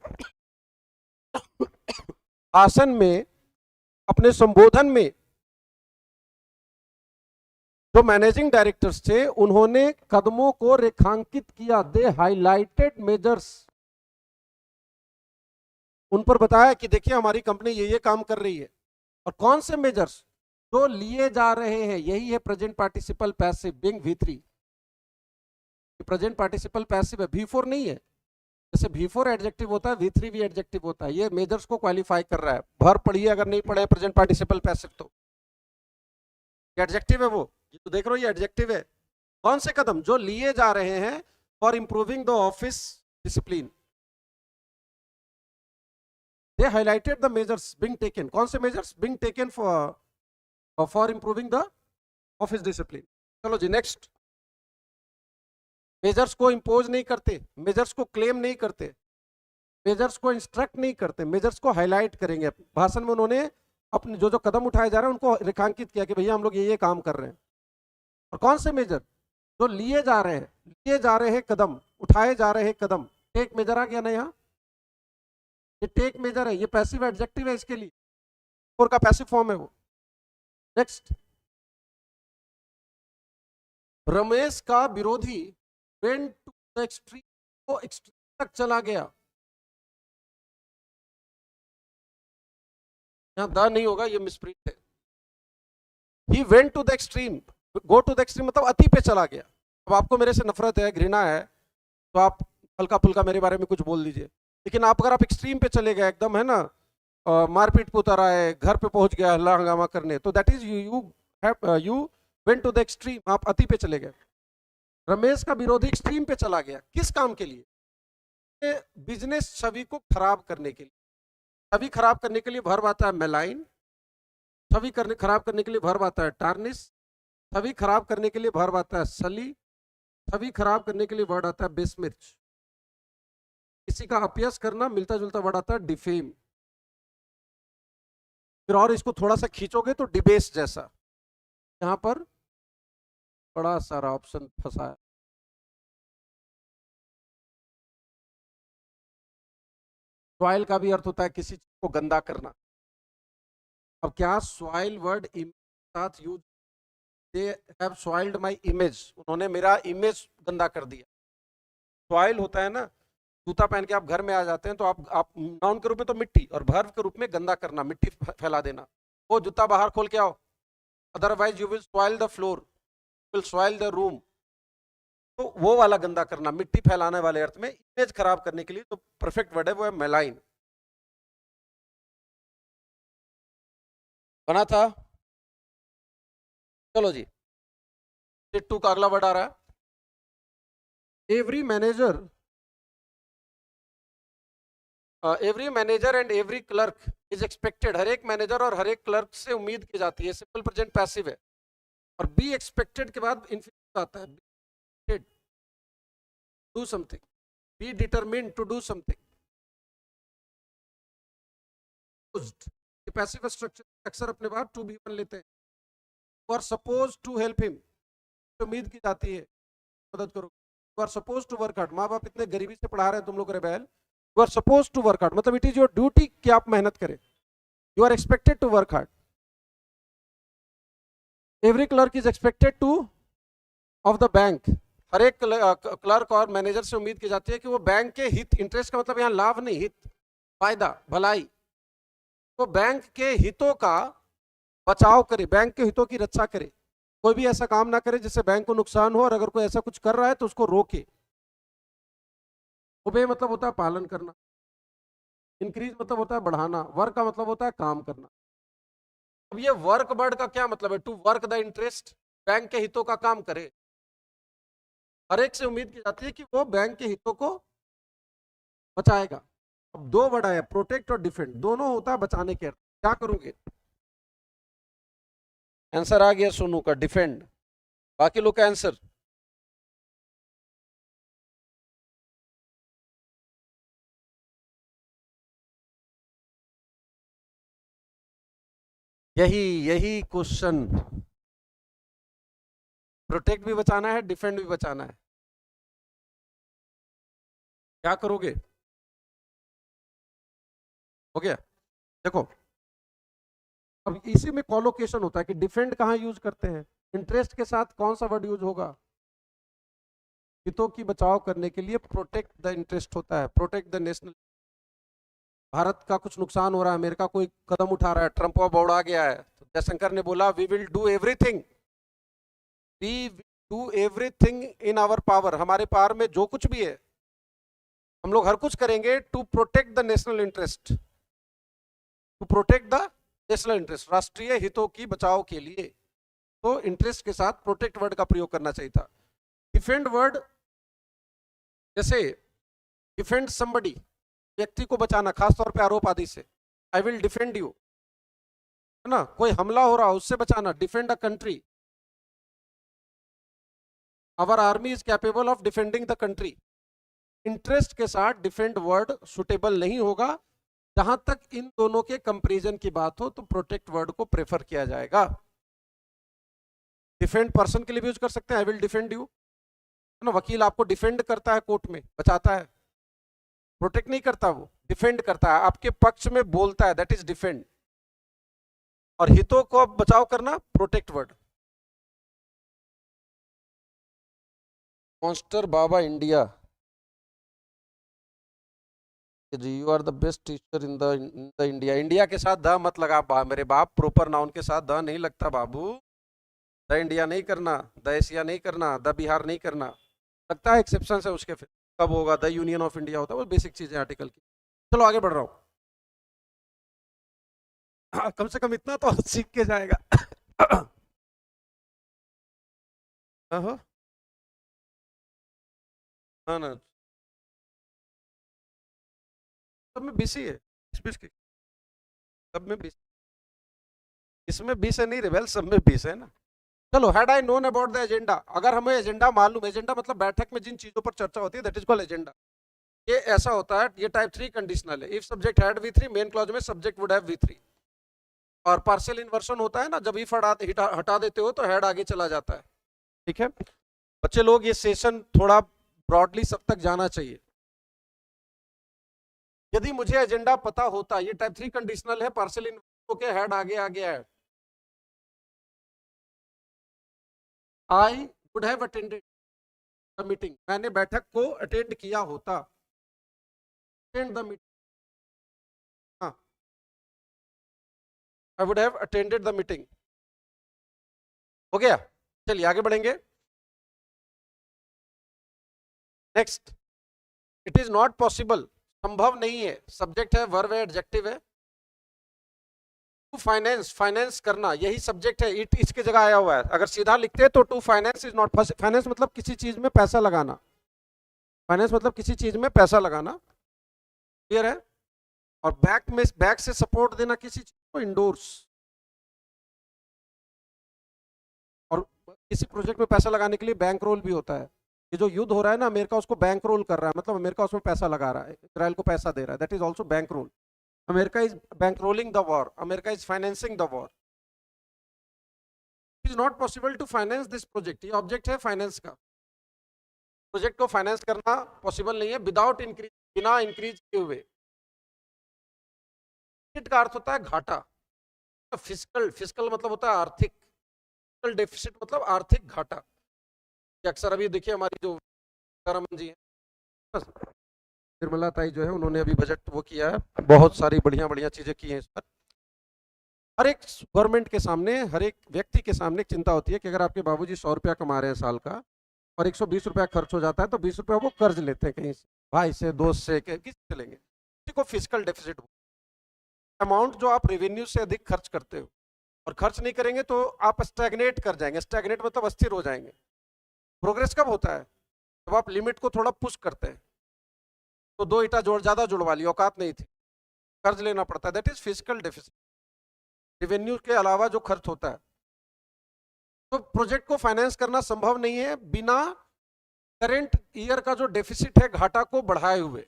आसन में, अपने संबोधन में, जो मैनेजिंग डायरेक्टर्स थे उन्होंने कदमों को रेखांकित किया। दे हाईलाइटेड मेजर्स, उन पर बताया कि देखिए हमारी कंपनी ये काम कर रही है। और कौन से मेजर्स? जो लिए जा रहे हैं, यही है present participle passive, being V3। Present participle passive है, V4 नहीं है। जैसे V4 एडजेक्टिव होता है, V3 भी एडजेक्टिव होता है। ये मेजर्स को क्वालिफाई कर रहा है। भर पढ़िए, अगर नहीं पढ़े प्रेजेंट पार्टिसिपल पैसिव तो एडजेक्टिव है वो, तो देख रहे हो ये एडजेक्टिव है। कौन से कदम? जो लिए जा रहे हैं for improving the office discipline. They highlighted the measures being taken. कौन से measures being taken for improving the office discipline. चलो जी नेक्स्ट. मेजर्स को इंपोज नहीं करते, मेजर्स को क्लेम नहीं करते, मेजर्स को इंस्ट्रक्ट नहीं करते, मेजर्स को हाईलाइट करेंगे. भाषण में उन्होंने अपने जो जो कदम उठाए जा रहे हैं उनको रेखांकित किया कि भैया हम लोग ये काम कर रहे हैं. और कौन से मेजर जो लिए जा रहे हैं कदम, उठाए जा रहे हैं कदम. टेक मेजर आ गया ना यहाँ, ये टेक मेजर है, ये पैसिव एडजेक्टिव है इसके लिए, और का पैसिव फॉर्म है वो. नेक्स्ट. रमेश का विरोधी वेंट टू द एक्सट्रीम, वो एक्सट्रीम तक चला गया. यहाँ द नहीं होगा, ये मिसप्रिंट है. He went to the extreme, go to the extreme मतलब अति पे चला गया. अब आपको मेरे से नफरत है, घृणा है, तो आप हल्का फुल्का मेरे बारे में कुछ बोल दीजिए. लेकिन आप अगर आप एक्सट्रीम पे चले गए एकदम, है ना, मारपीट पे उतर आए, घर पे पहुंच गया हल्ला हंगामा करने, तो that is you went to the extreme, आप अति पे चले गए. रमेश का विरोधी एक्सट्रीम पे चला गया. किस काम के लिए? बिजनेस छवि को खराब करने के लिए. छवि खराब करने के लिए वर्ब आता है मेलाइन, छवि खराब करने के लिए वर्ब आता है टार्निश, छवि खराब करने के लिए वर्ब आता है सली, छवि खराब करने के लिए वर्ड आता है बेसमिर्च. किसी का अपयश करना, मिलता जुलता वर्ड आता है डिफेम. फिर और इसको थोड़ा सा खींचोगे तो डिबेस जैसा. यहां पर बड़ा सारा ऑप्शन फंसा है. सॉइल का भी अर्थ होता है किसी चीज को गंदा करना. अब क्या सॉइल वर्ड साथ use, they have soiled my image, उन्होंने मेरा इमेज गंदा कर दिया. सॉइल होता है ना, जूता पहन के आप घर में आ जाते हैं तो आप नाउन के रूप में तो मिट्टी, और वर्ब के रूप में गंदा करना, मिट्टी फैला देना. वो जूता बाहर खोल के आओ, otherwise you will soil the floor, will soil the room. तो वो वाला गंदा करना, मिट्टी फैलाने वाले अर्थ में. इमेज खराब करने के लिए तो परफेक्ट वर्ड है वो है मेलाइन. बना था. चलो जी, टू का अगला वर्ड आ रहा है. Every manager and every clerk is expected. हर एक मैनेजर और हर एक क्लर्क से उम्मीद की जाती है. सिंपल प्रेजेंट पैसिव है. और बी एक्सपेक्टेड के बाद इंफिनिटिव आता है. Do something, be determined to do something. Passive structure अक्सर अपने बाद टू भी बन लेते हैं. You are suppose to help him, उम्मीद की जाती है मदद करो. You are suppose to work hard. माँ बाप इतने गरीबी से पढ़ा रहे हैं तुम लोग rebel. You are suppose to work hard मतलब इट इज योर ड्यूटी कि आप मेहनत करें. You are expected to work hard. Every clerk is expected to of the bank. हर एक क्लर्क और मैनेजर से उम्मीद की जाती है कि वो बैंक के हित, इंटरेस्ट का मतलब यहाँ लाभ नहीं, हित, फायदा, भलाई, तो बैंक के हितों का बचाव करे, बैंक के हितों की रक्षा करे. कोई भी ऐसा काम ना करे जिससे बैंक को नुकसान हो, और अगर कोई ऐसा कुछ कर रहा है तो उसको रोके. ओबे मतलब होता है पालन करना. इंक्रीज मतलब होता है बढ़ाना. वर्क का मतलब होता है काम करना. अब ये वर्क वर्ड का क्या मतलब है? To work the interest, bank के हितों का काम करे. हर एक से उम्मीद की जाती है कि वो बैंक के हितों को बचाएगा. अब दो वर्ड आया, प्रोटेक्ट और डिफेंड, दोनों होता है बचाने के अर्थ. क्या करोगे? आंसर आ गया सोनू का डिफेंड. बाकी लोग का आंसर यही क्वेश्चन. प्रोटेक्ट भी बचाना है, डिफेंड भी बचाना है. क्या करोगे? हो गया. देखो अब इसी में कॉलोकेशन होता है कि डिफेंड कहाँ यूज करते हैं, इंटरेस्ट के साथ कौन सा वर्ड यूज होगा. हितों की बचाव करने के लिए प्रोटेक्ट द इंटरेस्ट होता है, प्रोटेक्ट द नेशनल. भारत का कुछ नुकसान हो रहा है, अमेरिका कोई कदम उठा रहा है, ट्रंप अब उड़ा गया है, तो जयशंकर ने बोला we will do everything, we do everything in our power, हमारे पावर में जो कुछ भी है हम लोग हर कुछ करेंगे to protect the national interest, to protect the national interest, राष्ट्रीय हितों की बचाव के लिए. तो इंटरेस्ट के साथ प्रोटेक्ट वर्ड का प्रयोग करना चाहिए था. डिफेंड वर्ड, जैसे डिफेंड समबडी, व्यक्ति को बचाना, खासतौर पे आरोप आदि से, आई विल डिफेंड यू, है ना, कोई हमला हो रहा उससे बचाना, defend a country, our army is capable of defending the country. Interest के साथ डिफेंड वर्ड सुटेबल नहीं होगा, जहां तक इन दोनों के कंपैरिजन की बात हो तो प्रोटेक्ट वर्ड को प्रेफर किया जाएगा। डिफेंड पर्सन के लिए भी यूज कर सकते हैं, आई विल डिफेंड यू, है ना, वकील आपको डिफेंड करता है कोर्ट में, बचाता है, प्रोटेक्ट नहीं करता, वो डिफेंड करता है, आपके पक्ष में बोलता है, दैट इज डिफेंड। और हितों को बचाव करना, protect word. Monster baba India, you are the best teacher in the India. India के साथ द मत लगा मेरे बाप, प्रोपर नाउन के साथ द नहीं लगता बाबू, द इंडिया नहीं करना, द एशिया नहीं करना, द बिहार नहीं करना, लगता है एक्सेप्शन है उसके, फिर कब होगा, द यूनियन ऑफ इंडिया होता है, वो बेसिक चीजें आर्टिकल की। चलो आगे बढ़ रहा हूँ। कम से कम इतना तो सीख के जाएगा। हाँ हाँ ना, सब में 20 ही है, 20 की, सब में 20, इसमें 20 है नहीं रेबेल, सब में 20 है ना। चलो, had I known about the agenda, अगर हमें एजेंडा मालूम, एजेंडा मतलब बैठक में जिन चीजों पर चर्चा होती है, दैट इज कॉल्ड एजेंडा। ये ऐसा होता है, ये टाइप 3 कंडीशनल है, if subject had V3, main clause में सब्जेक्ट वुड हैव V3। और पार्शियल इन्वर्सन होता है ना, जब इफ हटा देते हो तो हेड आगे चला जाता है। ठीक है बच्चे लोग, ये सेशन थोड़ा ब्रॉडली सब तक जाना चाहिए। यदि मुझे एजेंडा पता होता, ये टाइप 3 कंडीशनल है, पार्शियल इन्वर्सन के हेड आगे आ गया है, आई would have attended the meeting, मैंने बैठक को अटेंड किया होता, अटेंड द मीटिंग, हाँ, आई would have attended the meeting. हो गया, चलिए आगे बढ़ेंगे। Next, it is not possible, संभव नहीं है, सब्जेक्ट है, वर्ब है, एडजेक्टिव है, टू फाइनेंस, फाइनेंस करना, यही सब्जेक्ट है, इट इसके जगह आया हुआ है। अगर सीधा लिखते हैं तो to finance is not, finance मतलब किसी चीज में पैसा लगाना, फाइनेंस मतलब किसी चीज में पैसा लगाना, क्लियर है। और बैक से सपोर्ट देना किसी चीज को, इंडोर्स। और किसी प्रोजेक्ट में पैसा लगाने के लिए बैंक रोल भी होता है। ये जो युद्ध हो रहा है ना, अमेरिका उसको बैंक रोल कर रहा है, मतलब अमेरिका उसमें पैसा लगा रहा है, इजराइल को पैसा दे रहा है, that is also bankroll. America is bankrolling the war, America is financing the war. It is not possible to finance this project, ये ऑब्जेक्ट है फाइनेंस का, प्रोजेक्ट को फाइनेंस करना पॉसिबल नहीं है विदाउट इंक्रीज, बिना इंक्रीज किए हुए। का अर्थ होता है घाटा, फिजिकल, फिजिकल मतलब होता है आर्थिक, फिजिकल डेफिसिट मतलब आर्थिक घाटा। अक्सर अभी देखिए हमारी जो सीतारमन जी है, निर्मला ताई जो है, उन्होंने अभी बजट वो किया है, बहुत सारी बढ़िया बढ़िया चीजें की हैं इस पर। हर एक गवर्नमेंट के सामने, हर एक व्यक्ति के सामने चिंता होती है कि अगर आपके बाबूजी 100 रुपया कमा रहे हैं साल का और 120 रुपया खर्च हो जाता है, तो 20 रुपया वो कर्ज लेते हैं कहीं से, भाई से, दोस्त से, किसी से लेंगे, किसी को फिजिकल डेफिसिट, अमाउंट जो आप रेवेन्यू से अधिक खर्च करते हो, और खर्च नहीं करेंगे तो आप स्टैग्नेट कर जाएंगे, स्टैग्नेट मतलब अस्थिर हो जाएंगे। प्रोग्रेस कब होता है, जब आप लिमिट को थोड़ा पुश करते हैं, तो 2 ईंटा ज्यादा जुड़वा ली, औकात नहीं थी, कर्ज लेना पड़ता है, that is physical deficit, revenue के अलावा जो खर्च होता है। तो प्रोजेक्ट को फाइनेंस करना संभव नहीं है बिना करंट ईयर का जो डेफिसिट है, घाटा को बढ़ाए हुए।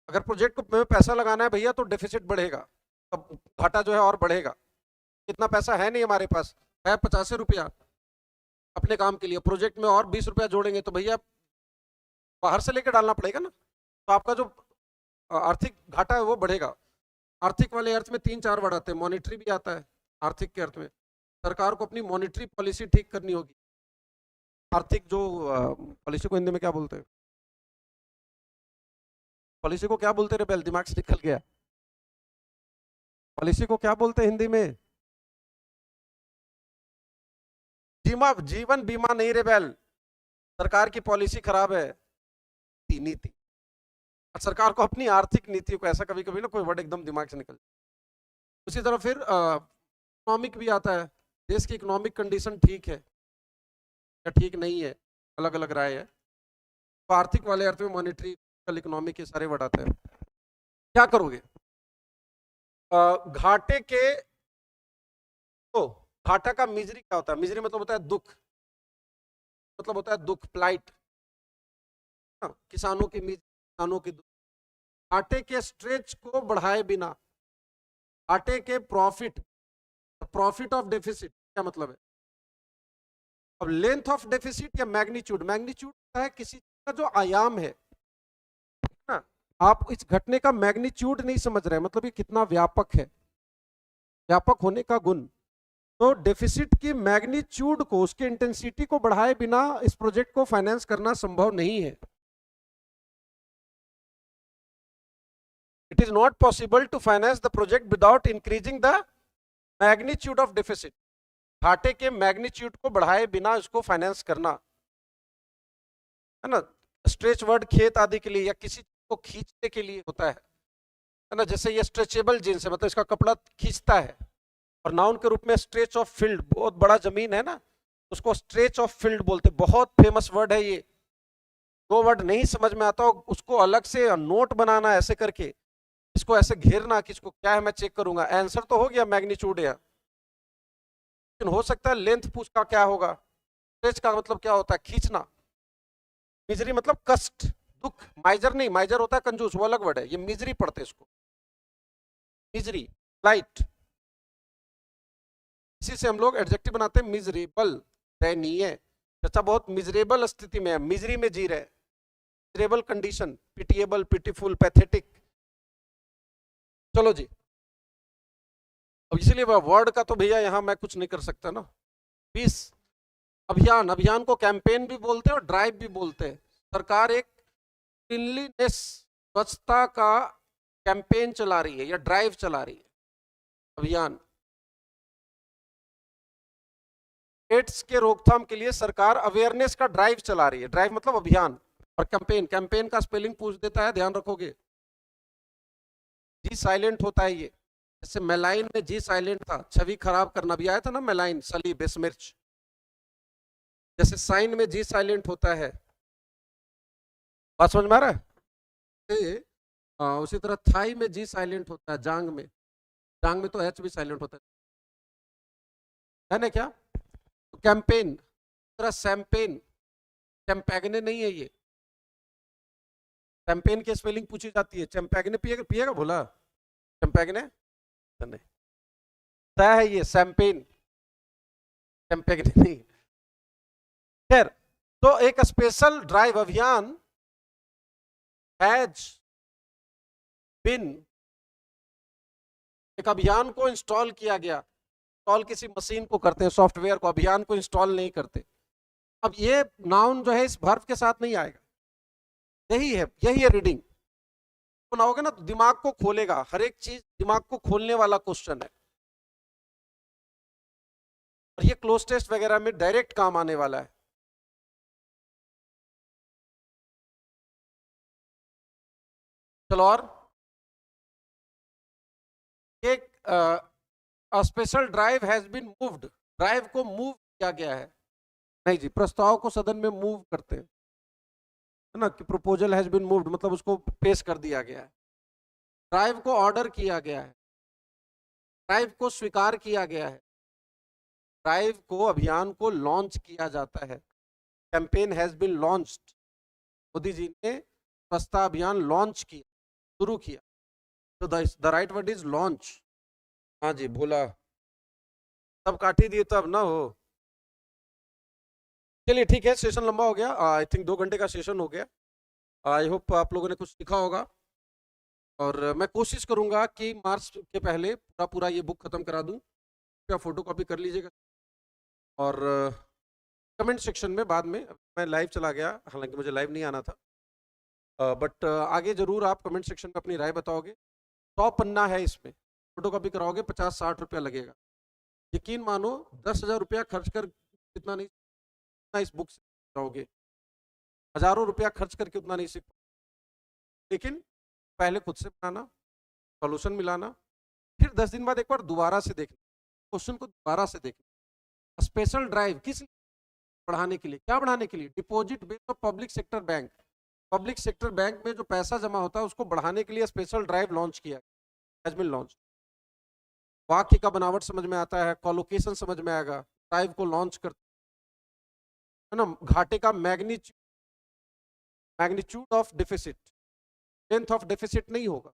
अगर प्रोजेक्ट को पैसा लगाना है भैया, तो डेफिसिट बढ़ेगा, तब घाटा जो है और बढ़ेगा। इतना पैसा है नहीं हमारे पास, है 50 रुपया अपने काम के लिए, प्रोजेक्ट में और 20 रुपया जोड़ेंगे तो भैया बाहर से लेकर डालना पड़ेगा ना, तो आपका जो आर्थिक घाटा है वो बढ़ेगा। आर्थिक वाले अर्थ में 3-4 वर्ड आते हैं, मॉनिटरी भी आता है आर्थिक के अर्थ में, सरकार को अपनी मॉनिटरी पॉलिसी ठीक करनी होगी। आर्थिक जो पॉलिसी को हिंदी में क्या बोलते हैं, पॉलिसी को क्या बोलते हैं, दिमाग से निकल गया, पॉलिसी को क्या बोलते हैं हिंदी में, जीवन बीमा नहीं रेबेल, सरकार की पॉलिसी खराब है, नीति। सरकार को अपनी आर्थिक नीति को, ऐसा कभी कभी ना कोई वर्ड एकदम दिमाग से निकल। उसी तरह फिर इकोनॉमिक भी आता है, देश की इकोनॉमिक कंडीशन ठीक है या ठीक नहीं है, अलग अलग राय है। तो आर्थिक वाले अर्थ में मॉनिटरी पॉलिटिकल, इकोनॉमिक के सारे वर्ड आते हैं। क्या करोगे? घाटे के, तो घाटा का मिजरी क्या होता है? मिजरी मतलब होता है दुख, मतलब होता है दुख, प्लाइट। किसानों की मिजरी, किसानों की दुख। घाटे के स्ट्रेच को बढ़ाए बिना, घाटे के प्रॉफिट, प्रॉफिट ऑफ डेफिसिट क्या मतलब है? अब लेंथ ऑफ डेफिसिट या मैग्नीट्यूड, मैग्नीट्यूड है किसी का जो आयाम है ना। आप इस घटने का मैग्नीट्यूड नहीं समझ रहे, मतलब ये कितना व्यापक है, व्यापक होने का गुण। तो डेफिसिट की मैग्नीट्यूड को, उसकी इंटेंसिटी को बढ़ाए बिना इस प्रोजेक्ट को फाइनेंस करना संभव नहीं है। It is not possible to finance the project without increasing the magnitude of deficit. घाटे के मैग्नीट्यूड को बढ़ाए बिना इसको फाइनेंस करना, है ना। स्ट्रेच वर्ड खेत आदि के लिए या किसी को खींचने के लिए होता है ना। जैसे ये स्ट्रेचेबल जीन्स है, मतलब इसका कपड़ा खींचता है। और नाउन के रूप में स्ट्रेच ऑफ फील्ड, बहुत बड़ा जमीन है ना, उसको स्ट्रेच ऑफ फील्ड बोलते, बहुत फेमस वर्ड है ये। दो वर्ड नहीं समझ में आता उसको अलग से नोट बनाना ऐसे करके, इसको ऐसे घेरना कि इसको क्या है मैं चेक करूंगा। आंसर तो हो गया मैग्नीट्यूड है, लेकिन हो सकता है लेंथ पूछ का क्या होगा। स्ट्रेच का मतलब क्या होता है? खींचना। मिजरी मतलब कष्ट, दुख। माइजर नहीं, माइजर होता है कंजूस, वो अलग वर्ड है। ये मिजरी पढ़ते इसको, मिजरी, लाइट। इसी से हम लोग एडजेक्टिव बनाते हैं, मिजरेबल, दयनीय। चाचा बहुत मिजरेबल स्थिति में है, मिजरी में जी रहे, miserable condition, pitiable, pitiful, pathetic. चलो जी, अब इसीलिए वर्ड का तो भैया यहाँ मैं कुछ नहीं कर सकता ना। 20 अभियान, अभियान को कैंपेन भी बोलते हैं और ड्राइव भी बोलते हैं। सरकार एक क्लीनलीनेस, स्वच्छता का कैंपेन चला रही है या ड्राइव चला रही है, अभियान। एड्स के रोकथाम के लिए सरकार अवेयरनेस का ड्राइव चला रही है। ड्राइव मतलब अभियान, और कैंपेन, कैंपेन का स्पेलिंग पूछ देता है, ध्यान रखोगे। जी साइलेंट होता है ये, जैसे मेलाइन में जी साइलेंट था, छवि खराब करना भी आया था ना, मेलाइन, सली, बेसमिर्च। जैसे साइन में जी साइलेंट होता है। बात समझ में आ रहा है? उसी तरह थाई में जी साइलेंट होता है, जांग में, जांग में तो एच भी साइलेंट होता है ना क्या? तो कैंपेन, तरह सैम्पेन, चैंपैगने नहीं है ये। चैंपेन की स्पेलिंग पूछी जाती है, चैंपैगने पिएगा, पिएगा बोला चैंपैगने नहीं, तय है ये सैम्पेन, चैंपैगने नहीं। खैर, तो एक स्पेशल ड्राइव अभियान हैज बिन, एक अभियान को इंस्टॉल किया गया। इंस्टॉल किसी मशीन को करते हैं, सॉफ्टवेयर को, अभियान को इंस्टॉल नहीं करते। अब ये नाउन जो है इस वर्ब के साथ नहीं आएगा। यही है, यही है रीडिंग। बनाओगे ना तो दिमाग को खोलेगा, हर एक चीज दिमाग को खोलने वाला क्वेश्चन है, और ये क्लोज टेस्ट वगैरह में डायरेक्ट काम आने वाला है। चलो, और एक special drive has been moved, drive को मूव किया गया है। नहीं जी, प्रस्ताव को सदन में मूव करते हैं, है ना, कि प्रपोजल हैज बीन मूव्ड मतलब उसको पेश कर दिया गया है। ड्राइव को ऑर्डर किया गया है, ड्राइव को स्वीकार किया गया है, ड्राइव को, अभियान को लॉन्च किया जाता है। Campaign has been launched, Modi ji ने स्वच्छता अभियान लॉन्च किया, शुरू किया। तो the right word is launch. हाँ जी, भोला तब काटी दिए तब ना हो। चलिए ठीक है, सेशन लंबा हो गया, आई थिंक 2 घंटे का सेशन हो गया। आई होप आप लोगों ने कुछ सीखा होगा, और मैं कोशिश करूंगा कि मार्च के पहले पूरा पूरा ये बुक खत्म करा दूं। क्या फोटो कॉपी कर लीजिएगा, और कमेंट सेक्शन में बाद में, मैं लाइव चला गया, हालांकि मुझे लाइव नहीं आना था, बट आगे जरूर आप कमेंट सेक्शन में अपनी राय बताओगे। 100 पन्ना है, इसमें फोटो कॉपी कराओगे 50-60 रुपया लगेगा। यकीन मानो 10,000 रुपया खर्च कर कितना नहीं इस बुक से रहोगे, हजारों रुपया खर्च करके उतना नहीं सीख। लेकिन पहले खुद से बनाना, सॉल्यूशन मिलाना, फिर 10 दिन बाद एक बार दोबारा से देखना, क्वेश्चन को दोबारा से देखना। स्पेशल ड्राइव किस बढ़ाने के लिए, क्या बढ़ाने के लिए? Deposit base of public sector bank, public sector bank में जो पैसा जमा होता है उसको बढ़ाने के लिए स्पेशल ड्राइव लॉन्च किया, हैजबिन लॉन्च। वाक्य का बनावट समझ में आता है, कोलोकेशन समझ में आएगा, ड्राइव को लॉन्च कर, है ना। घाटे का magnitude of deficit, length of deficit नहीं होगा।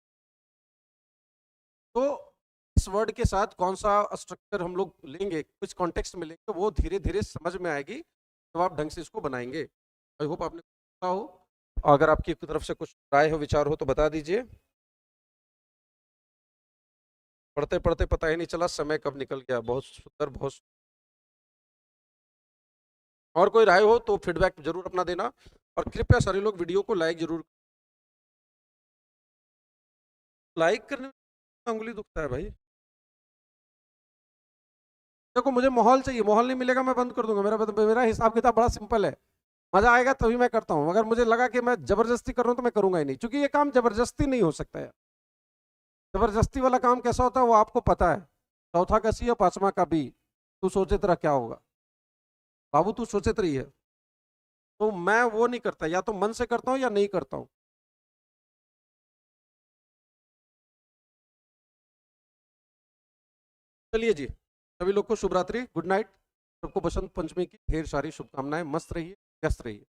तो इस वर्ड के साथ कौन सा स्ट्रक्चर हम लोग लेंगे, कुछ कॉन्टेक्स्ट में लेंगे, वो धीरे धीरे समझ में आएगी तो आप ढंग से इसको बनाएंगे। आई होप आपने समझा हो। अगर आपकी तरफ से कुछ राय हो, विचार हो तो बता दीजिए। पढ़ते पढ़ते पता ही नहीं चला समय कब निकल गया। बहुत सुंदर, बहुत और कोई राय हो तो फीडबैक जरूर अपना देना, और कृपया सारे लोग वीडियो को लाइक जरूर, लाइक करने में अंगुली दुखता है भाई। देखो मुझे माहौल चाहिए, माहौल नहीं मिलेगा मैं बंद कर दूंगा। मेरा हिसाब किताब बड़ा सिंपल है, मजा आएगा तभी मैं करता हूँ। अगर मुझे लगा कि मैं जबरदस्ती कर रहा हूँ तो मैं करूंगा ही नहीं, क्योंकि ये काम जबरदस्ती नहीं हो सकता है। जबरदस्ती वाला काम कैसा होता है वो आपको पता है। चौथा का सी और पांचवा का बी, तू सोचे तेरा क्या होगा बाबू, तू सोचे तेरी है। तो मैं वो नहीं करता, या तो मन से करता हूँ या नहीं करता हूँ। चलिए जी, सभी लोग को शुभ रात्रि, गुड नाइट। सबको बसंत पंचमी की ढेर सारी शुभकामनाएं। मस्त रहिए, व्यस्त रहिए।